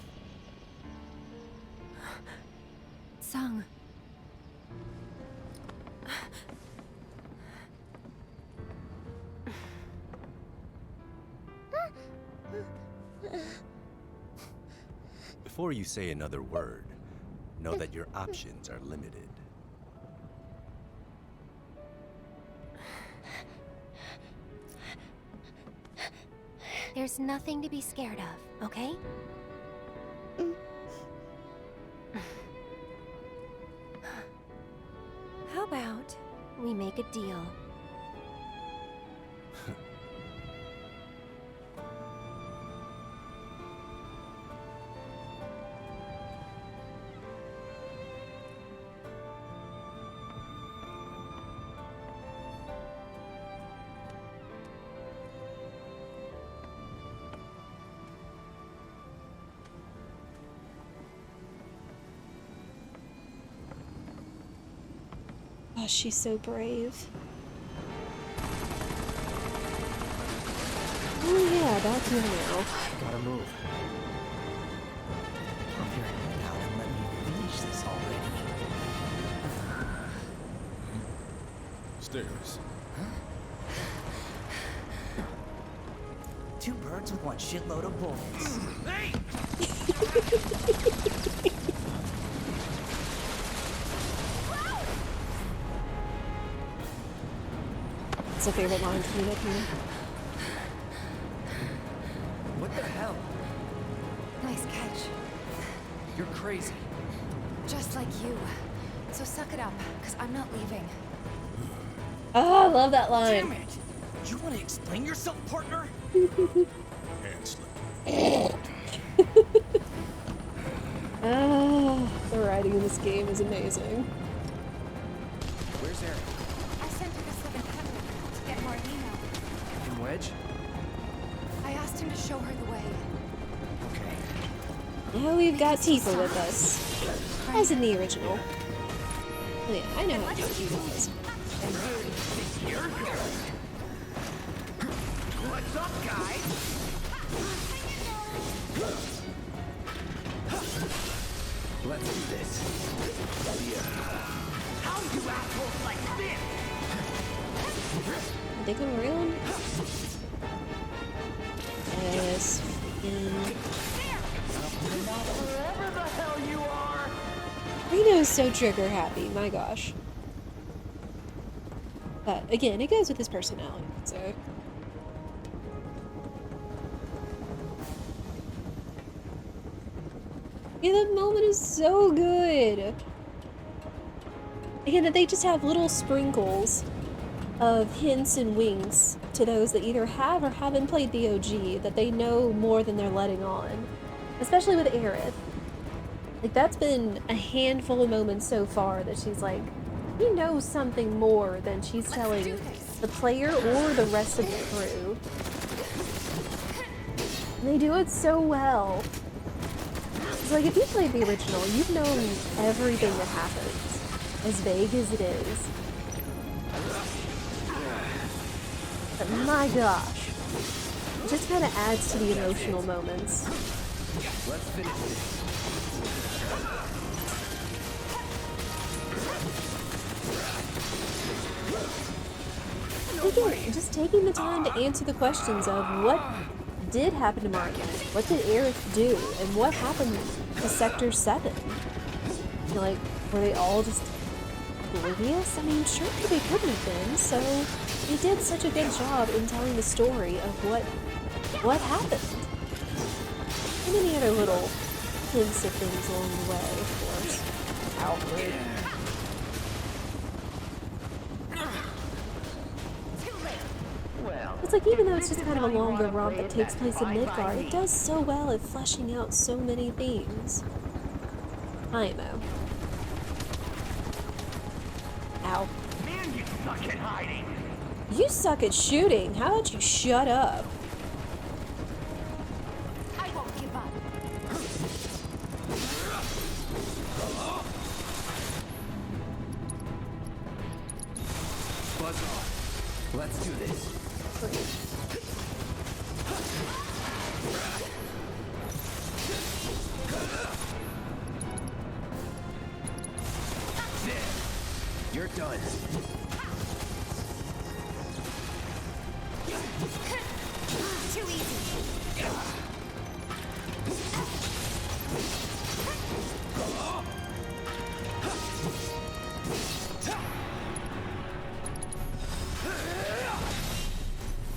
sung. Before you say another word, know that your options are limited. There's nothing to be scared of, okay? How about we make a deal? Oh, she's so brave. Oh yeah, back here now. Gotta move. Pump your head out and let me finish this already. Stairs. Two birds with one shitload of bullets. Hey! It's a favorite line coming up here. What the hell? Nice catch. You're crazy. Just like you. So suck it up, because I'm not leaving. Oh, I love that line. Damn it! You want to explain yourself, partner? Hand slip. Oh, the writing in this game is amazing. Where's Eric? I sent her to 7th Heaven to get more email. In Wedge? I asked him to show her the way. Okay. Now we've got Tifa with us, as in the original. Oh yeah, I know how Tifa was. What's up, guys? Let's do this. How do you assholes like this? They come around? Yes. Wherever the hell you are. Reno's so trigger happy, my gosh. But again, it goes with his personality, so. Yeah, that moment is so good. Again, that they just have little sprinkles of hints and winks to those that either have or haven't played the OG, that they know more than they're letting on. Especially with Aerith. Like, that's been a handful of moments so far that she's like, he knows something more than she's telling the player or the rest of the crew. And they do it so well. It's like, if you played the original, you've known everything that happens, as vague as it is. But my gosh, it just kind of adds to the emotional moments. Let's finish this. Again, just taking the time to answer the questions of what did happen to Martin, what did Aerith do, and what happened to Sector 7? You're like, were they all just oblivious? I mean, sure they couldn't have been, so he did such a good job in telling the story of what happened. And any other little hints of things along the way, of course. Alfred. It's like, even though it's just kind of a longer romp that takes place in Midgard, it does so well at fleshing out so many themes. IMO. Ow. Man, you suck at hiding. You suck at shooting. How about you shut up? I won't give up. Buzz off. Let's do this. one. Too easy.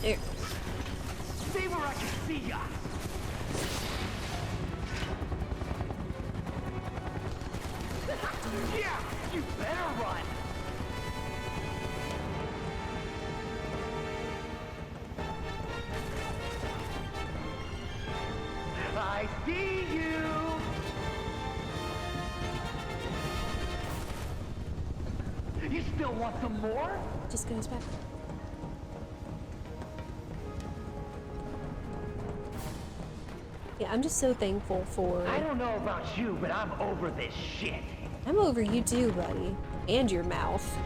There. Stay where I can see ya. Yeah, you better run. I see you. You still want some more? Just goes back. Yeah, I'm just so thankful for... I don't know about you, but I'm over this shit. I'm over you too, buddy. And your mouth.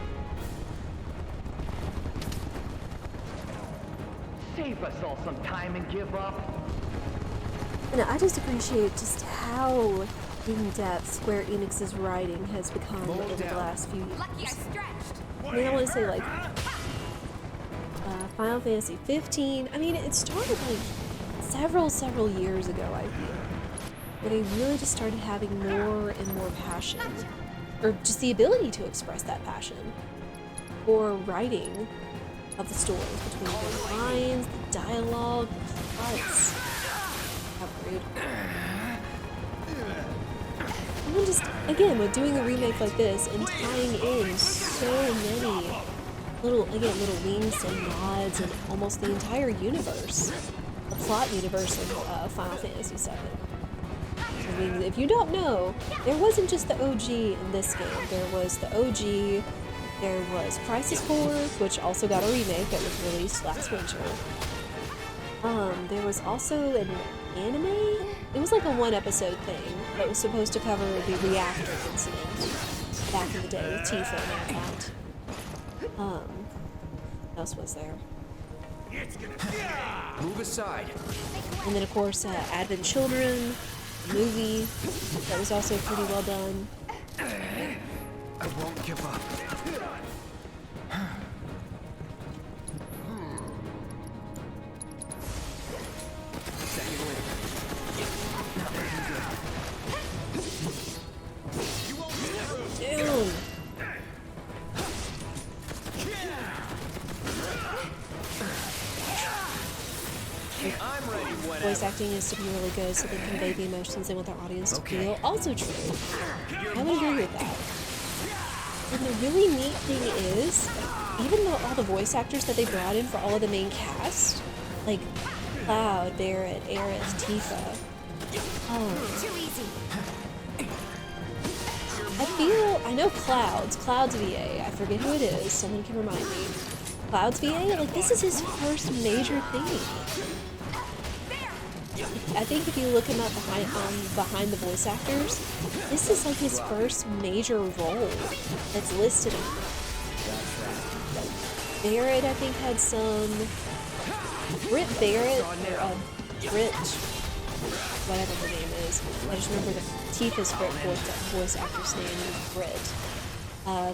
Save us all some time and give up. And I just appreciate just how in-depth Square Enix's writing has become over the last few years. Lucky I stretched. I mean, I want to say, like, Final Fantasy 15. I mean, it started, like, several years ago, I feel. Where they really just started having more and more passion. Or just the ability to express that passion. For writing of the stories between the lines, the dialogue, the plots. How rude. And then just, again, with doing a remake like this and tying in so many little winks and nods and almost the entire universe, the plot universe of Final Fantasy VII. I mean, if you don't know, there wasn't just the OG in this game. There was the OG, there was Crisis Core, which also got a remake that was released last winter. There was also an anime? It was like a one-episode thing that was supposed to cover the reactor incident back in the day with Tifa and all that. What else was there? Move aside. And then, of course, Advent Children, movie that was also pretty well done. I won't give up. Second wind. Not looking good. You won't get through. Damn. I'm ready whenever. Voice acting is to be really good so they convey the emotions they want their audience to feel. Also true. I would agree with that. And the really neat thing is, even though all the voice actors that they brought in for all of the main cast, like Cloud, Barrett, Aerith, Tifa, Too easy. I know Cloud's VA, I forget who it is, someone can remind me. Cloud's VA, like this is his first major thing. I think if you look him up behind the voice actors, this is like his first major role that's listed on it. Barrett, I think, had some... Britt Barrett, or Britt, whatever her name is. I just remember the Tifa's voice actor's name is Britt.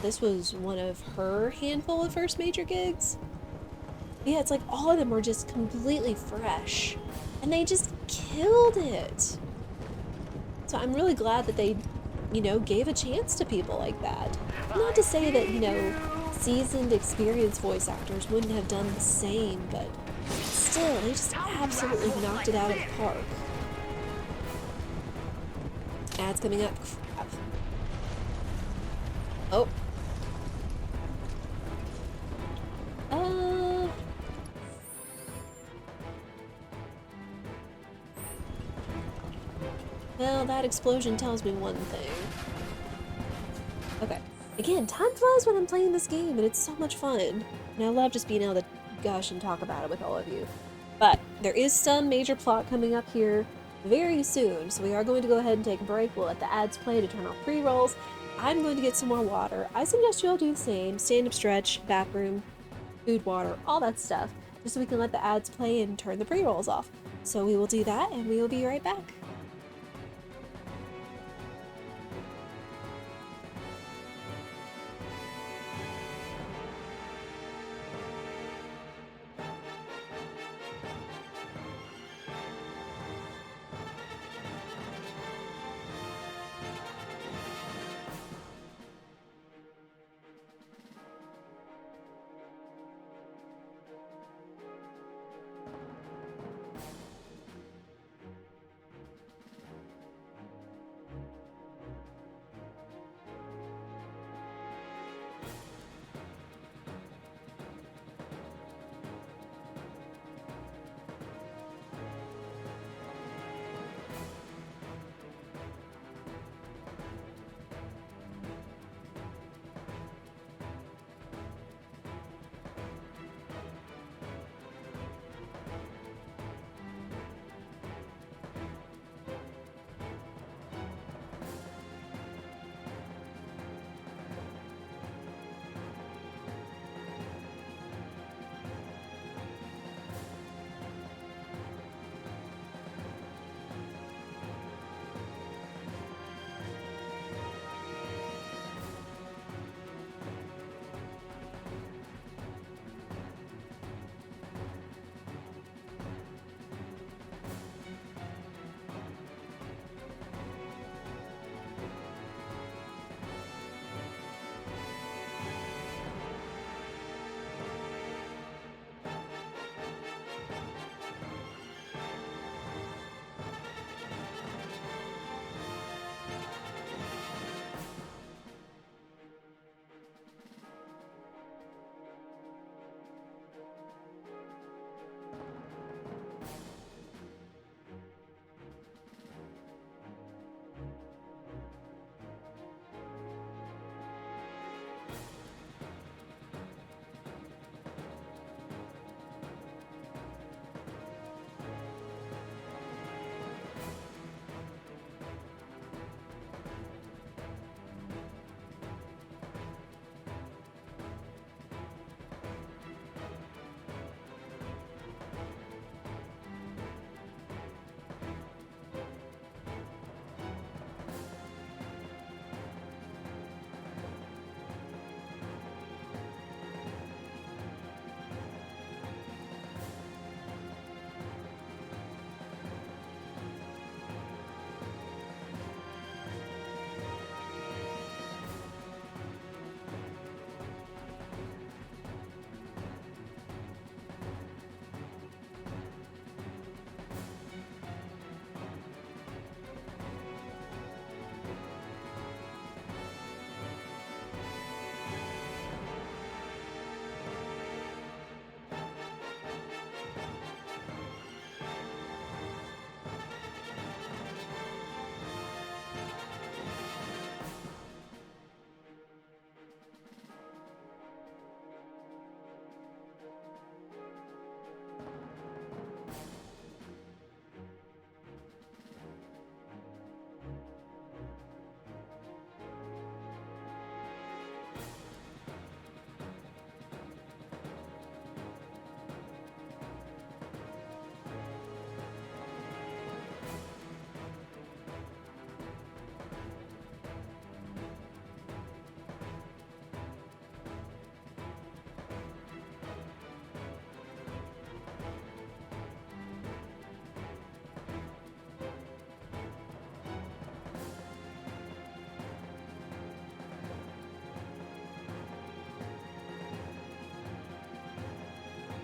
This was one of her handful of first major gigs. Yeah, it's like all of them were just completely fresh. And they just killed it. So I'm really glad that they, gave a chance to people like that. Not to say that, seasoned, experienced voice actors wouldn't have done the same, but still, they just absolutely knocked it out of the park. Ads coming up. Crap. Oh. Well, that explosion tells me one thing. Okay. Again, time flies when I'm playing this game, and it's so much fun. And I love just being able to gush and talk about it with all of you. But there is some major plot coming up here very soon, so we are going to go ahead and take a break. We'll let the ads play to turn off pre-rolls. I'm going to get some more water. I suggest you all do the same. Stand-up stretch, bathroom, food, water, all that stuff, just so we can let the ads play and turn the pre-rolls off. So we will do that, and we will be right back.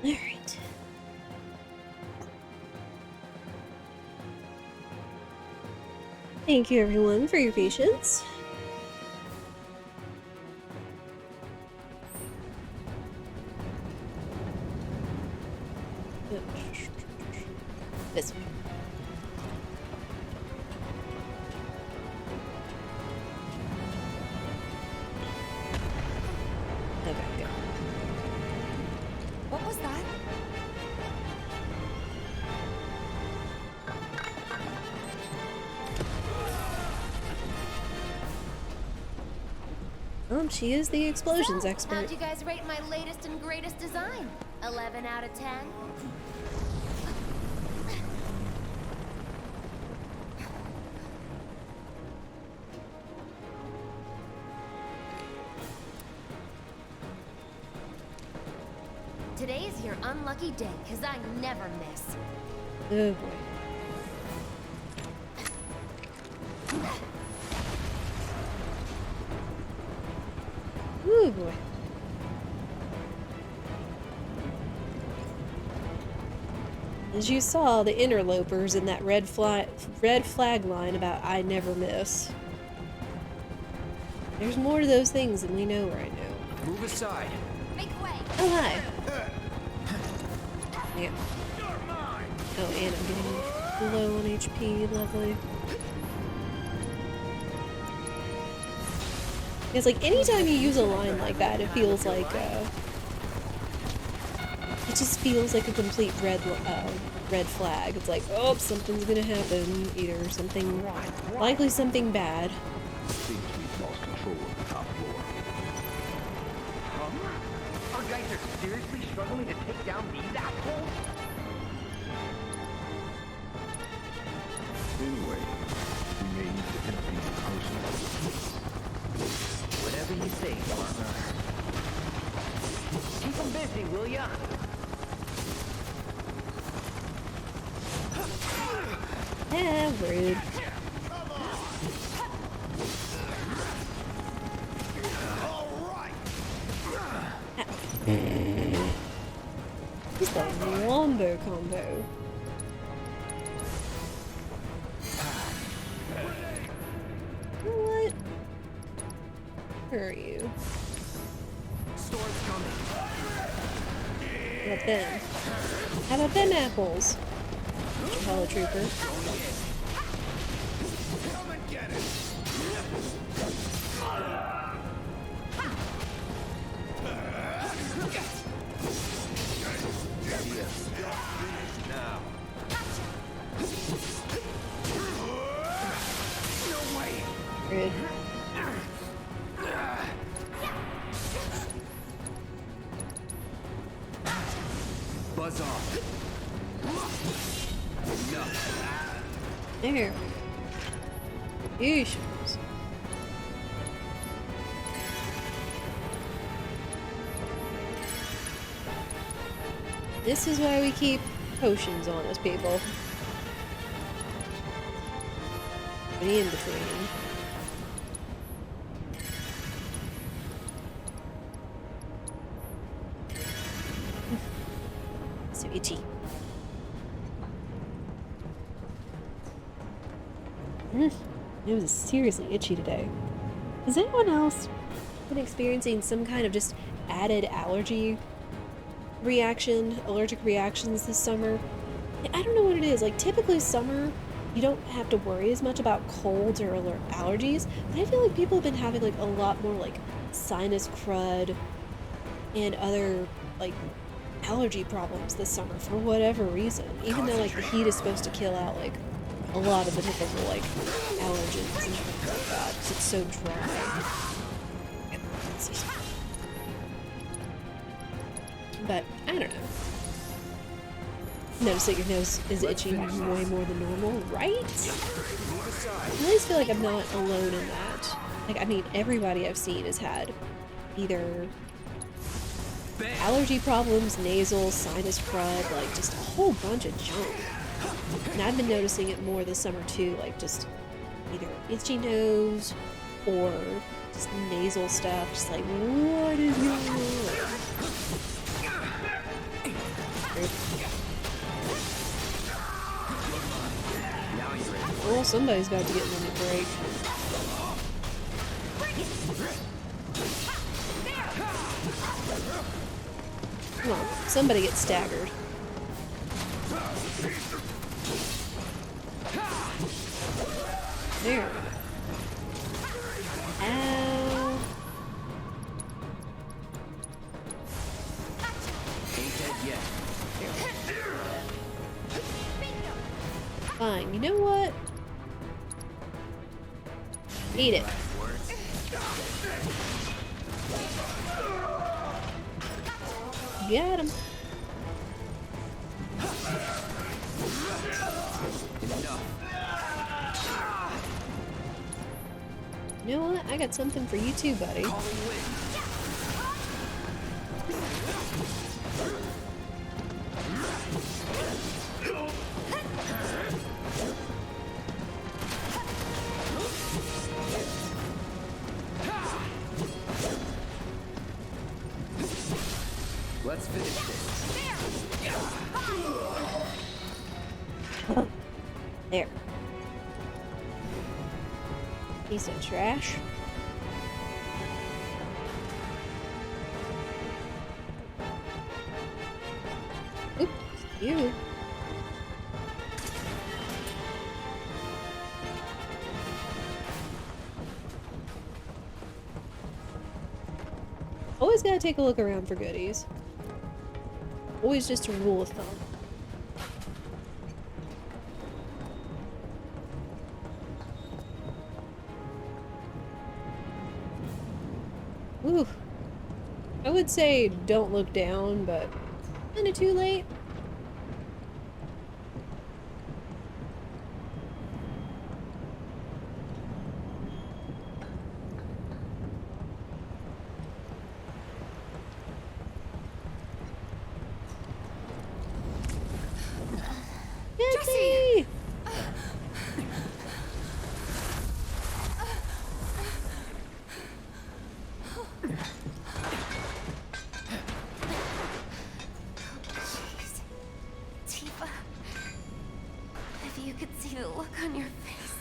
Alright. Thank you everyone for your patience. This way. Okay, good. What was that? She is the explosions So, expert. how'd you guys rate my latest and greatest design? 11 out of 10? Today's your unlucky day, because I never miss. Oh boy. Ooh boy. As you saw, the interlopers in that red flag line about I never miss. There's more to those things than we know right now. Move aside. Make way. Oh hi. Yeah. Oh, and I'm getting low on HP. Lovely. It's like anytime you use a line like that, it feels like it just feels like a complete red flag. It's like, oh, something's gonna happen. Either something, likely something bad. Seems we've lost control of the top floor. Huh? Our guys are seriously struggling to take down these assholes? Anyway, we may need to empty the person. Whatever you say, partner. Keep them busy, will ya? Yeah, rude. He's the wombo combo. What? Where are you? Storm's coming. How about them? How about them apples? Hello, trooper. Come and get it. Now. No way. Rude. Buzz off. Enough. There. Yeesh. This is why we keep potions on us, people. Any in between. So itchy. It was seriously itchy today. Has anyone else been experiencing some kind of just added allergic reactions this summer? I don't know what it is. Like, typically summer, you don't have to worry as much about colds or allergies, but I feel like people have been having like a lot more like sinus crud and other like allergy problems this summer for whatever reason, even though like the heat is supposed to kill out like a lot of the typical like allergens and things like that because it's so dry. But I don't know. Notice that your nose is itching way more than normal, right? I always feel like I'm not alone in that. Like, I mean, everybody I've seen has had either allergy problems, nasal, sinus crud, like just a whole bunch of junk. And I've been noticing it more this summer too, like just either itchy nose or just nasal stuff, just like, what is going on? Well, somebody's about to get limit break. Come on, somebody gets staggered. There. Ow. Ain't dead yet. Fine, you know what? Eat it. Got him. You know what? I got something for you too, buddy. Let's finish this. There. Piece of trash. Oops, you. Always gotta take a look around for goodies. Always just a rule of thumb. Ooh. I would say don't look down, but kinda too late. Jesse! Jeez. Tifa. If you could see the look on your face.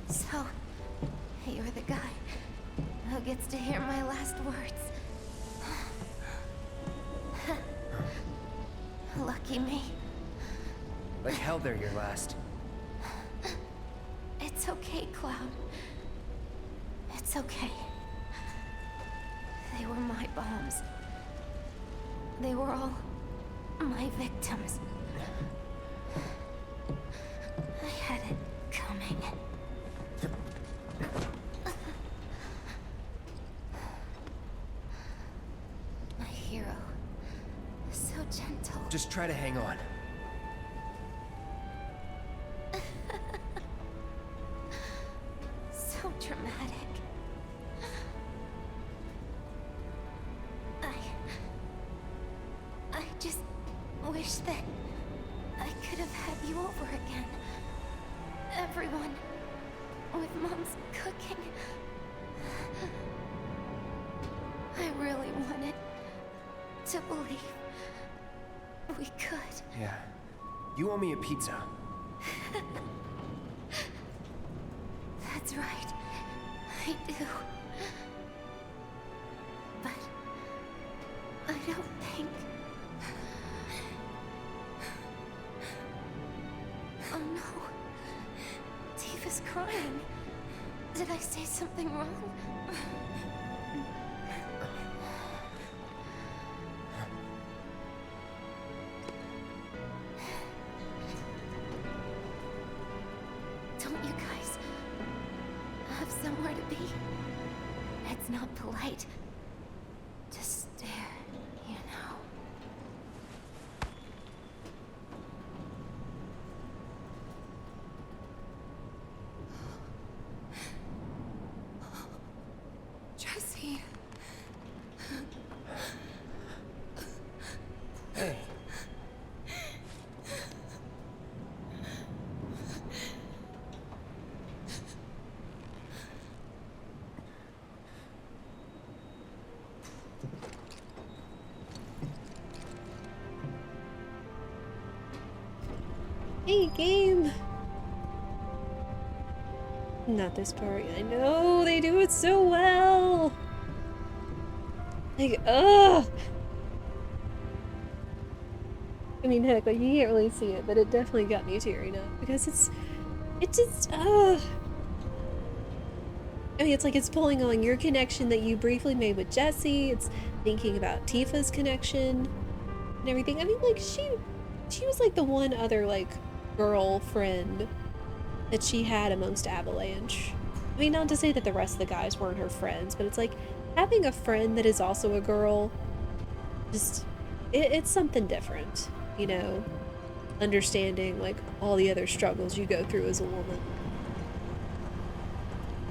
So, you're the guy who gets to hear my last words. Lucky me. Like hell they're your last. It's okay, Cloud. It's okay. They were my bombs. They were all my victims. I had it coming. My hero. So gentle. Just try to hang on. So dramatic. I just wish that I could have had you over again. Everyone with Mom's cooking. I really wanted to believe we could. Yeah. You owe me a pizza. That's right. I do. But I don't think... Oh no. Tifa's crying. Did I say something wrong? Don't you guys have somewhere to be? It's not polite to stare, you know. Jesse. Hey. Hey, game! Not this part. I know, they do it so well! Like, ugh! I mean, heck, like, you can't really see it, but it definitely got me tearing up, because it just, I mean, it's like it's pulling on your connection that you briefly made with Jesse, it's thinking about Tifa's connection, and everything. I mean, like, she was like the one other, like, girlfriend that she had amongst Avalanche. I mean, not to say that the rest of the guys weren't her friends, but it's like, having a friend that is also a girl, just, it's something different, you know? Understanding, like, all the other struggles you go through as a woman.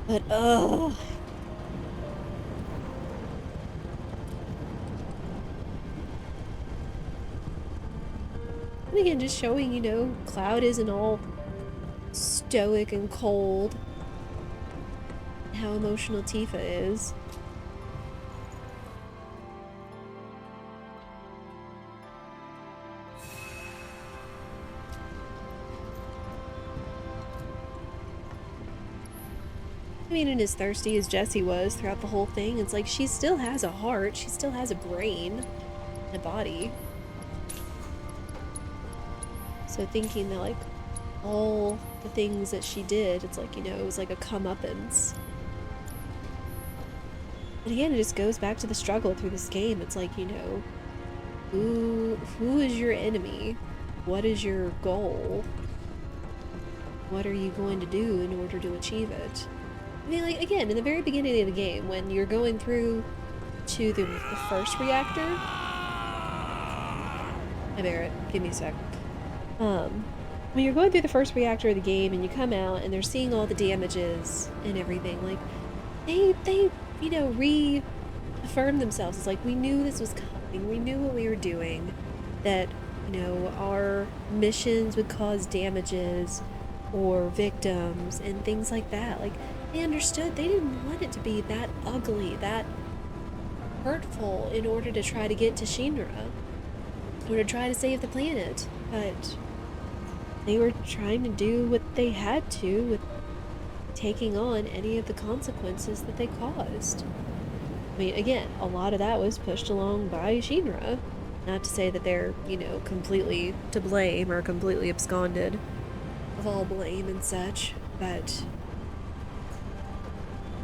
But, ugh. And again, just showing, you know, Cloud isn't all stoic and cold. How emotional Tifa is. I mean, and as thirsty as Jessie was throughout the whole thing, it's like she still has a heart, she still has a brain, and a body. So thinking that, like, all the things that she did, it's like, you know, it was like a comeuppance. And again, it just goes back to the struggle through this game. It's like, you know, who is your enemy? What is your goal? What are you going to do in order to achieve it? I mean, like, again, in the very beginning of the game, when you're going through to the first reactor... Hi, Barrett. Give me a sec. When you're going through the first reactor of the game and you come out and they're seeing all the damages and everything, like, they you know, reaffirm themselves. It's like, we knew this was coming. We knew what we were doing. That, you know, our missions would cause damages or victims and things like that. Like, they understood they didn't want it to be that ugly, that hurtful in order to try to get to Shinra, or to try to save the planet, but they were trying to do what they had to with taking on any of the consequences that they caused. I mean, again, a lot of that was pushed along by Shinra. Not to say that they're, you know, completely to blame or completely absconded of all blame and such, but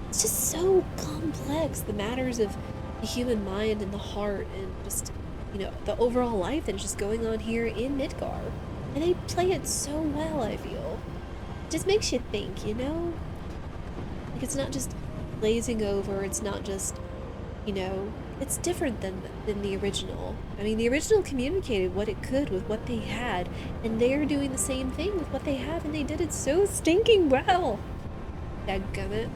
it's just so complex, the matters of the human mind and the heart and just, you know, the overall life that's just going on here in Midgar. And they play it so well, I feel. It just makes you think, you know? Like, it's not just glazing over, it's not just, you know, it's different than the original. I mean, the original communicated what it could with what they had, and they're doing the same thing with what they have, and they did it so stinking well. Dadgummit.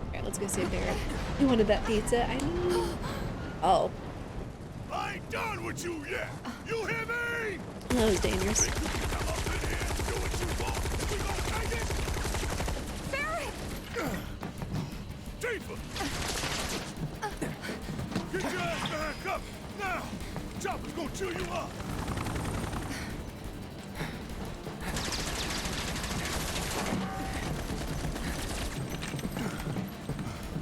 Alright, let's go save Barrett. You wanted that pizza? I mean... Oh. I ain't done with you yet! You hear me? That was dangerous. Tifa! Get your ass back up! Now! Chopper's gonna chew you up!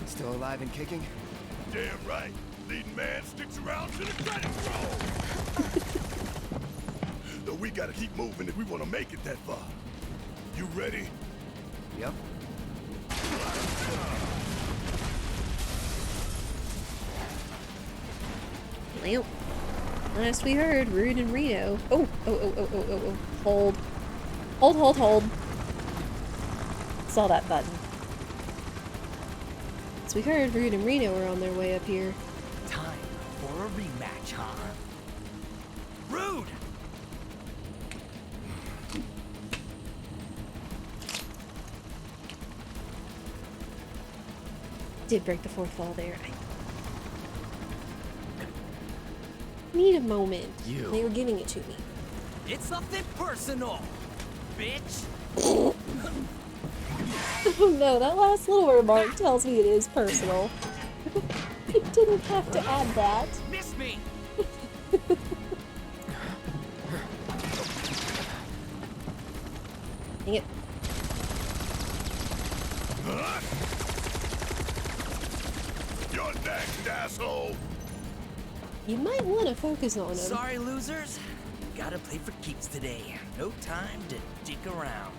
Still alive and kicking? Damn right! Leading man sticks around to the credit roll! Though we gotta keep moving if we want to make it that far. You ready? Yep. Well, last we heard, Rude and Reno. Oh. Hold. Hold. Saw that button. As we heard, Rude and Reno were on their way up here. Time for a rematch, huh? Rude! Did break the fourth wall there. I need a moment. You. They were giving it to me. It's nothing personal, bitch! Oh no, that last little remark tells me it is personal. You didn't have to add that. Miss me! Dang it. You're next, asshole! You might want to focus on him. Sorry, losers. Gotta play for keeps today. No time to dick around.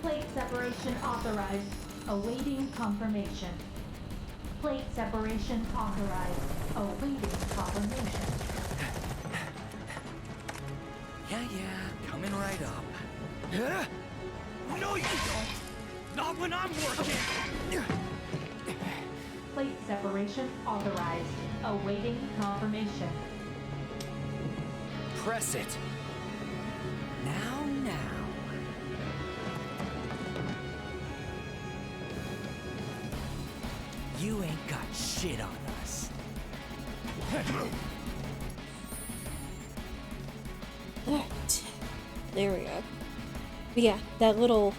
Plate separation authorized. Awaiting confirmation. Plate separation authorized. Awaiting confirmation. Yeah, coming right up. No, you don't! Not when I'm working! Plate separation authorized. Awaiting confirmation. Press it. Now. You ain't got shit on us. Alright. There we go. But yeah, that little...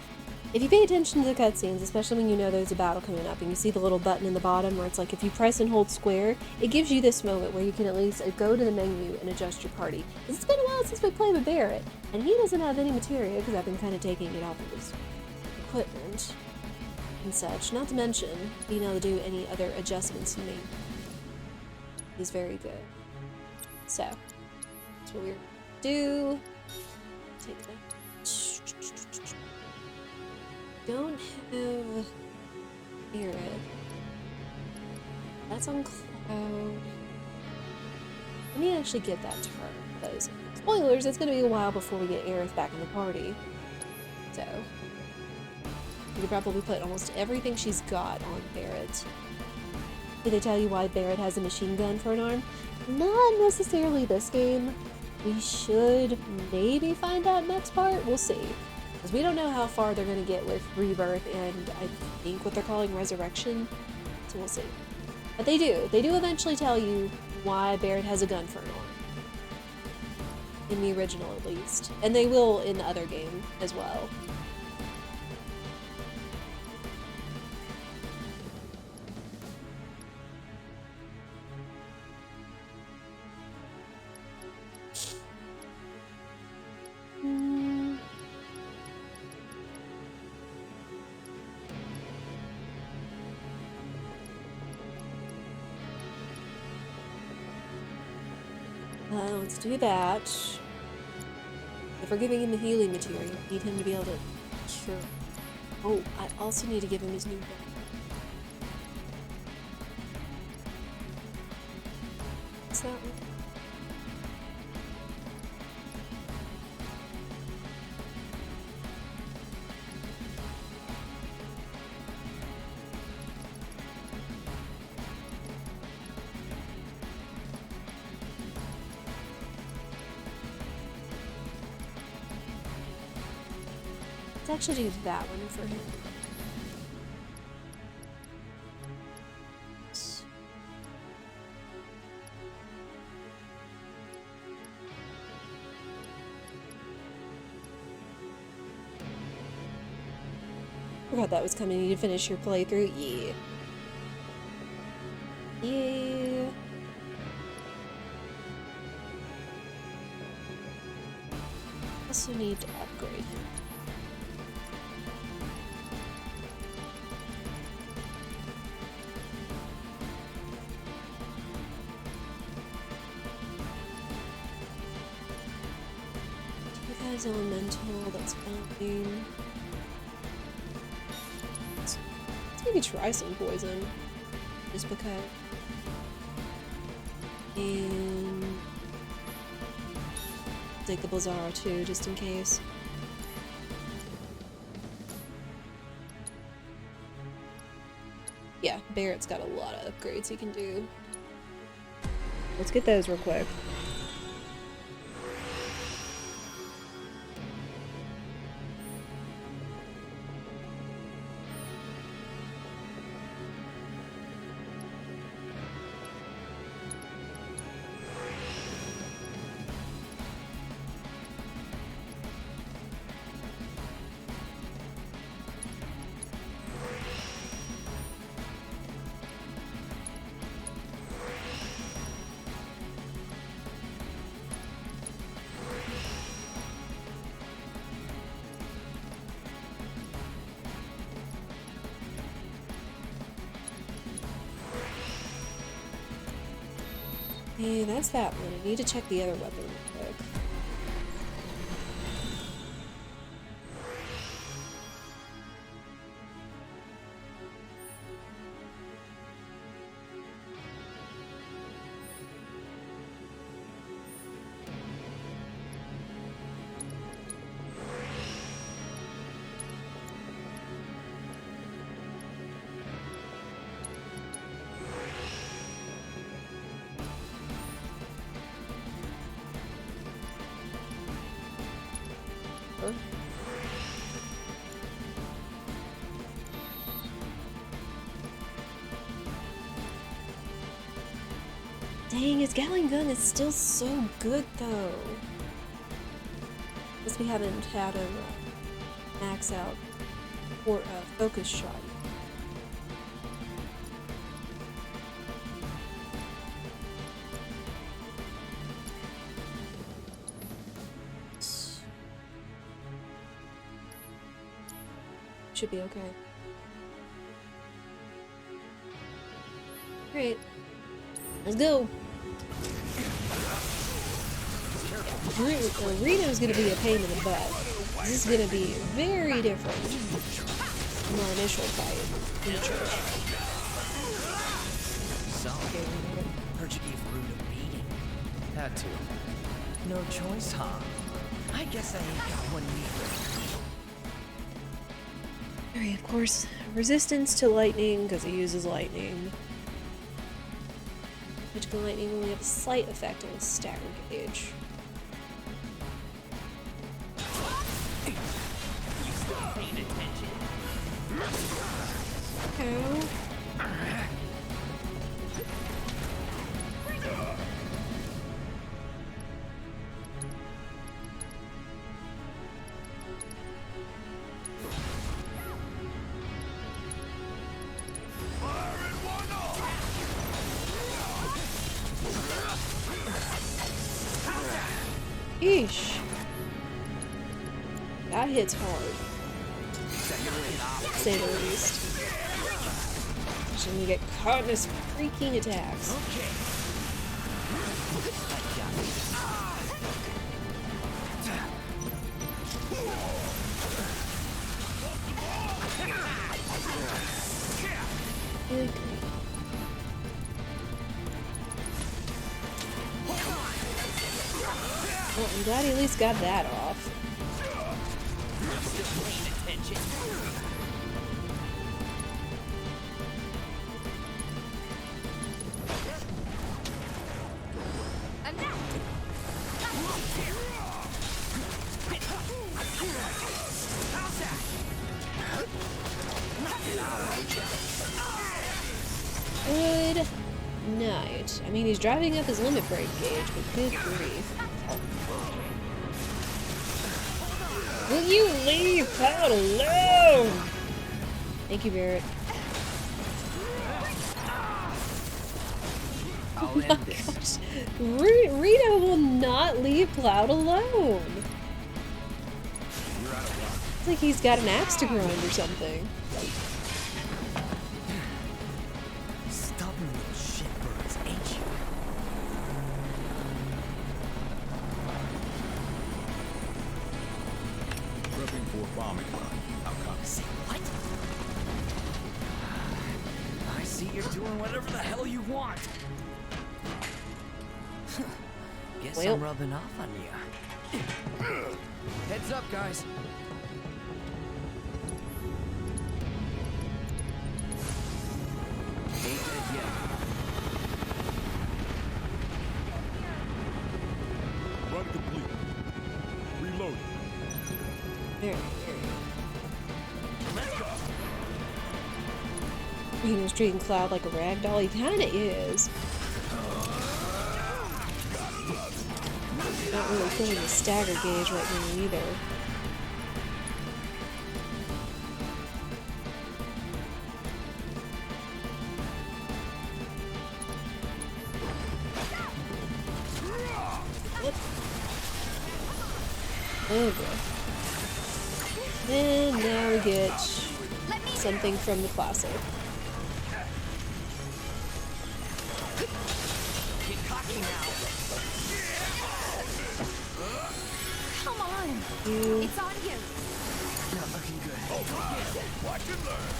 If you pay attention to the cutscenes, especially when you know there's a battle coming up, and you see the little button in the bottom where it's like, if you press and hold square, it gives you this moment where you can at least go to the menu and adjust your party. Because it's been a while since we played with Barrett, and he doesn't have any materia because I've been kind of taking it off of his equipment and such. Not to mention being able to do any other adjustments you need. He's very good. So, that's what we're gonna do. Take that. Don't have Barrett. That's on Cloud. Let me actually get that to her, because spoilers, it's gonna be a while before we get Aerith back in the party. So we could probably put almost everything she's got on Barrett. Did they tell you why Barrett has a machine gun for an arm? Not necessarily this game. We should maybe find out next part. We'll see. Because we don't know how far they're going to get with Rebirth and I think what they're calling Resurrection. So we'll see. But they do. They do eventually tell you why Barrett has a gun for an arm. In the original, at least. And they will in the other game as well. Let's do that. If we're giving him a healing material, we need him to be able to cure. Oh, I also need to give him his new book. What's that one? Let's actually do that one for him. Forgot that was coming. You need to finish your playthrough. Yeah. Yeah. Also need to upgrade him. Elemental, that's fine. Let's maybe try some poison. Just because. And take the Blizzara too, just in case. Yeah, Barrett's got a lot of upgrades he can do. Let's get those real quick. Yeah, that's that one. I need to check the other weapon real quick. Dang, his Gatling gun is still so good though. Guess we haven't had him max out for a focus shot. Should be okay. Alright. Let's go. Reno's gonna be a pain in the butt. This is gonna be very different from our initial fight in the church. So, heard you gave Rude a beating. Had to. No choice, huh? I guess I ain't got one either. Alright, of course, resistance to lightning because he uses lightning. Magical lightning only have a slight effect on his stagger gauge. Okay. Eesh. That hits hard. To say the least. Especially when you get caught in his freaking attacks. Good grief. Well, I'm glad he at least got that off. Good night. I mean, he's driving up his limit break gauge, but good grief. Will you leave Cloud alone? Thank you, Barrett. I'll end this. Rito will not leave Cloud alone. It's like he's got an axe to grind or something. Stubborn little shitbirds, ain't you? Prepping for a bombing run. How come? Say what? I see you're doing whatever the hell you want. Guess Well. I'm rubbing off on you. Heads up, guys. Ain't dead yet. Run complete. Reloading. There. Let's go. Rito's treating Cloud like a ragdoll. He kinda is. Not really feeling the stagger gauge right now either. Yep. Oh boy. And now we get something from the classic. Get cocky now. You. It's on you. Not looking good. Watch and learn.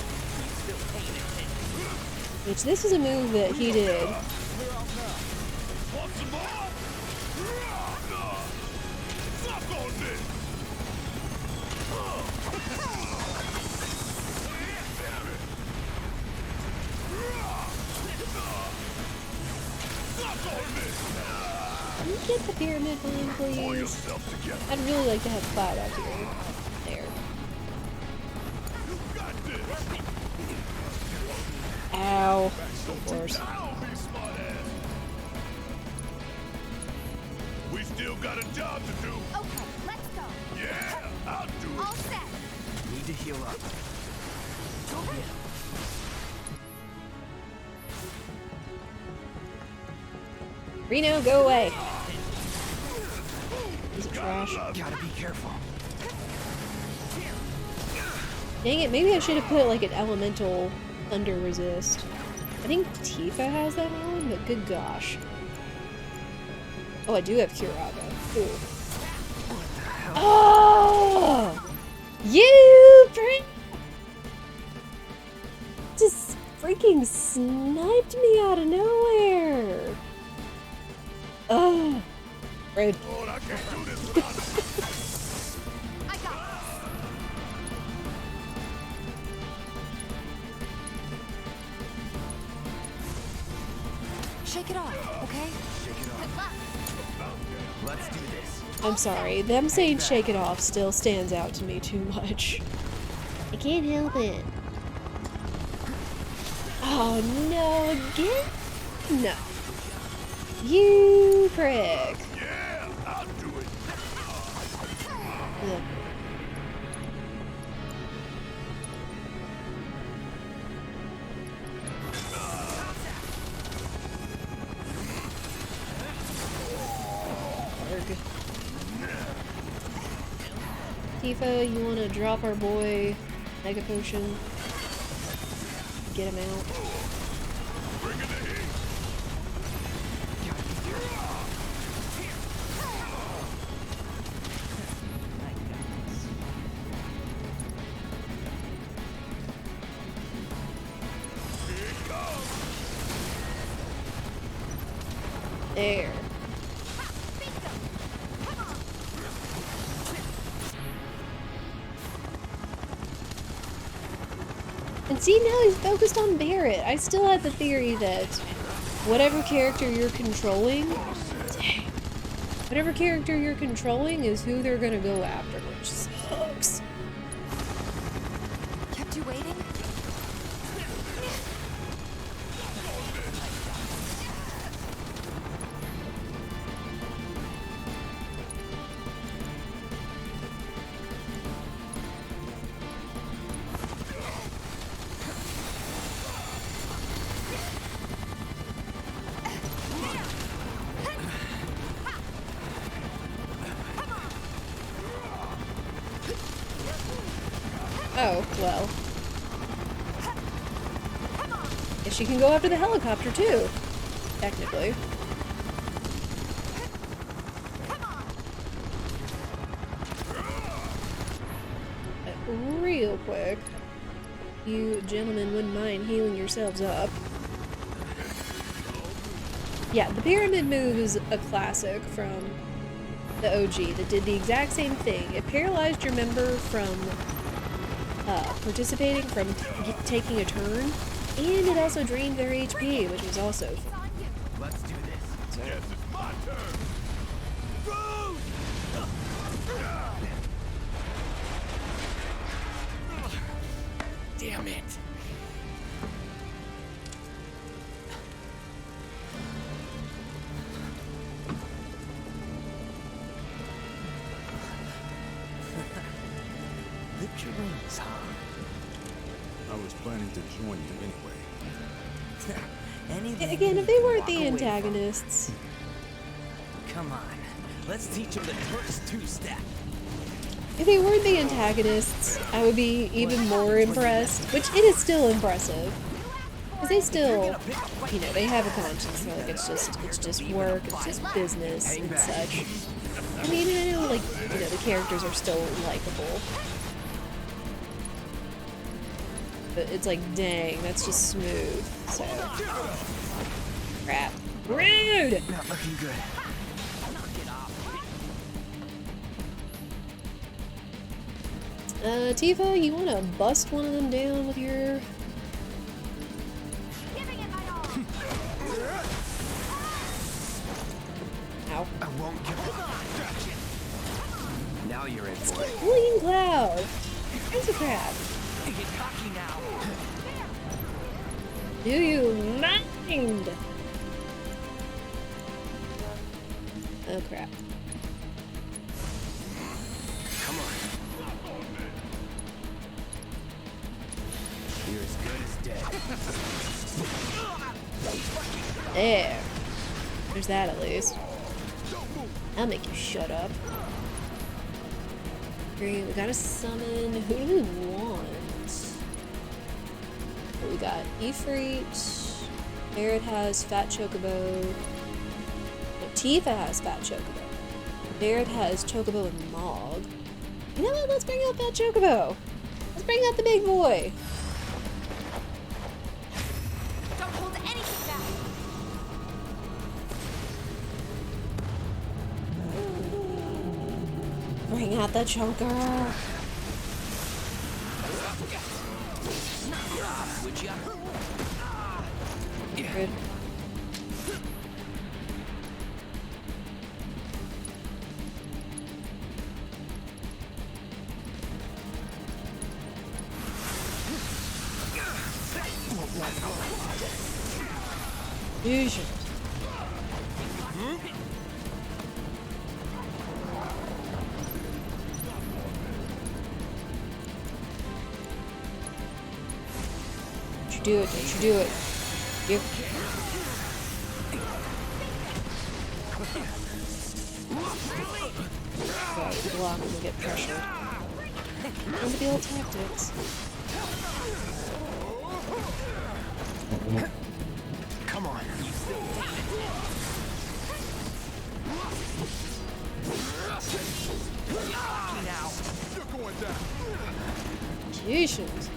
Still paying attention. Which this is a move that he did. Want some more? Suck on this. Can you get the pyramid mine, please? I'd really like to have Cloud out here. There. Ow. Of course. We still got a job to do. Okay, let's go. Yeah, I'll do it. All set. Need to heal up. Reno, go away. Piece of trash. Gotta be careful. Dang it, maybe I should have put like an elemental thunder resist. I think Tifa has that on, but good gosh. Oh, I do have Curaga. Ooh. Oh! You prick! Just freaking sniped me out of nowhere! Ugh. Rude. Lord, I can't do this without I got Shake it off, okay? Shake it off. Let's do this. I'm sorry, them saying shake it off still stands out to me too much. I can't help it. Oh no, again? No. You prick. Yeah, I'll do it. Ugh. Tifa, you wanna drop our boy Mega Potion? Get him out. Bring it to heat. There. And see, now he's focused on Barrett. I still had the theory that whatever character you're controlling, whatever character you're controlling is who they're gonna go after, which sucks. Kept you waiting? Oh, well. Guess she can go after the helicopter too, technically. Real quick, you gentlemen wouldn't mind healing yourselves up. Yeah, the pyramid move is a classic from the OG that did the exact same thing. It paralyzed your member from participating, from taking a turn, and it also drained their HP, which was also fun. Let's do this. Yes, it's my turn. Damn it. The dreams, huh? I was planning to join you anyway. Anything Again, if they weren't the antagonists. Come on. Let's teach them the first two-step. If they weren't the antagonists, I would be even more impressed, which it is still impressive. Because they still, you know, they have a conscience. They're like, it's just work, it's just business and such. I mean, I know, like, you know, the characters are still likable. But it's like, dang, that's just smooth, so. Crap. Rude! Not looking good. Tifa, you wanna bust one of them down with your... Ow. I won't give up. Now you're in for it. Clean cloud! It's a crap. Get cocky now. Do you mind? Oh crap. Come on. You're as good as dead. There. There's that at least. I'll make you shut up. Great, we gotta summon. Who do we want? Well, we got Ifrit. Barret has Fat Chocobo. No, Tifa has Fat Chocobo. Barret has Chocobo and Mog. You know what? Let's bring out Fat Chocobo. Let's bring out the big boy. Don't hold anything back. Bring out the choker. Would ya? Good. Fusion. Don't you do it, don't you do it. Yep. Right, block when we get pressured. Remember the old tactics. Come on. Now. You're going down. Jesus.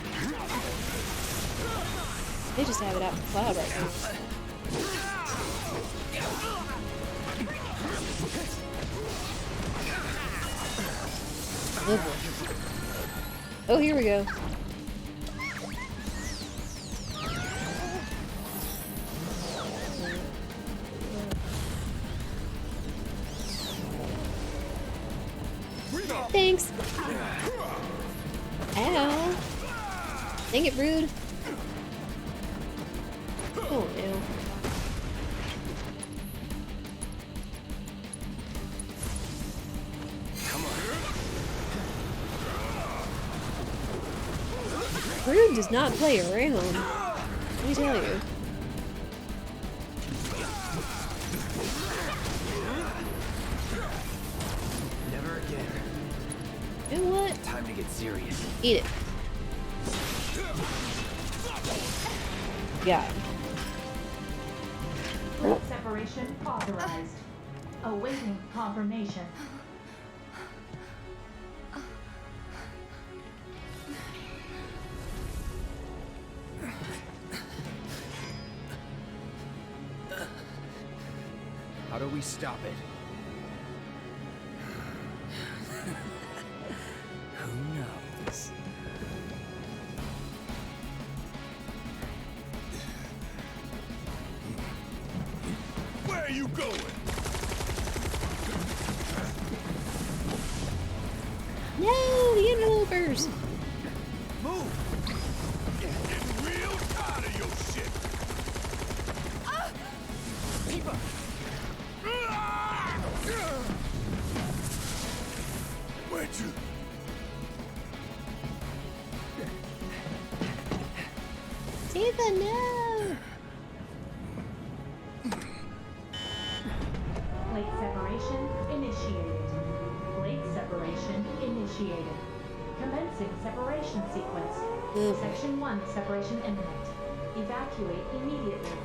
They just have it out in the cloud right now. Oh, here we go. Thanks. Ow. Dang it, rude. Oh, no. Rude does not play around. Let me tell you. Never again. You know what? Time to get serious. Eat it. Got him. Plate separation authorized. Awaiting confirmation. How do we stop it? Who knows? Where are you going? No, the interlopers. Move. Getting real tired of your shit. People. Where'd you? Tifa, no. Plate separation initiated. Plate separation initiated. Commencing separation sequence. Section 1 separation imminent. Evacuate immediately.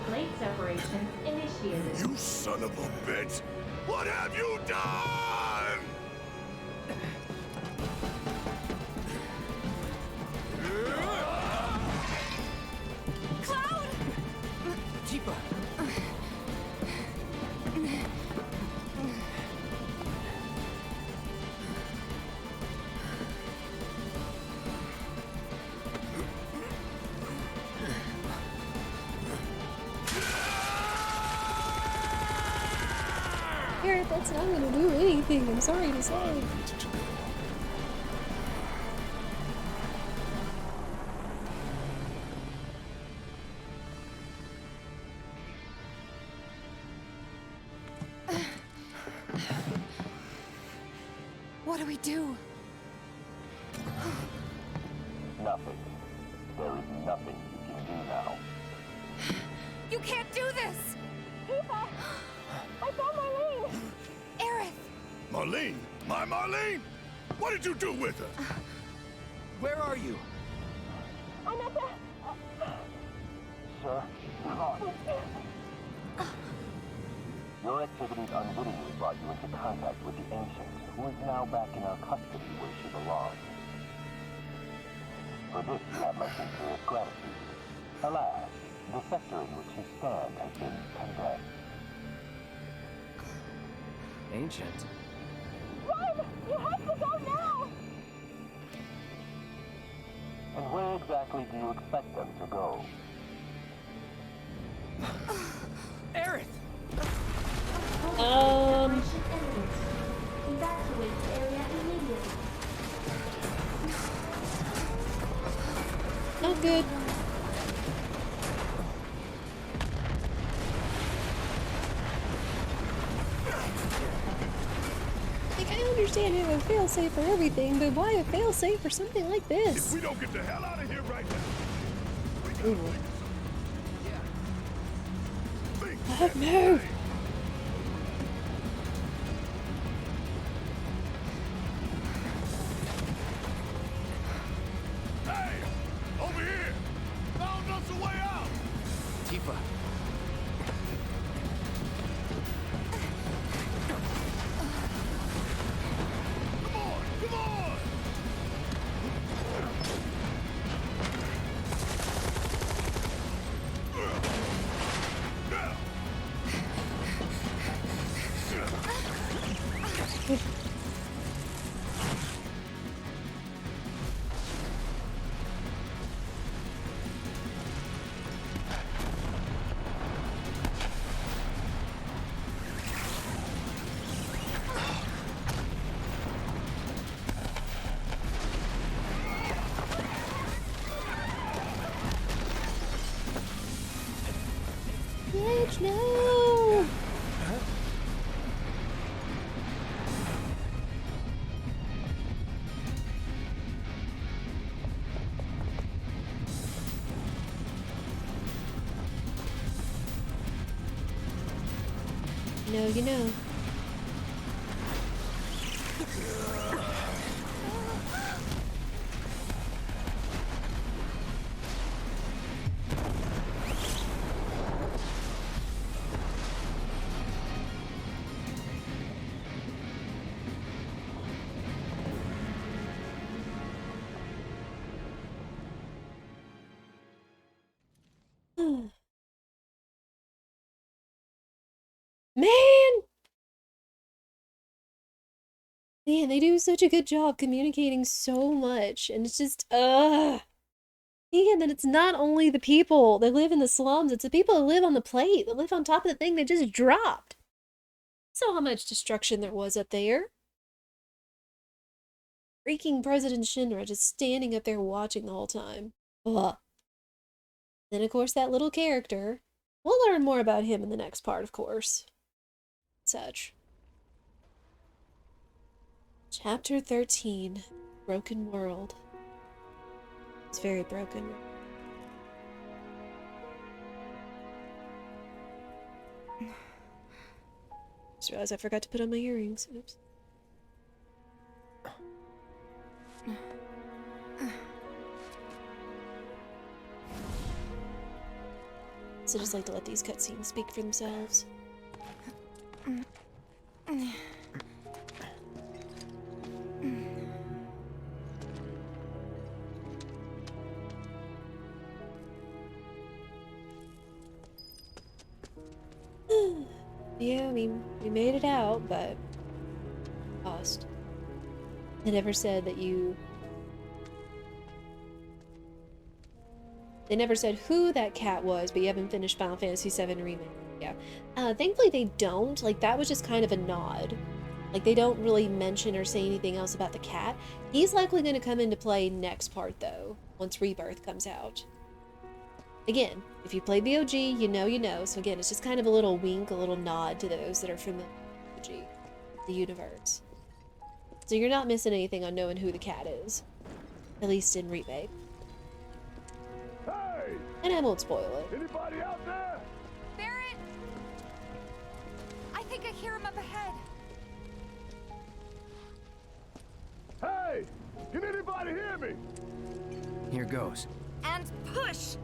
Plate separation initiated. You son of a bitch! What have you done? but that's not gonna do anything, I'm sorry to say. What do we do? Nothing. There is nothing you can do now. You can't do this! Tifa! I found Marlene! Aerith! Marlene? My Marlene? What did you do with her? Where are you? I'm at the... Sir, come on. Your activities unwittingly brought you into contact with the Ancient, who is now back in our custody where she belongs. For this you have my sincerest gratitude. Alas, the sector in which you stand has been condemned. Ancient? Run! You have to go now! And where exactly do you expect them to go? Aerith! Evacuate the area immediately. Not good. Like, I understand having a failsafe for everything, but why a failsafe for something like this? If we don't get the hell out of here right now. Ooh. No! Hey! Over here! Found us a way out! Tifa. Come on! Come on! Bitch, no! No, you know. Man, they do such a good job communicating so much, and it's just, and then it's not only the people that live in the slums, it's the people that live on the plate, that live on top of the thing that just dropped. So how much destruction there was up there. Freaking President Shinra just standing up there watching the whole time. Ugh. Then, of course, that little character. We'll learn more about him in the next part, of course. Such. Chapter 13. Broken World. It's very broken. Just realized I forgot to put on my earrings. Oops. So I just like to let these cutscenes speak for themselves. Yeah, I mean, we made it out, but lost. They never said that you... They never said who that cat was, but you haven't finished Final Fantasy VII Remake. Yeah. Thankfully they don't. Like, that was just kind of a nod. Like, they don't really mention or say anything else about the cat. He's likely going to come into play next part, though, once Rebirth comes out. Again, if you played the OG, you know you know. So again, it's just kind of a little wink, a little nod to those that are familiar with the OG, the universe. So you're not missing anything on knowing who the cat is. At least in Remake. Hey! And I won't spoil it. Anybody out there? Barrett! I think I hear him up ahead. Hey! Can anybody hear me? Here goes. And push!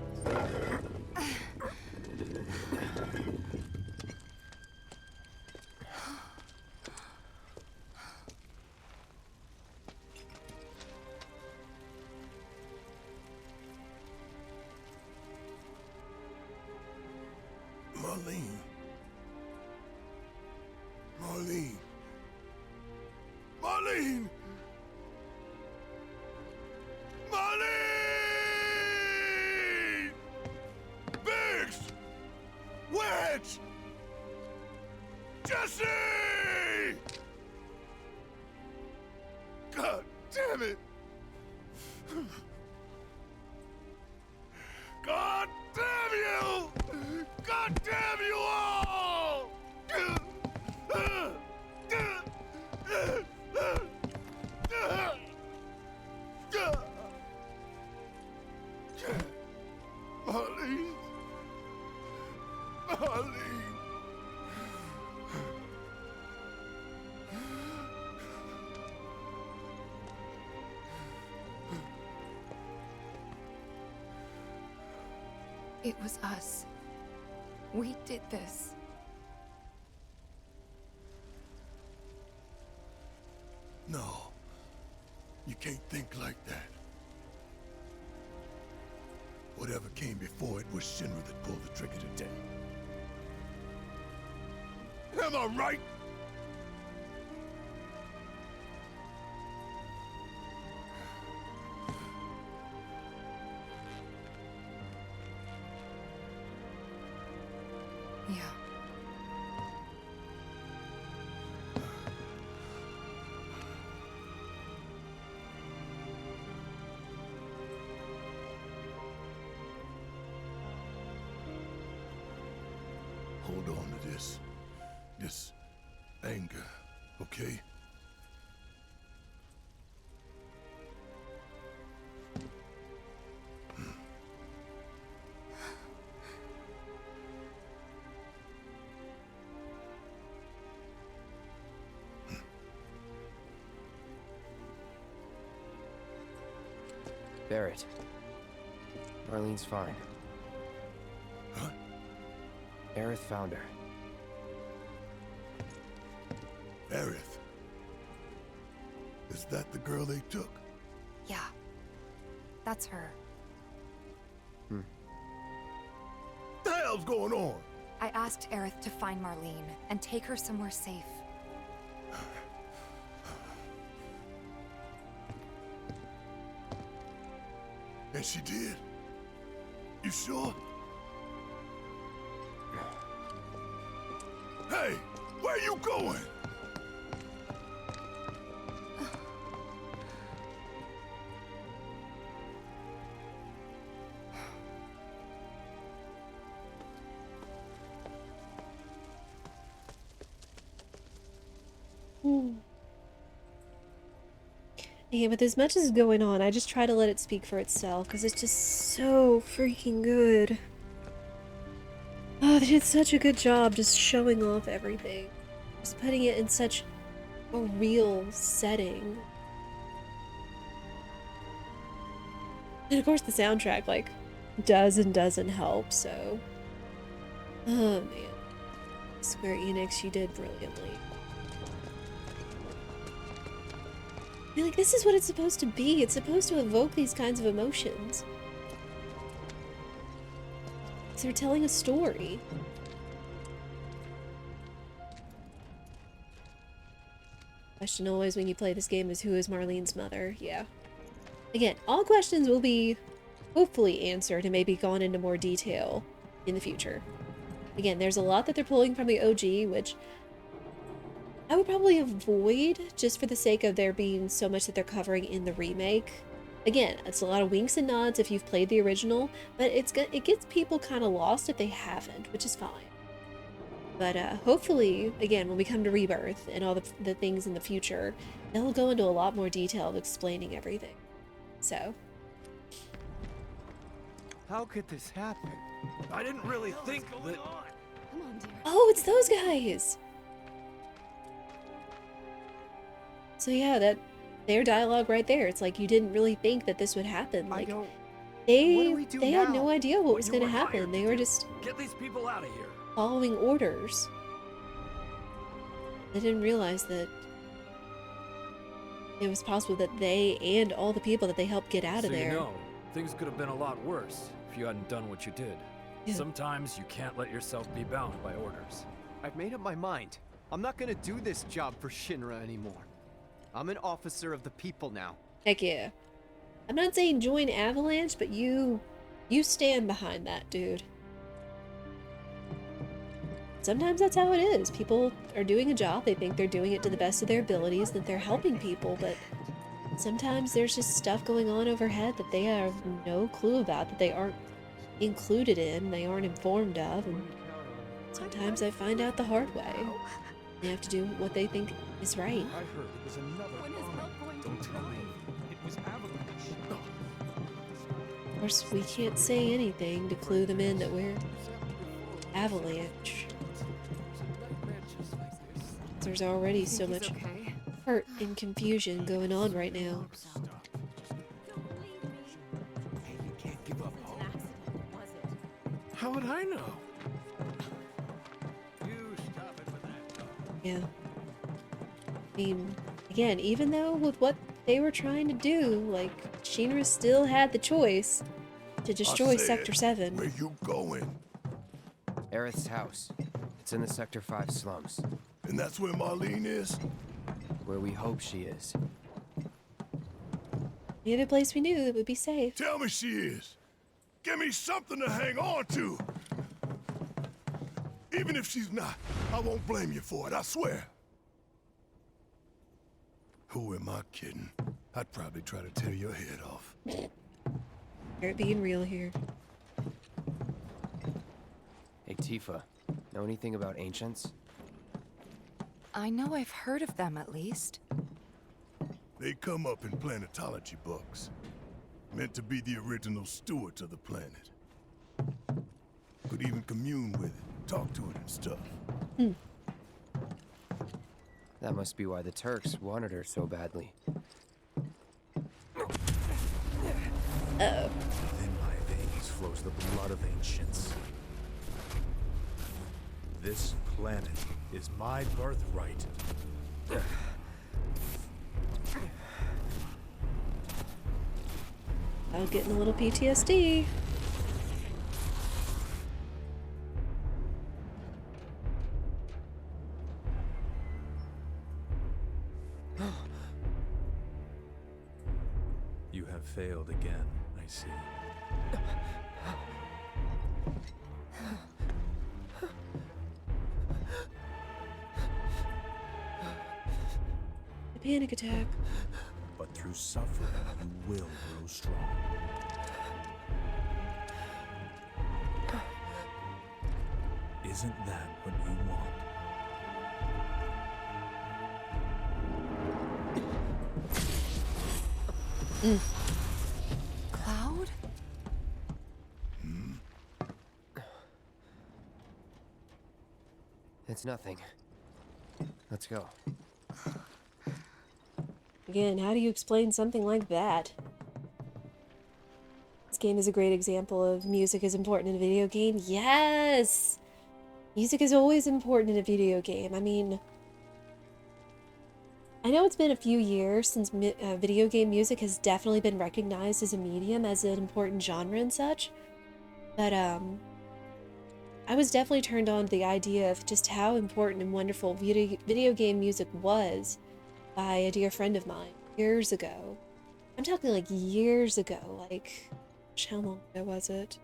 Marlene. Marlene. Marlene! Marlene! Biggs! Wedge! Jesse! God damn it! God damn you! God damn you all! Marlene. Marlene. It was us. We did this. No. You can't think like that. Whatever came before it was Shinra that pulled the trigger today. Am I right? Yeah. Hold on to this anger, okay? Barrett. Marlene's fine. Huh? Aerith found her. Aerith. Is that the girl they took? Yeah. That's her. The hell's going on? I asked Aerith to find Marlene and take her somewhere safe. And she did? You sure? Hey, where you going? Yeah, with as much as is going on, I just try to let it speak for itself, because it's just so freaking good. Oh, they did such a good job just showing off everything. Just putting it in such a real setting. And of course the soundtrack, like, does and doesn't help, so... Oh, man. Square Enix, you did brilliantly. I mean, like, this is what it's supposed to be. It's supposed to evoke these kinds of emotions. So they're telling a story. Question always when you play this game is, who is Marlene's mother? Yeah. Again, all questions will be hopefully answered and maybe gone into more detail in the future. Again, there's a lot that they're pulling from the OG, which I would probably avoid just for the sake of there being so much that they're covering in the remake. Again, it's a lot of winks and nods if you've played the original, but it gets people kind of lost if they haven't, which is fine. But hopefully, again, when we come to Rebirth and all the things in the future, they'll go into a lot more detail of explaining everything. So. How could this happen? I didn't really think that... Come on, dear. Oh, it's those guys! So yeah, their dialogue right there. It's like you didn't really think that this would happen. Like, they had no idea what was going to happen. They were just get these people out of here. Following orders. They didn't realize that it was possible that they and all the people that they helped get out of there. You know, things could have been a lot worse if you hadn't done what you did. Yeah. Sometimes you can't let yourself be bound by orders. I've made up my mind. I'm not gonna do this job for Shinra anymore. I'm an officer of the people now. Heck yeah. I'm not saying join Avalanche, but you stand behind that, dude. Sometimes that's how it is. People are doing a job, they think they're doing it to the best of their abilities, that they're helping people, but sometimes there's just stuff going on overhead that they have no clue about, that they aren't included in, they aren't informed of, and sometimes I find out the hard way. They have to do what they think is right. I heard it was another army. Don't tell me. It was Avalanche. Of course, we can't say anything to clue them in that we're Avalanche. There's already so much hurt and confusion going on right now. Hey, you can't give up hope. How would I know? You stop it with that. Yeah. I mean, again, even though with what they were trying to do, like, Shinra still had the choice to destroy Sector 7. Where you going? Aerith's house. It's in the Sector 5 slums. And that's where Marlene is? Where we hope she is. The other place we knew that would be safe. Tell me she is. Give me something to hang on to. Even if she's not, I won't blame you for it, I swear. Who am I kidding? I'd probably try to tear your head off. You're being real here. Hey, Tifa. Know anything about ancients? I know I've heard of them at least. They come up in planetology books. Meant to be the original stewards of the planet. Could even commune with it, talk to it and stuff. That must be why the Turks wanted her so badly. Uh-oh. Within my veins flows the blood of ancients. This planet is my birthright. I'm getting a little PTSD. You have failed again, I see. A panic attack. But through suffering, you will grow strong. Isn't that what you want? Cloud? It's nothing. Let's go. Again, how do you explain something like that? This game is a great example of music is important in a video game. Yes! Music is always important in a video game. I mean, I know it's been a few years since video game music has definitely been recognized as a medium, as an important genre and such, but I was definitely turned on to the idea of just how important and wonderful video game music was by a dear friend of mine years ago. I'm talking like years ago, like, how long ago was it?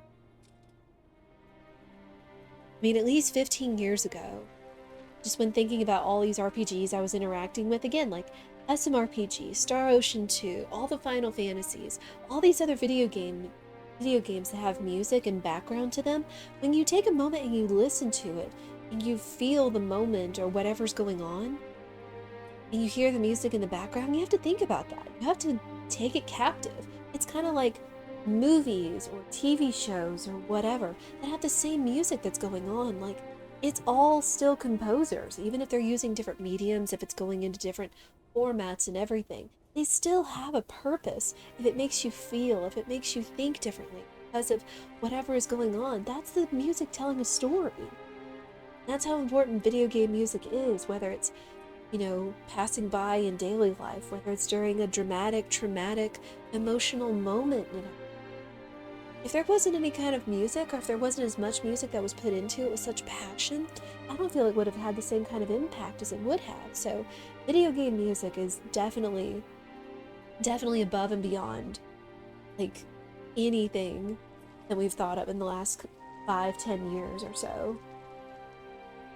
mean, at least 15 years ago, just when thinking about all these RPGs I was interacting with, again, like SMRPG, Star Ocean 2, all the Final Fantasies, all these other video games that have music and background to them, when you take a moment and you listen to it, and you feel the moment or whatever's going on, and you hear the music in the background, you have to think about that. You have to take it captive. It's kind of like movies or TV shows or whatever that have the same music that's going on. Like, it's all still composers, even if they're using different mediums, if it's going into different formats and everything. They still have a purpose. If it makes you feel, if it makes you think differently because of whatever is going on, that's the music telling a story. That's how important video game music is, whether it's, you know, passing by in daily life, whether it's during a dramatic, traumatic, emotional moment. You know, if there wasn't any kind of music, or if there wasn't as much music that was put into it with such passion, I don't feel it would have had the same kind of impact as it would have. So video game music is definitely above and beyond, like, anything that we've thought of in the last 5-10 years or so.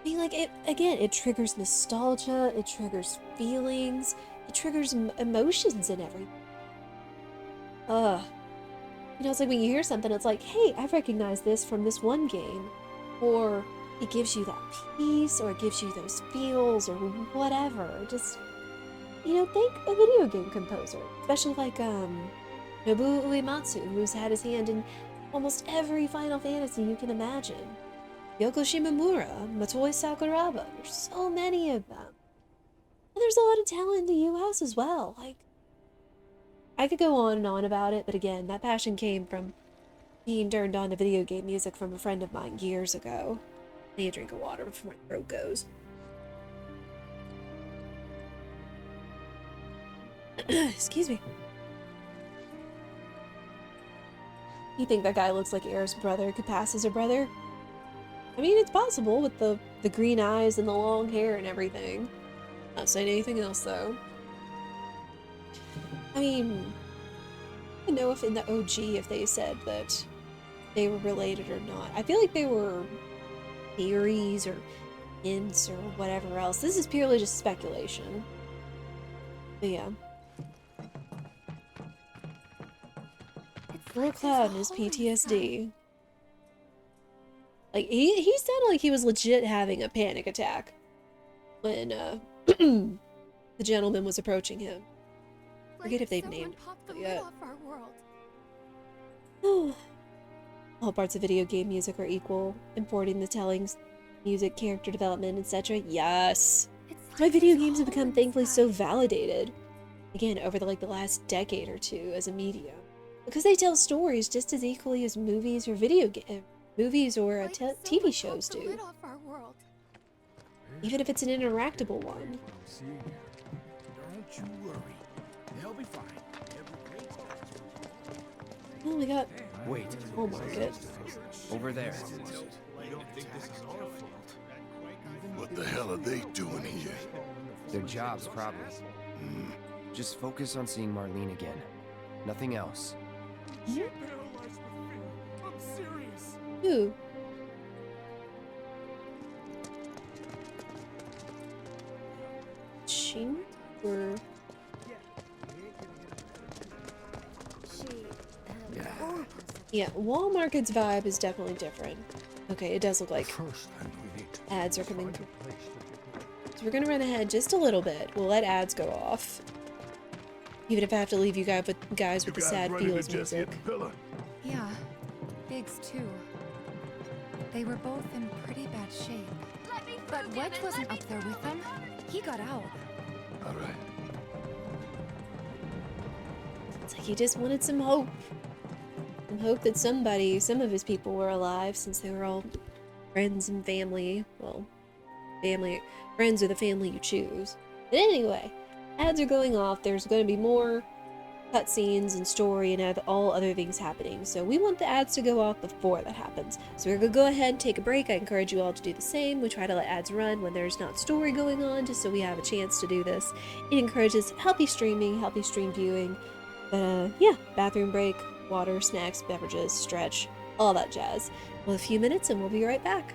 I mean, like, it triggers nostalgia, it triggers feelings, it triggers emotions and everything. You know, it's like when you hear something, it's like, hey, I recognize this from this one game. Or it gives you that peace, or it gives you those feels, or whatever. Just, you know, think a video game composer. Especially like, Nobuo Uematsu, who's had his hand in almost every Final Fantasy you can imagine. Yoko Shimomura, Motoi Sakuraba, there's so many of them. And there's a lot of talent in the US as well. Like, I could go on and on about it, but again, that passion came from being turned on to video game music from a friend of mine years ago. I need a drink of water before my throat goes. Excuse me. You think that guy looks like Aerith's brother could pass as a brother? I mean, it's possible with the green eyes and the long hair and everything. Not saying anything else, though. I mean, I don't know if in the OG if they said that they were related or not. I feel like they were theories or hints or whatever else. This is purely just speculation. But yeah. Poor Cloud and his PTSD. Like, he sounded like he was legit having a panic attack when the gentleman was approaching him. Forget if they've named it yet. All parts of video game music are equal. Importing, the telling, music, character development, etc. Yes! That's why video games have become thankfully so validated. Again, over the last decade or two as a medium. Because they tell stories just as equally as movies or movies or TV shows do. Even if it's an interactable one. Don't you worry. They'll be fine. Oh my god. Wait. Oh my god. Over there. What the hell are they doing here? Their jobs, probably. Just focus on seeing Marlene again. Nothing else. I'm serious. Who? Shin? Or... Yeah, Wall Market's vibe is definitely different. Okay, it does look like ads are coming through. So we're gonna run ahead just a little bit. We'll let ads go off. Even if I have to leave you guys with the sad feels music. Yeah, Biggs too. They were both in pretty bad shape. But Wedge wasn't up there with them. He got out. Alright. It's like he just wanted some hope. Some hope that some of his people were alive, since they were all friends and family. Well, friends are the family you choose. But anyway, ads are going off. There's going to be more cutscenes and story and all other things happening. So we want the ads to go off before that happens. So we're going to go ahead and take a break. I encourage you all to do the same. We try to let ads run when there's not story going on, just so we have a chance to do this. It encourages healthy streaming, healthy stream viewing. But yeah, bathroom break, water, snacks, beverages, stretch, all that jazz. Well, a few minutes and we'll be right back.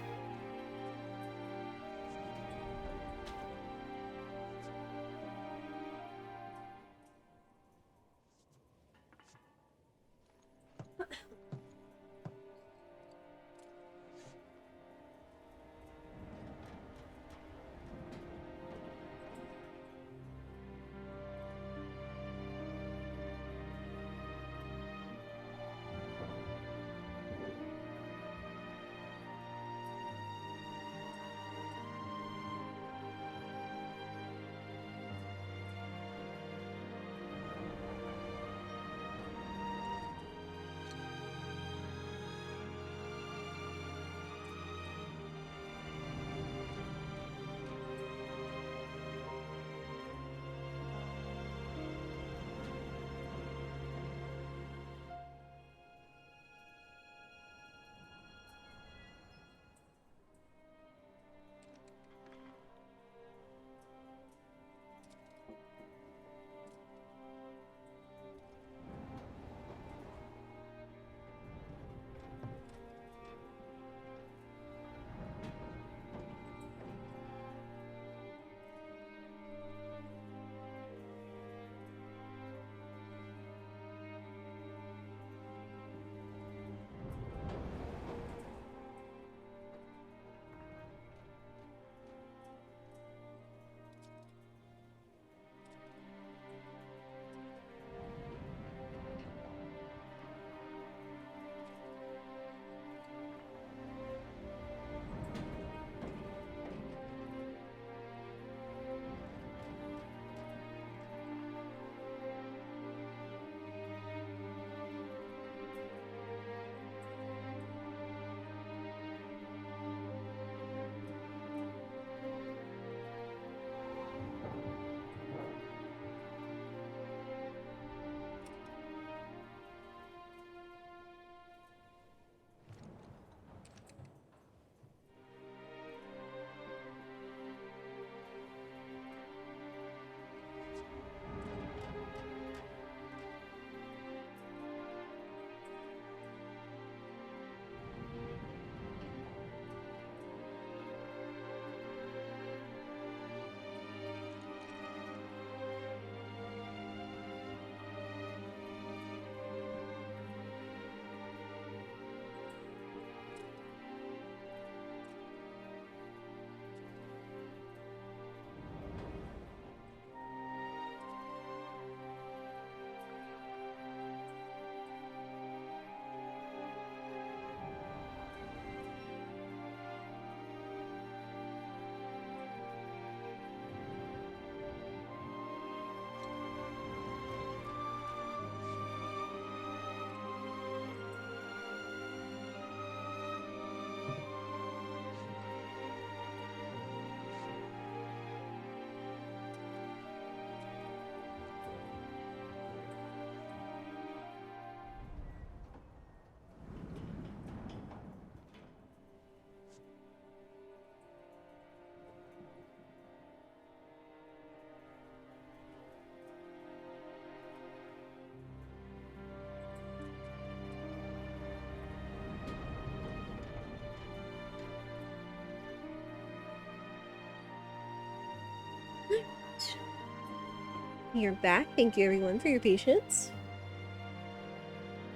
You're back. Thank you, everyone, for your patience.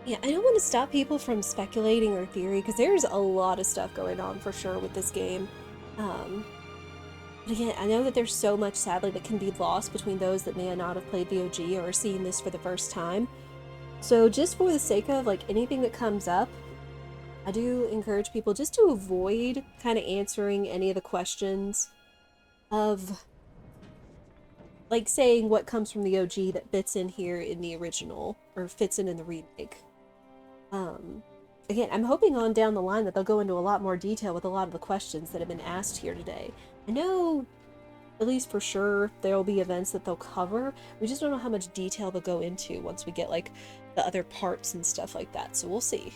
Yeah, I don't want to stop people from speculating or theory, because there's a lot of stuff going on for sure with this game. But again, I know that there's so much, sadly, that can be lost between those that may not have played the OG or are seeing this for the first time. So just for the sake of, like, anything that comes up, I do encourage people just to avoid kind of answering any of the questions of, like, saying what comes from the OG that fits in here in the original, or fits in the remake. Again, I'm hoping on down the line that they'll go into a lot more detail with a lot of the questions that have been asked here today. I know, at least for sure, there will be events that they'll cover. We just don't know how much detail they'll go into once we get, like, the other parts and stuff like that, so we'll see.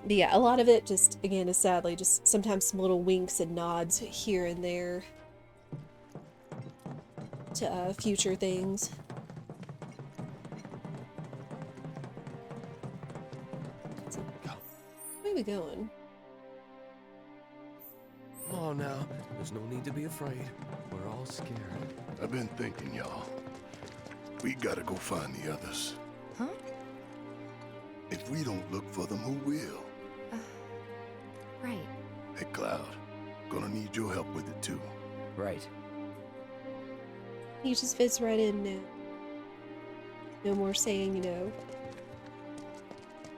But yeah, a lot of it just, again, is sadly just sometimes some little winks and nods here and there to future things. Where are we going? Come on now. There's no need to be afraid. We're all scared. I've been thinking, y'all. We gotta go find the others. Huh? If we don't look for them, who will? Right. Hey, Cloud. Gonna need your help with it, too. Right. He just fits right in now. No more saying, you know.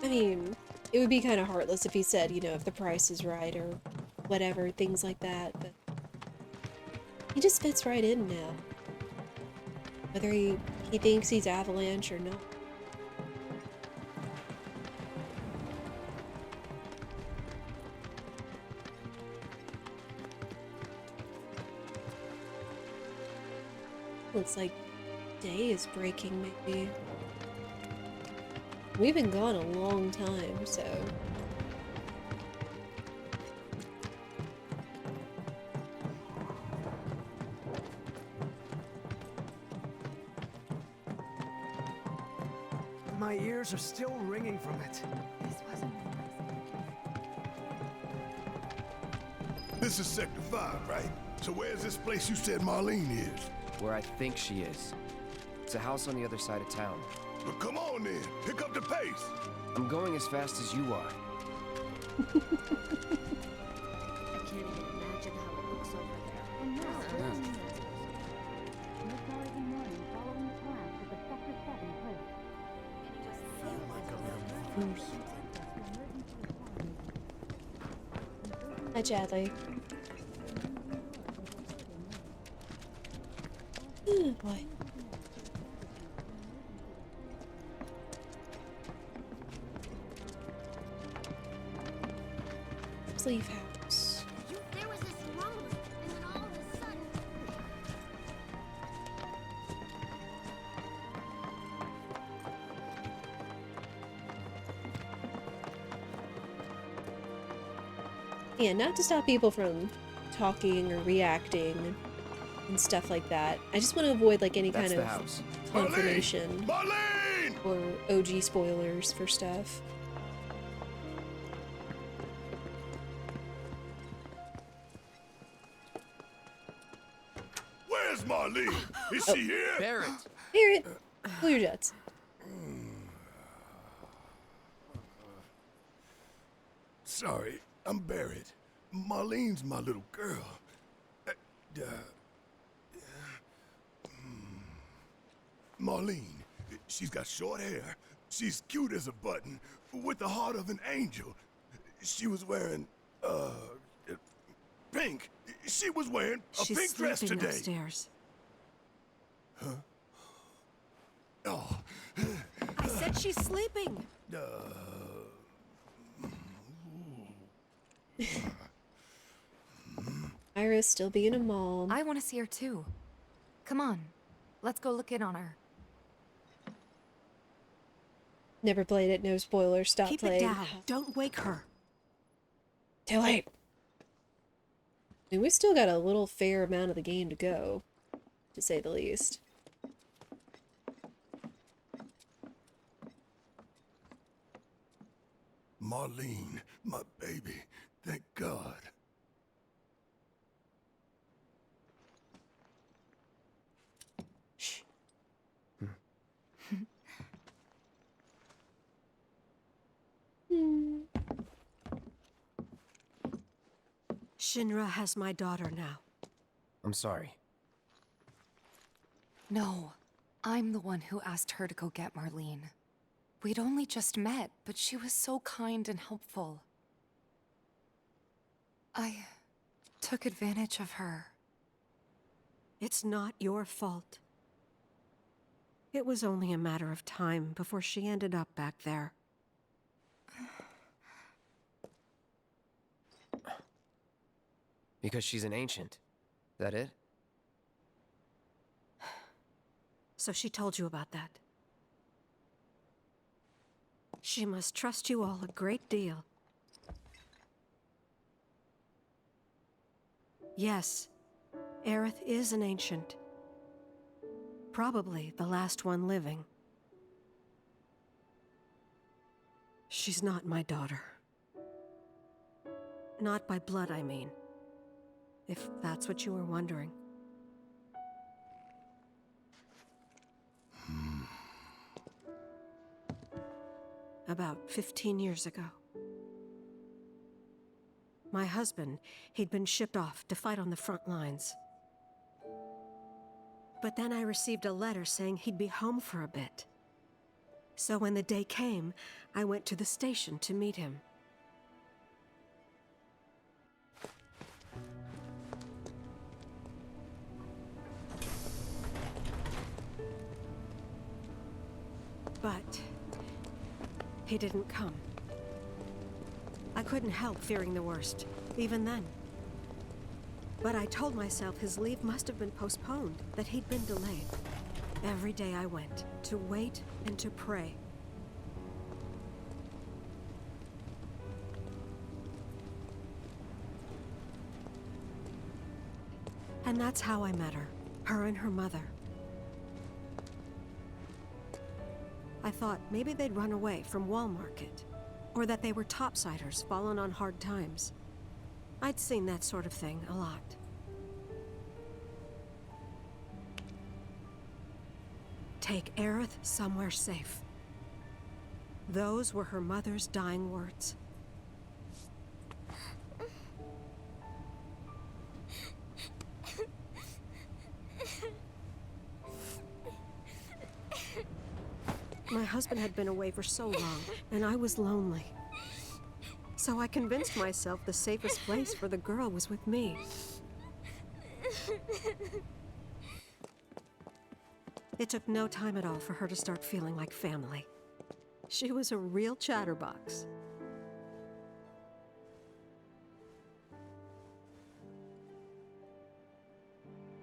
I mean, it would be kind of heartless if he said, you know, if the price is right or whatever, things like that, but he just fits right in now. Whether he thinks he's Avalanche or not. Looks like day is breaking, maybe. We've been gone a long time, so... My ears are still ringing from it. This is Sector 5, right? So where's this place you said Marlene is? Where I think she is. It's a house on the other side of town. Well, come on then. Pick up the pace. I'm going as fast as you are. I can't even imagine how it looks over there. Hi, Chadley. Oh, boy. Sleeve house. There was this rose, and then all of a sudden... Yeah, not to stop people from talking or reacting and stuff like that. I just want to avoid like any kind of confirmation or OG spoilers for stuff. Where's Marlene? Is she here? Barrett! Barrett! Pull your jets. Sorry, I'm Barrett. Marlene's my little girl. Marlene, she's got short hair. She's cute as a button, with the heart of an angel. She was wearing, pink. She was wearing a pink dress today. Upstairs. Huh? Oh. I said she's sleeping. Ira's still being a mom. I want to see her too. Come on, let's go look in on her. Never played it, no spoilers, stop Keep playing. it down. Don't wake her. Too late. I mean, we still got a little fair amount of the game to go, to say the least. Marlene, my baby. Thank God. Shinra has my daughter now. I'm sorry. No, I'm the one who asked her to go get Marlene. We'd only just met, but she was so kind and helpful. I took advantage of her. It's not your fault. It was only a matter of time before she ended up back there. Because she's an ancient. That it? So she told you about that. She must trust you all a great deal. Yes, Aerith is an ancient. Probably the last one living. She's not my daughter. Not by blood, I mean. If that's what you were wondering. About 15 years ago. My husband, he'd been shipped off to fight on the front lines. But then I received a letter saying he'd be home for a bit. So when the day came, I went to the station to meet him. But he didn't come. I couldn't help fearing the worst, even then. But I told myself his leave must have been postponed, that he'd been delayed. Every day I went, to wait and to pray. And that's how I met her and her mother. I thought maybe they'd run away from Wall Market, or that they were topsiders fallen on hard times. I'd seen that sort of thing a lot. Take Aerith somewhere safe. Those were her mother's dying words. My husband had been away for so long, and I was lonely. So I convinced myself the safest place for the girl was with me. It took no time at all for her to start feeling like family. She was a real chatterbox.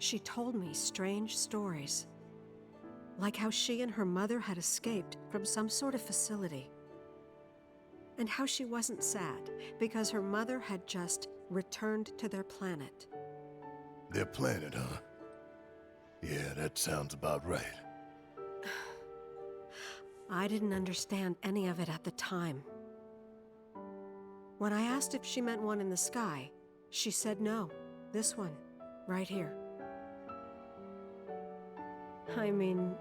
She told me strange stories. Like how she and her mother had escaped from some sort of facility. And how she wasn't sad because her mother had just returned to their planet. Their planet, huh? Yeah, that sounds about right. I didn't understand any of it at the time. When I asked if she meant one in the sky, she said no. This one, right here. I mean,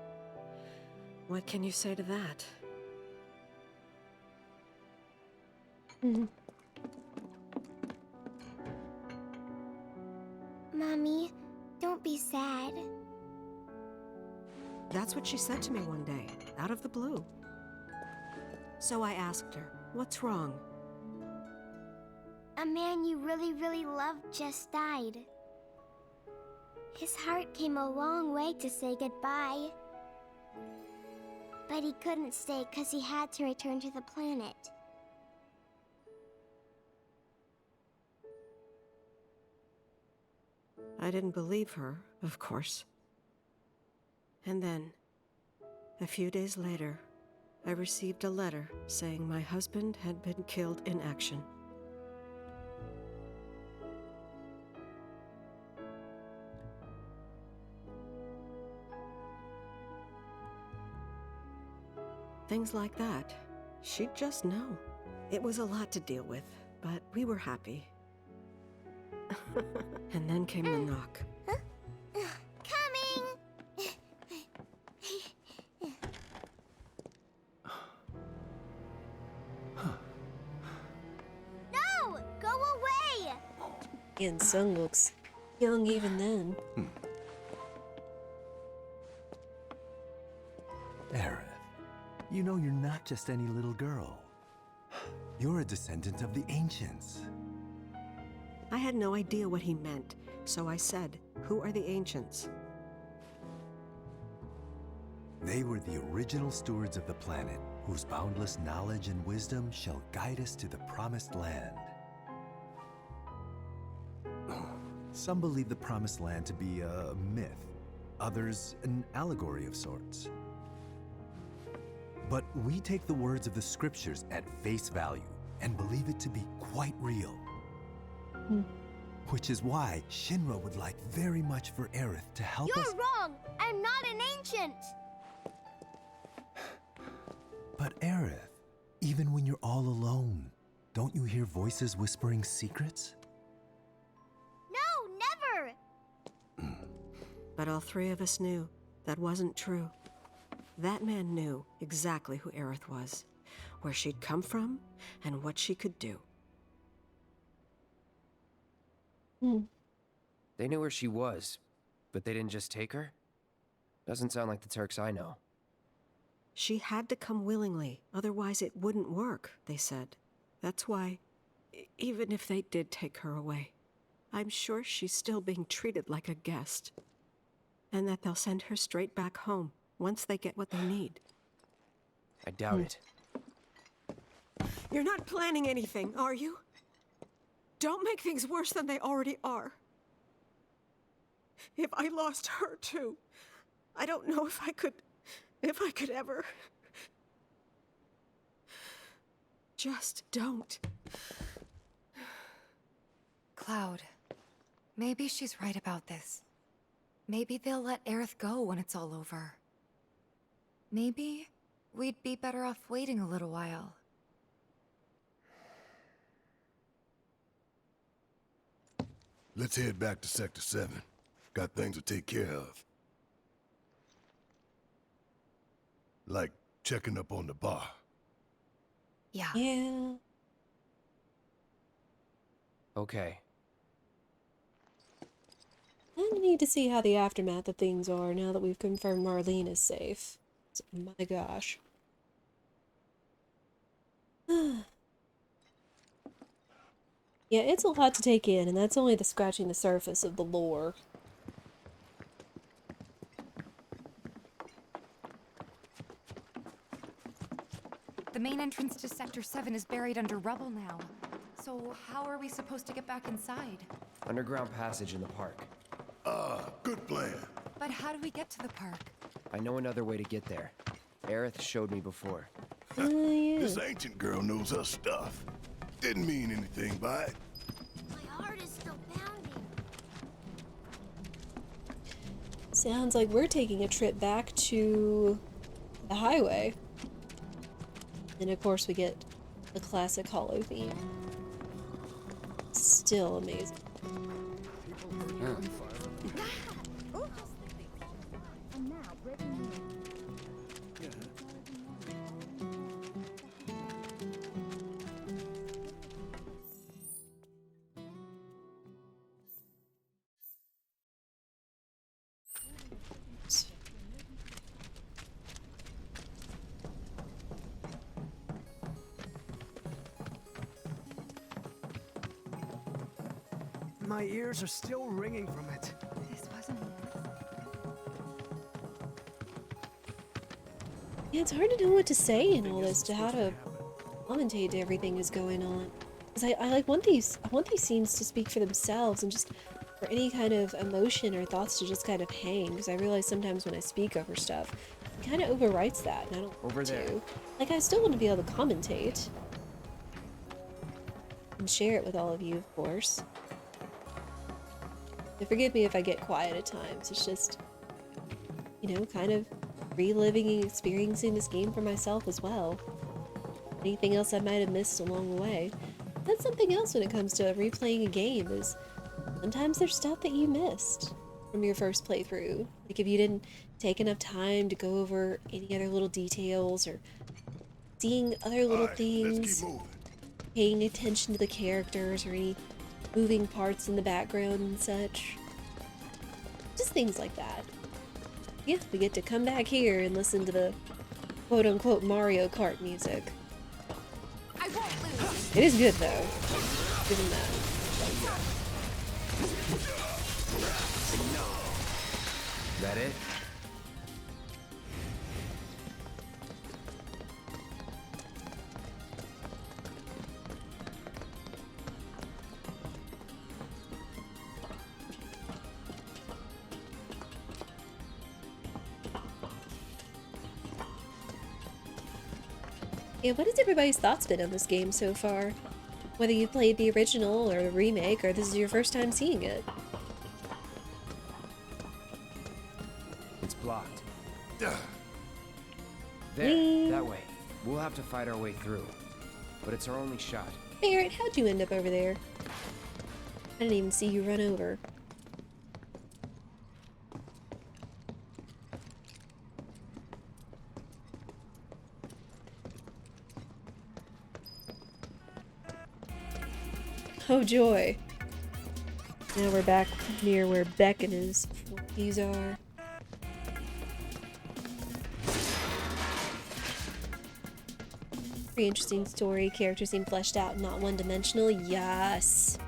what can you say to that? Mommy, don't be sad. That's what she said to me one day, out of the blue. So I asked her, what's wrong? A man you really, really loved just died. His heart came a long way to say goodbye. But he couldn't stay because he had to return to the planet. I didn't believe her, of course. And then, a few days later, I received a letter saying my husband had been killed in action. Things like that. She'd just know. It was a lot to deal with, but we were happy. And then came the knock. Coming! No! Go away! And Sung looks young even then. Aerith, you know you're not just any little girl. You're a descendant of the Ancients. I had no idea what he meant, so I said, "Who are the Ancients?" They were the original stewards of the planet, whose boundless knowledge and wisdom shall guide us to the promised land. Some believe the promised land to be a myth, others an allegory of sorts. But we take the words of the scriptures at face value and believe it to be quite real. Which is why Shinra would like very much for Aerith to help us. You're wrong! I'm not an ancient! But Aerith, even when you're all alone, don't you hear voices whispering secrets? No, never! But all three of us knew that wasn't true. That man knew exactly who Aerith was, where she'd come from, and what she could do. They knew where she was, but they didn't just take her? Doesn't sound like the Turks I know. She had to come willingly, otherwise it wouldn't work, they said. That's why, even if they did take her away, I'm sure she's still being treated like a guest. And that they'll send her straight back home, once they get what they need. I doubt it. You're not planning anything, are you? Don't make things worse than they already are. If I lost her too, I don't know if I could ever. Just don't. Cloud, maybe she's right about this. Maybe they'll let Aerith go when it's all over. Maybe we'd be better off waiting a little while. Let's head back to Sector 7. Got things to take care of. Like checking up on the bar. Yeah. Yeah. Okay. I need to see how the aftermath of things are now that we've confirmed Marlene is safe. My gosh. Yeah, it's a lot to take in, and that's only the scratching the surface of the lore. The main entrance to Sector 7 is buried under rubble now. So how are we supposed to get back inside? Underground passage in the park. Good plan. But how do we get to the park? I know another way to get there. Aerith showed me before. This ancient girl knows her stuff. Didn't mean anything by it. My heart is still pounding. Sounds like we're taking a trip back to the highway. And of course we get the classic Hollow theme. Still amazing. My ears are still ringing from it. This wasn't... Yeah, it's hard to know what to say in all this, to how to commentate to everything that's going on. Because I want these scenes to speak for themselves, and just for any kind of emotion or thoughts to just kind of hang. Because I realize sometimes when I speak over stuff, it kind of overwrites that, and I don't want to. Like, I still want to be able to commentate. And share it with all of you, of course. And forgive me if I get quiet at times. It's just, you know, kind of reliving and experiencing this game for myself as well. Anything else I might have missed along the way. That's something else when it comes to replaying a game, is sometimes there's stuff that you missed from your first playthrough. Like if you didn't take enough time to go over any other little details, or seeing other little things, paying attention to the characters, or any moving parts in the background and such. Just things like that. Yeah, we get to come back here and listen to the quote-unquote Mario Kart music. I won't lose. It is good though. Given that. Is that it? Yeah, what has everybody's thoughts been on this game so far? Whether you played the original or the remake, or this is your first time seeing it. It's blocked. Ugh. There, that way. We'll have to fight our way through. But it's our only shot. Barrett, how'd you end up over there? I didn't even see you run over. Oh joy. Now we're back near where Beck and his forties are. Pretty interesting story. Characters seem fleshed out, not one-dimensional. Yes.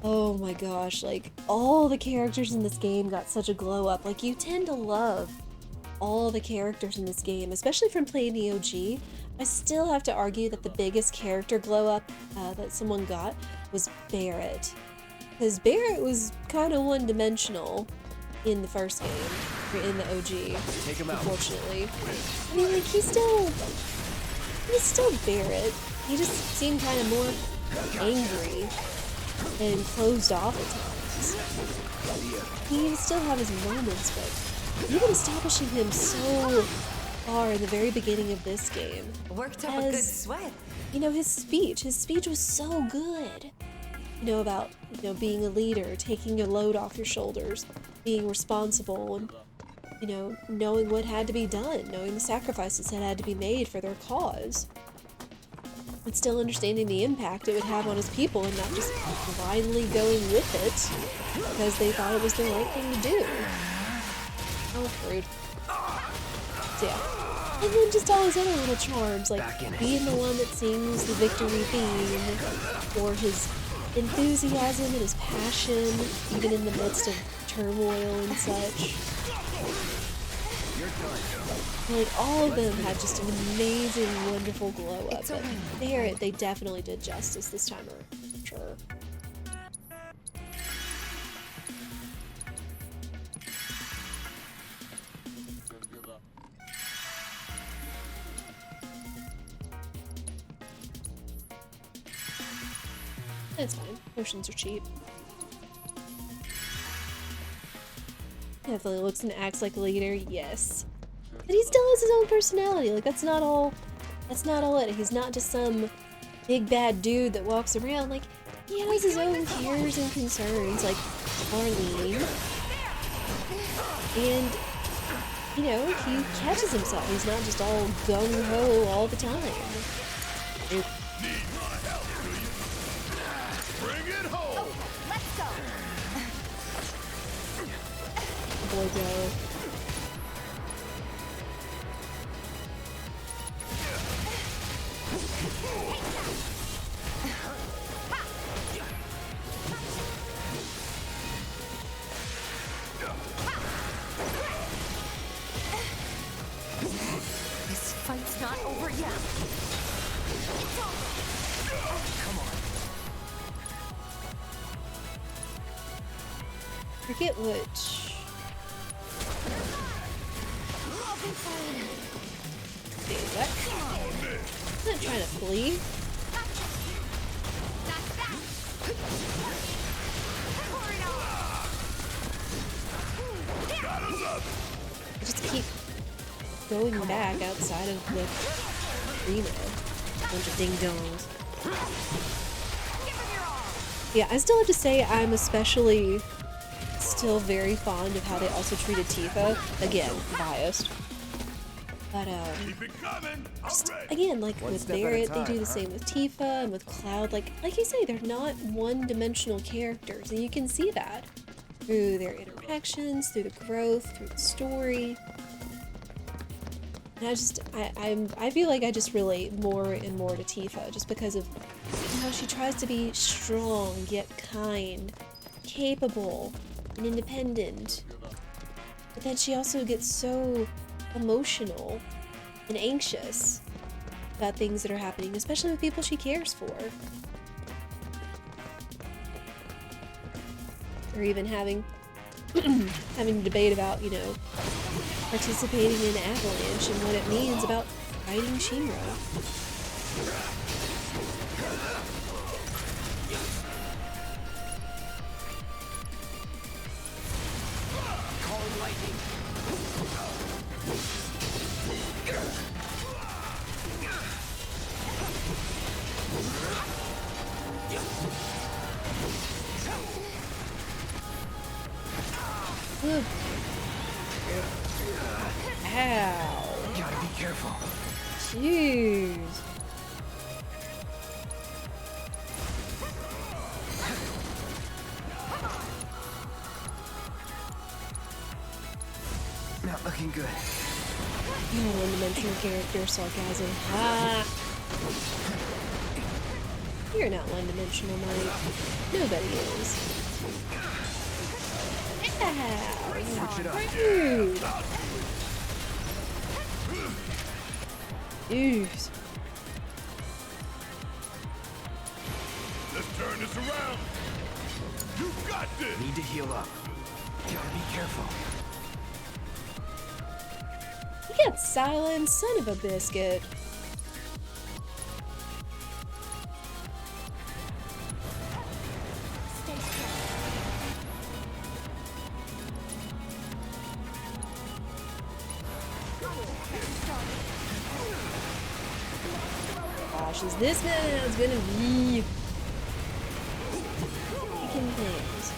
Oh my gosh, like, all the characters in this game got such a glow up. Like, you tend to love all the characters in this game, especially from playing the OG. I still have to argue that the biggest character glow up that someone got was Barrett. Because Barrett was kind of one-dimensional in the first game, or in the OG, Take him out. unfortunately. I mean, like, he's still Barrett. He just seemed kind of more angry and closed off at times. He would still have his moments, but even establishing him so far in the very beginning of this game. Worked up a good sweat. You know, his speech was so good. You know, about, you know, being a leader, taking a load off your shoulders, being responsible, and, you know, knowing what had to be done, knowing the sacrifices that had to be made for their cause. But still understanding the impact it would have on his people and not just blindly going with it because they thought it was the right thing to do. Oh, rude. So yeah. And then just all his other little charms, like being the one that sings the victory theme, or his enthusiasm and his passion, even in the midst of turmoil and such. Like, all of them had just an amazing, wonderful glow up. But Barrett, they definitely did justice this time around, for sure. It's fine. Potions are cheap. Definitely looks and acts like a leader, yes. But he still has his own personality. Like, that's not all it. He's not just some big bad dude that walks around. Like, he has his own fears and concerns, like Marlene. And, you know, he catches himself. He's not just all gung-ho all the time. Bring it home! Let's go! Boy, go. This fight's not over yet. Come on. Forget which. Wait, what? I'm not trying to flee. I just keep going back outside of the arena. Bunch of ding-dongs. Yeah, I still have to say I'm especially still very fond of how they also treated Tifa. Again, biased. But Keep it coming. just, again, like One with step at a Barrett, they time, do the huh? same with Tifa and with Cloud. Like you say, they're not one-dimensional characters, and you can see that through their interactions, through the growth, through the story. And I feel like I just relate more and more to Tifa just because of how she tries to be strong yet kind, capable and independent. But then she also gets so emotional and anxious about things that are happening, especially with people she cares for. Or even having having a debate about, you know, participating in Avalanche and what it means about fighting Shinra. Ugh. Ow. Gotta be careful. Jeez. Not looking good. You're a one-dimensional character, sarcasm. Ha! You're not one-dimensional, Mike. Nobody is. Rude. Jeez. Let's turn this around. You got this. Need to heal up. Gotta be careful. You got silence, son of a biscuit. Gosh, is this man it's gonna be freaking things?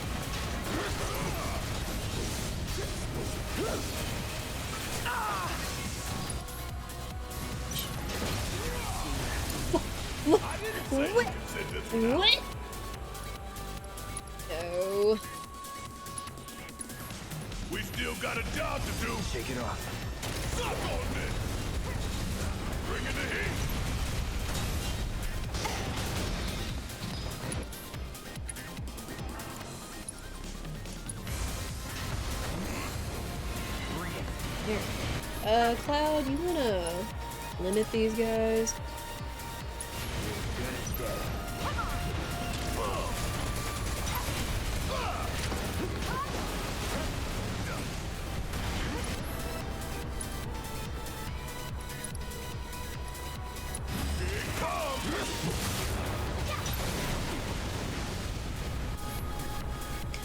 What? No. We still got a job to do. Shake it off. Suck on this. Bring in the heat. Here. Cloud, you wanna limit these guys?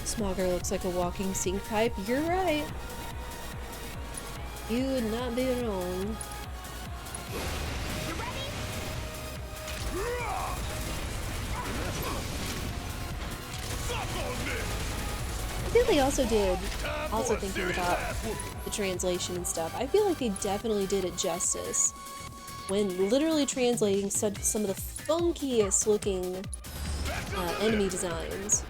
Smogger looks like a walking sink pipe. You're right. You would not be wrong. I feel they also did, thinking about the translation and stuff, I feel like they definitely did it justice when literally translating some of the funkiest looking enemy designs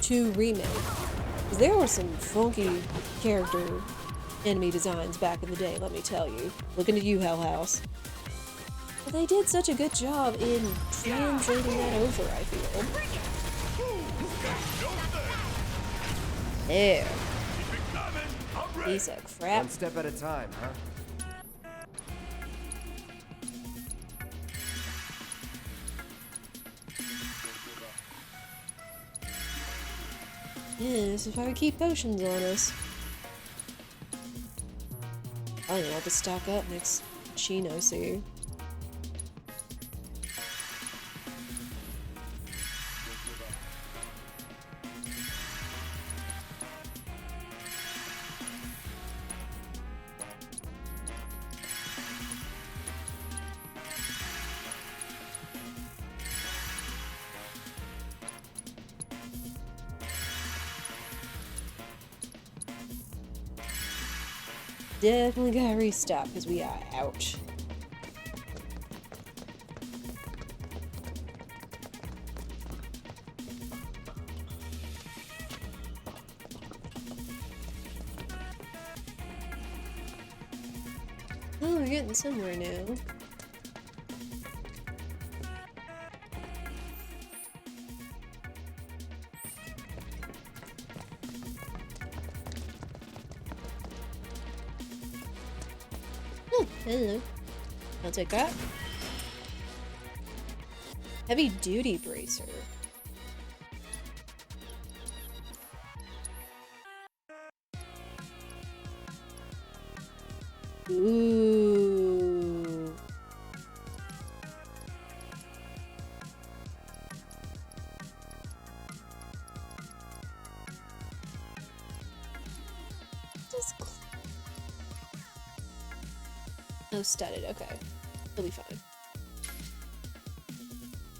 to Remake. 'Cause there were some funky character enemy designs back in the day, let me tell you. Looking at you, Hell House. But they did such a good job in translating that over, I feel. There. Piece of crap. One step at a time, huh? Yes, if I would keep potions on us. I know, I'll just stock up next Chino see. Definitely gotta restock because we are out. Oh, we're getting somewhere now. Oh, hello. I'll take that. Heavy duty bracer. Ooh. Just oh, studded. Okay. He'll be fine.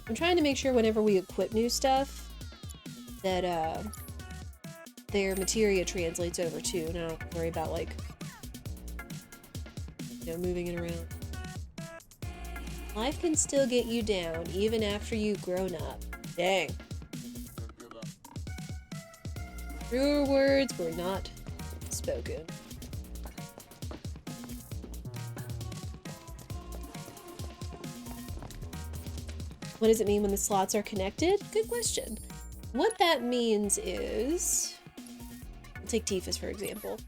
I'm trying to make sure whenever we equip new stuff that their materia translates over too, and I don't have to worry about like moving it around. Life can still get you down even after you've grown up. Dang. Truer words were not spoken. What does it mean when the slots are connected? Good question. What that means is, I'll take Tifa's for example.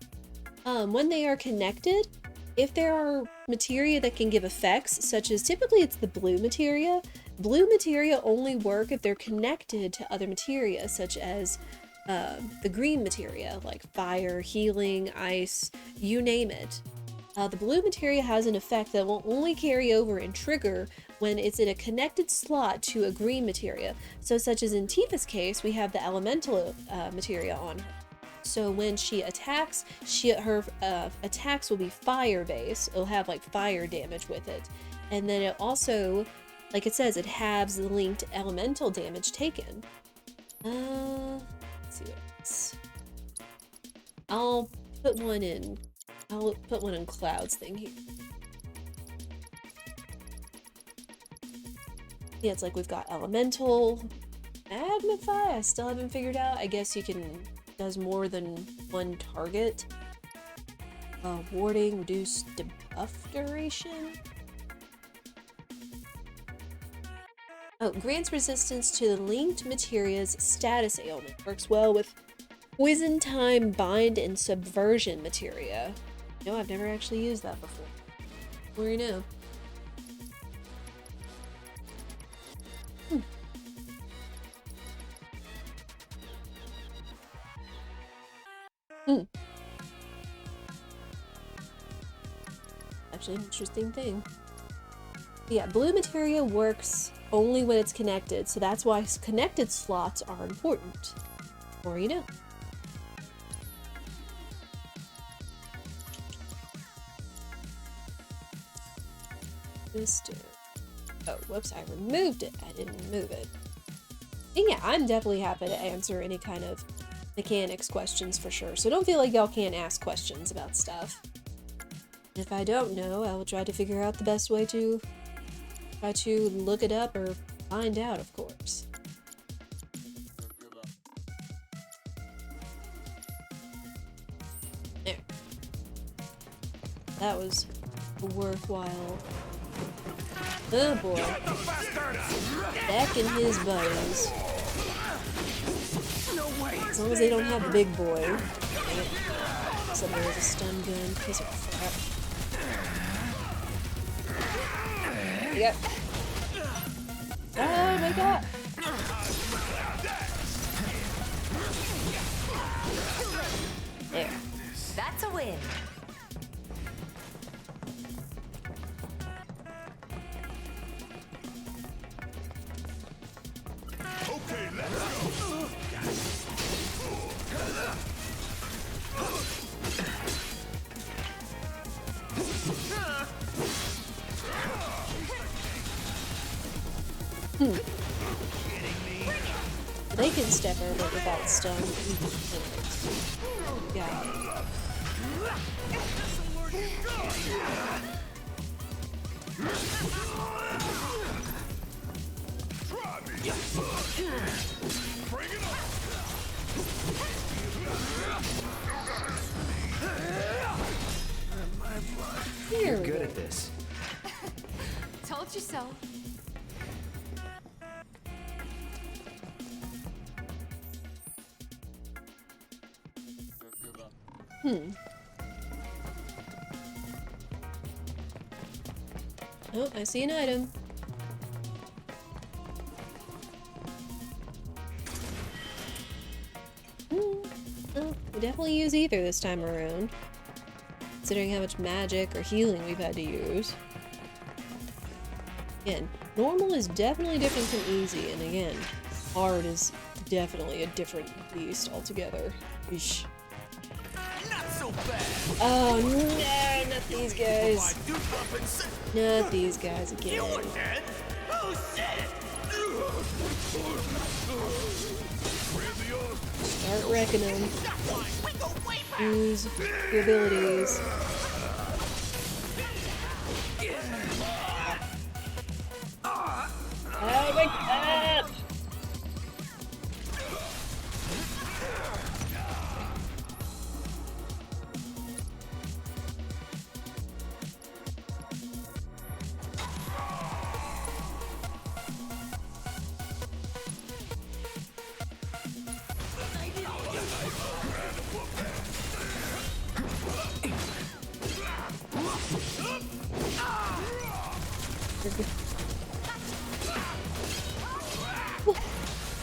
When they are connected, if there are materia that can give effects, such as typically it's the blue materia only work if they're connected to other materia, such as the green materia, like fire, healing, ice, you name it. The blue materia has an effect that will only carry over and trigger when it's in a connected slot to a green materia. So such as in Tifa's case, we have the elemental materia on her. So when she attacks, her attacks will be fire-based. It'll have like fire damage with it. And then it also, like it says, it halves the linked elemental damage taken. Let's see what else. I'll put one in Cloud's thing here. Yeah, it's like we've got elemental, magnify. I still haven't figured out. I guess you can does more than one target. Warding, reduced debuff duration. Oh, grants resistance to the linked materia's status ailment. Works well with poison time, bind, and subversion materia. No, I've never actually used that before. What do you know? Actually, an interesting thing. Yeah, blue materia works only when it's connected, so that's why connected slots are important. Or you know. Oh, whoops, I removed it. I didn't move it. And yeah, I'm definitely happy to answer any kind of mechanics questions for sure, so don't feel like y'all can't ask questions about stuff. If I don't know, I will try to figure out the best way to try to look it up or find out, of course. There. That was worthwhile. Oh boy. Back in his buddies. As long as they don't have the big boy. Except there was a stun gun. Piece of crap. Yep. Oh my god. There. That's a win. Okay, let's go. They can step over without stun. Yeah. Bring it on! You're good at this. Told you so. Oh, I see an item. Oh, we definitely use ether this time around, considering how much magic or healing we've had to use. Again, normal is definitely different from easy, and again, hard is definitely a different beast altogether. Eesh. Not so bad. Oh no, not these guys. Not these guys again. Oh shit! Start wrecking them. Use your abilities. Oh my god!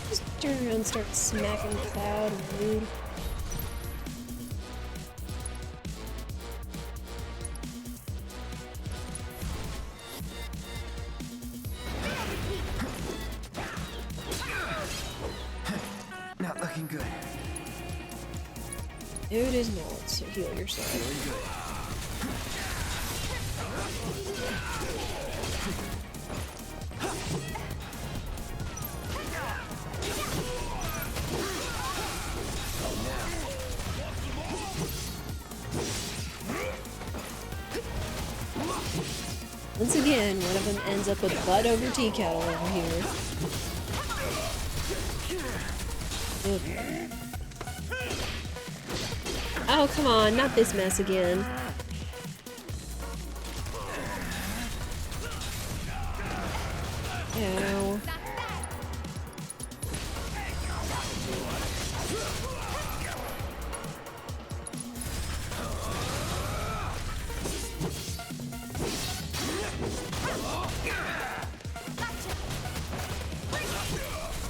Just turn around and start smacking Cloud and Rude. Not looking good. It is not, so heal yourself. Feeling good. Once again, one of them ends up with butt over tea kettle over here. Ugh. Oh, come on, not this mess again. Ow.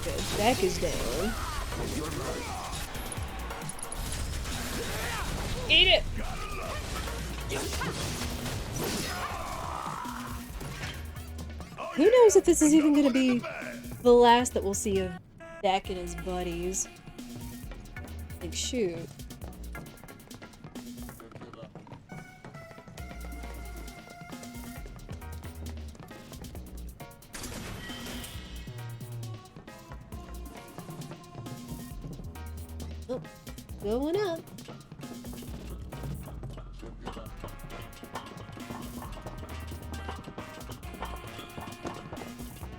Good, Beck is down. Eat it! Who knows if this is even gonna be the last that we'll see of Beck and his buddies. Like, shoot. Oh, going up.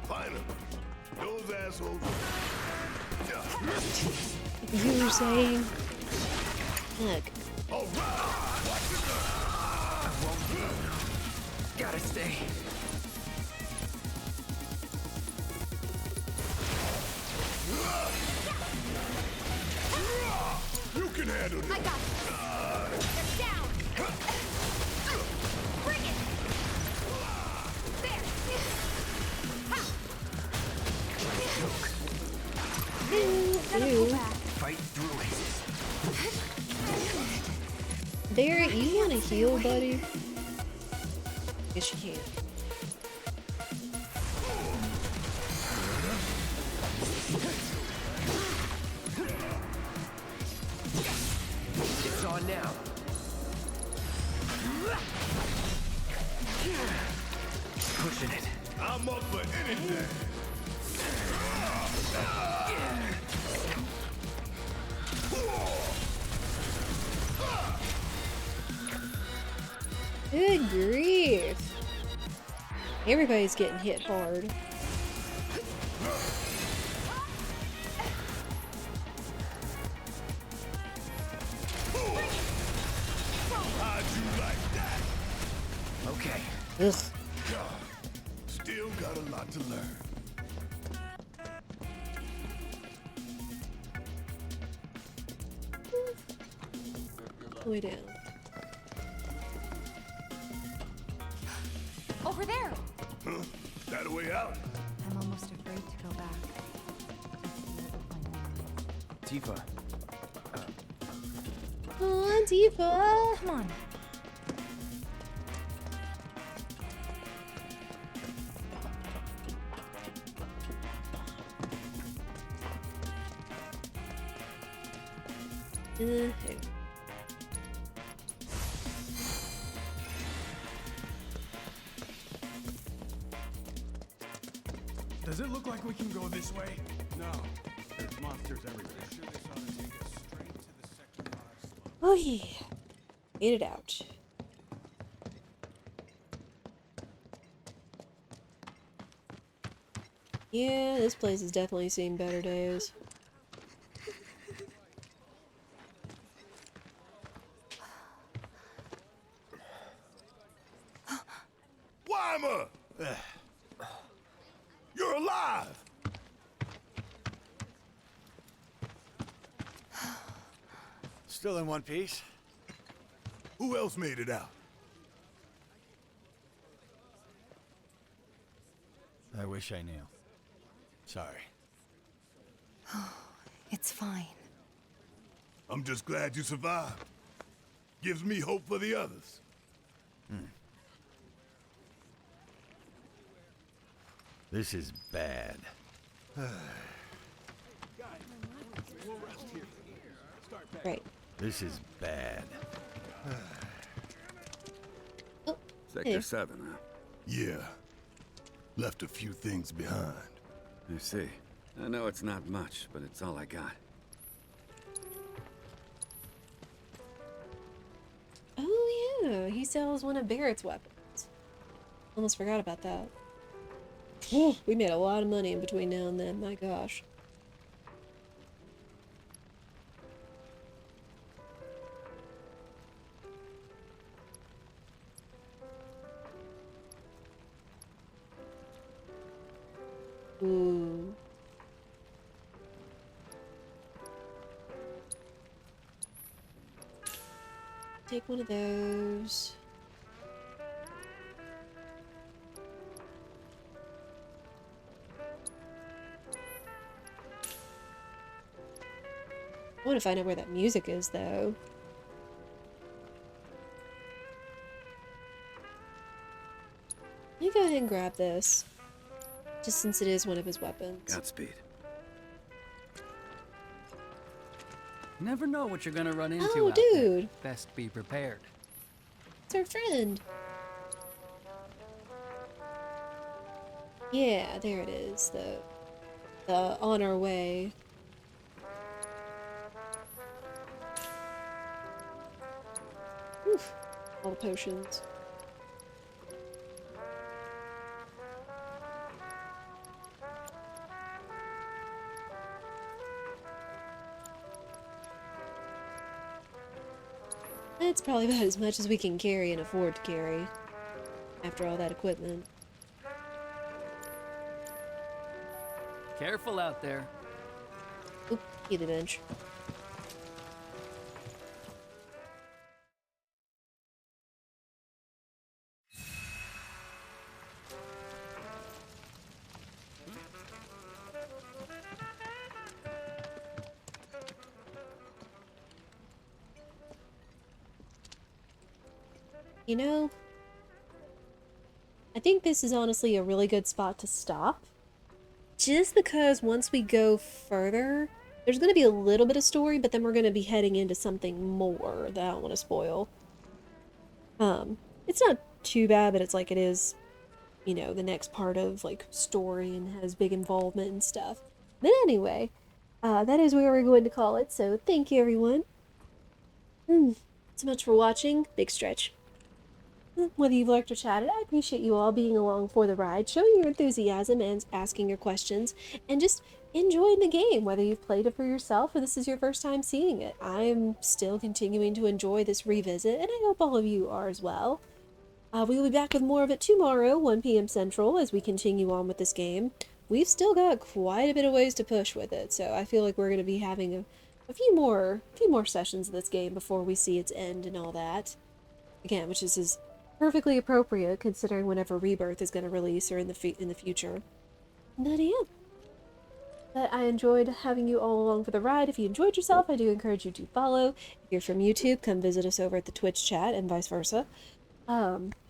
Finally, those assholes. You were saying? Look. Gotta stay. You can handle this. I got it. They're down. Bring it. There. Ew. Fight through it. There, you want to heal, buddy? Yes, you can. It's on now. Pushing it. I'm up for anything. Good grief. Everybody's getting hit hard. How'd you like that? Okay. Ugh. Still got a lot to learn. Way down. Over there! Huh? That a way out? I'm almost afraid to go back. Tifa. Come on, Tifa! Come on. Okay. Does it look like we can go this way? No. There's monsters everywhere. Oh yeah. Get it out. Yeah, this place has definitely seen better days. Wymer! You're alive! Still in one piece. Who else made it out? I wish I knew. Sorry. It's fine. I'm just glad you survived. Gives me hope for the others. This is bad. Right. This is bad. Oh, Sector hey. 7, huh? Yeah. Left a few things behind. I see. I know it's not much, but it's all I got. Oh yeah, he sells one of Barrett's weapons. Almost forgot about that. Whew, we made a lot of money in between now and then, my gosh. Ooh. Take one of those. I want to find out where that music is, though. Let me go ahead and grab this. Just since it is one of his weapons. Godspeed. Never know what you're gonna run into Oh, out there. dude. Best be prepared. It's our friend. Yeah, there it is. The on our way. Oof. All the potions. That's probably about as much as we can carry and afford to carry. After all that equipment. Careful out there. Oop, either bench. You know, I think this is honestly a really good spot to stop. Just because once we go further, there's going to be a little bit of story, but then we're going to be heading into something more that I don't want to spoil. It's not too bad, but it's like it is, you know, the next part of like story and has big involvement and stuff. But anyway, that is where we're going to call it. So thank you, everyone. So much for watching. Big stretch. whether you've liked or chatted, I appreciate you all being along for the ride, showing your enthusiasm and asking your questions, and just enjoying the game, whether you've played it for yourself or this is your first time seeing it. I'm still continuing to enjoy this revisit, and I hope all of you are as well. We will be back with more of it tomorrow, 1 p.m. Central, as we continue on with this game. We've still got quite a bit of ways to push with it, so I feel like we're going to be having a few more sessions of this game before we see its end and all that. Again, which is perfectly appropriate considering whenever Rebirth is going to release or in the future. But yeah. But I enjoyed having you all along for the ride. If you enjoyed yourself, I do encourage you to follow. If you're from YouTube, come visit us over at the Twitch chat and vice versa.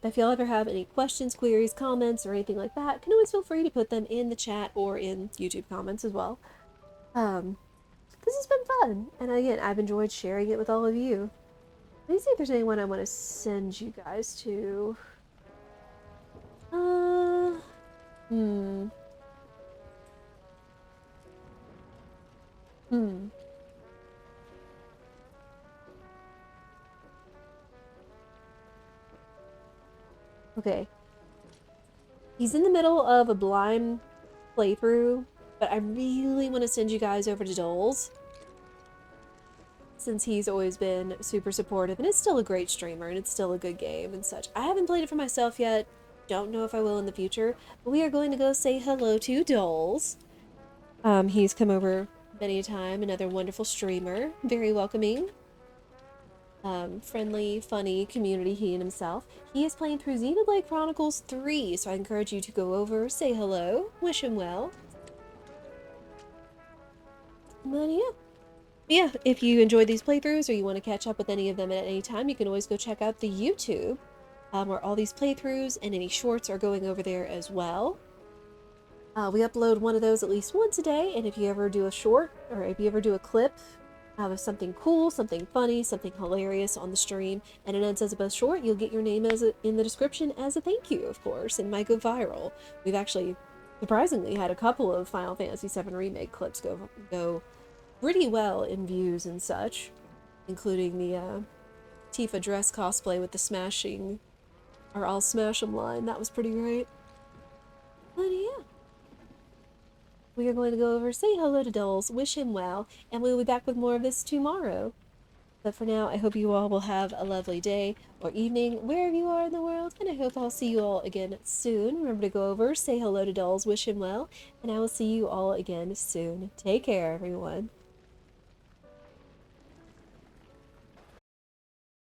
If y'all ever have any questions, queries, comments, or anything like that, can always feel free to put them in the chat or in YouTube comments as well. This has been fun, and again, I've enjoyed sharing it with all of you. Let me see if there's anyone I want to send you guys to. Okay. He's in the middle of a blind playthrough, but I really want to send you guys over to Doles, since he's always been super supportive, and it's still a great streamer, and it's still a good game and such. I haven't played it for myself yet, don't know if I will in the future, but we are going to go say hello to Doles. He's come over many a time, another wonderful streamer, very welcoming. Friendly, funny community, he and himself. He is playing through Xenoblade Chronicles 3, so I encourage you to go over, say hello, wish him well. But yeah, if you enjoyed these playthroughs or you want to catch up with any of them at any time, you can always go check out the YouTube, where all these playthroughs and any shorts are going over there as well. We upload one of those at least once a day, and if you ever do a short, or if you ever do a clip of something cool, something funny, something hilarious on the stream, and it ends as a best short, you'll get your name in the description as a thank you, of course, and might go viral. We've actually, surprisingly, had a couple of Final Fantasy VII Remake clips go pretty well in views and such, including the Tifa dress cosplay with the smashing, or I'll smash 'em line. That was pretty great. But yeah. We are going to go over, say hello to Doles, wish him well, and we will be back with more of this tomorrow. But for now, I hope you all will have a lovely day or evening, wherever you are in the world, and I hope I'll see you all again soon. Remember to go over, say hello to Doles, wish him well, and I will see you all again soon. Take care, everyone.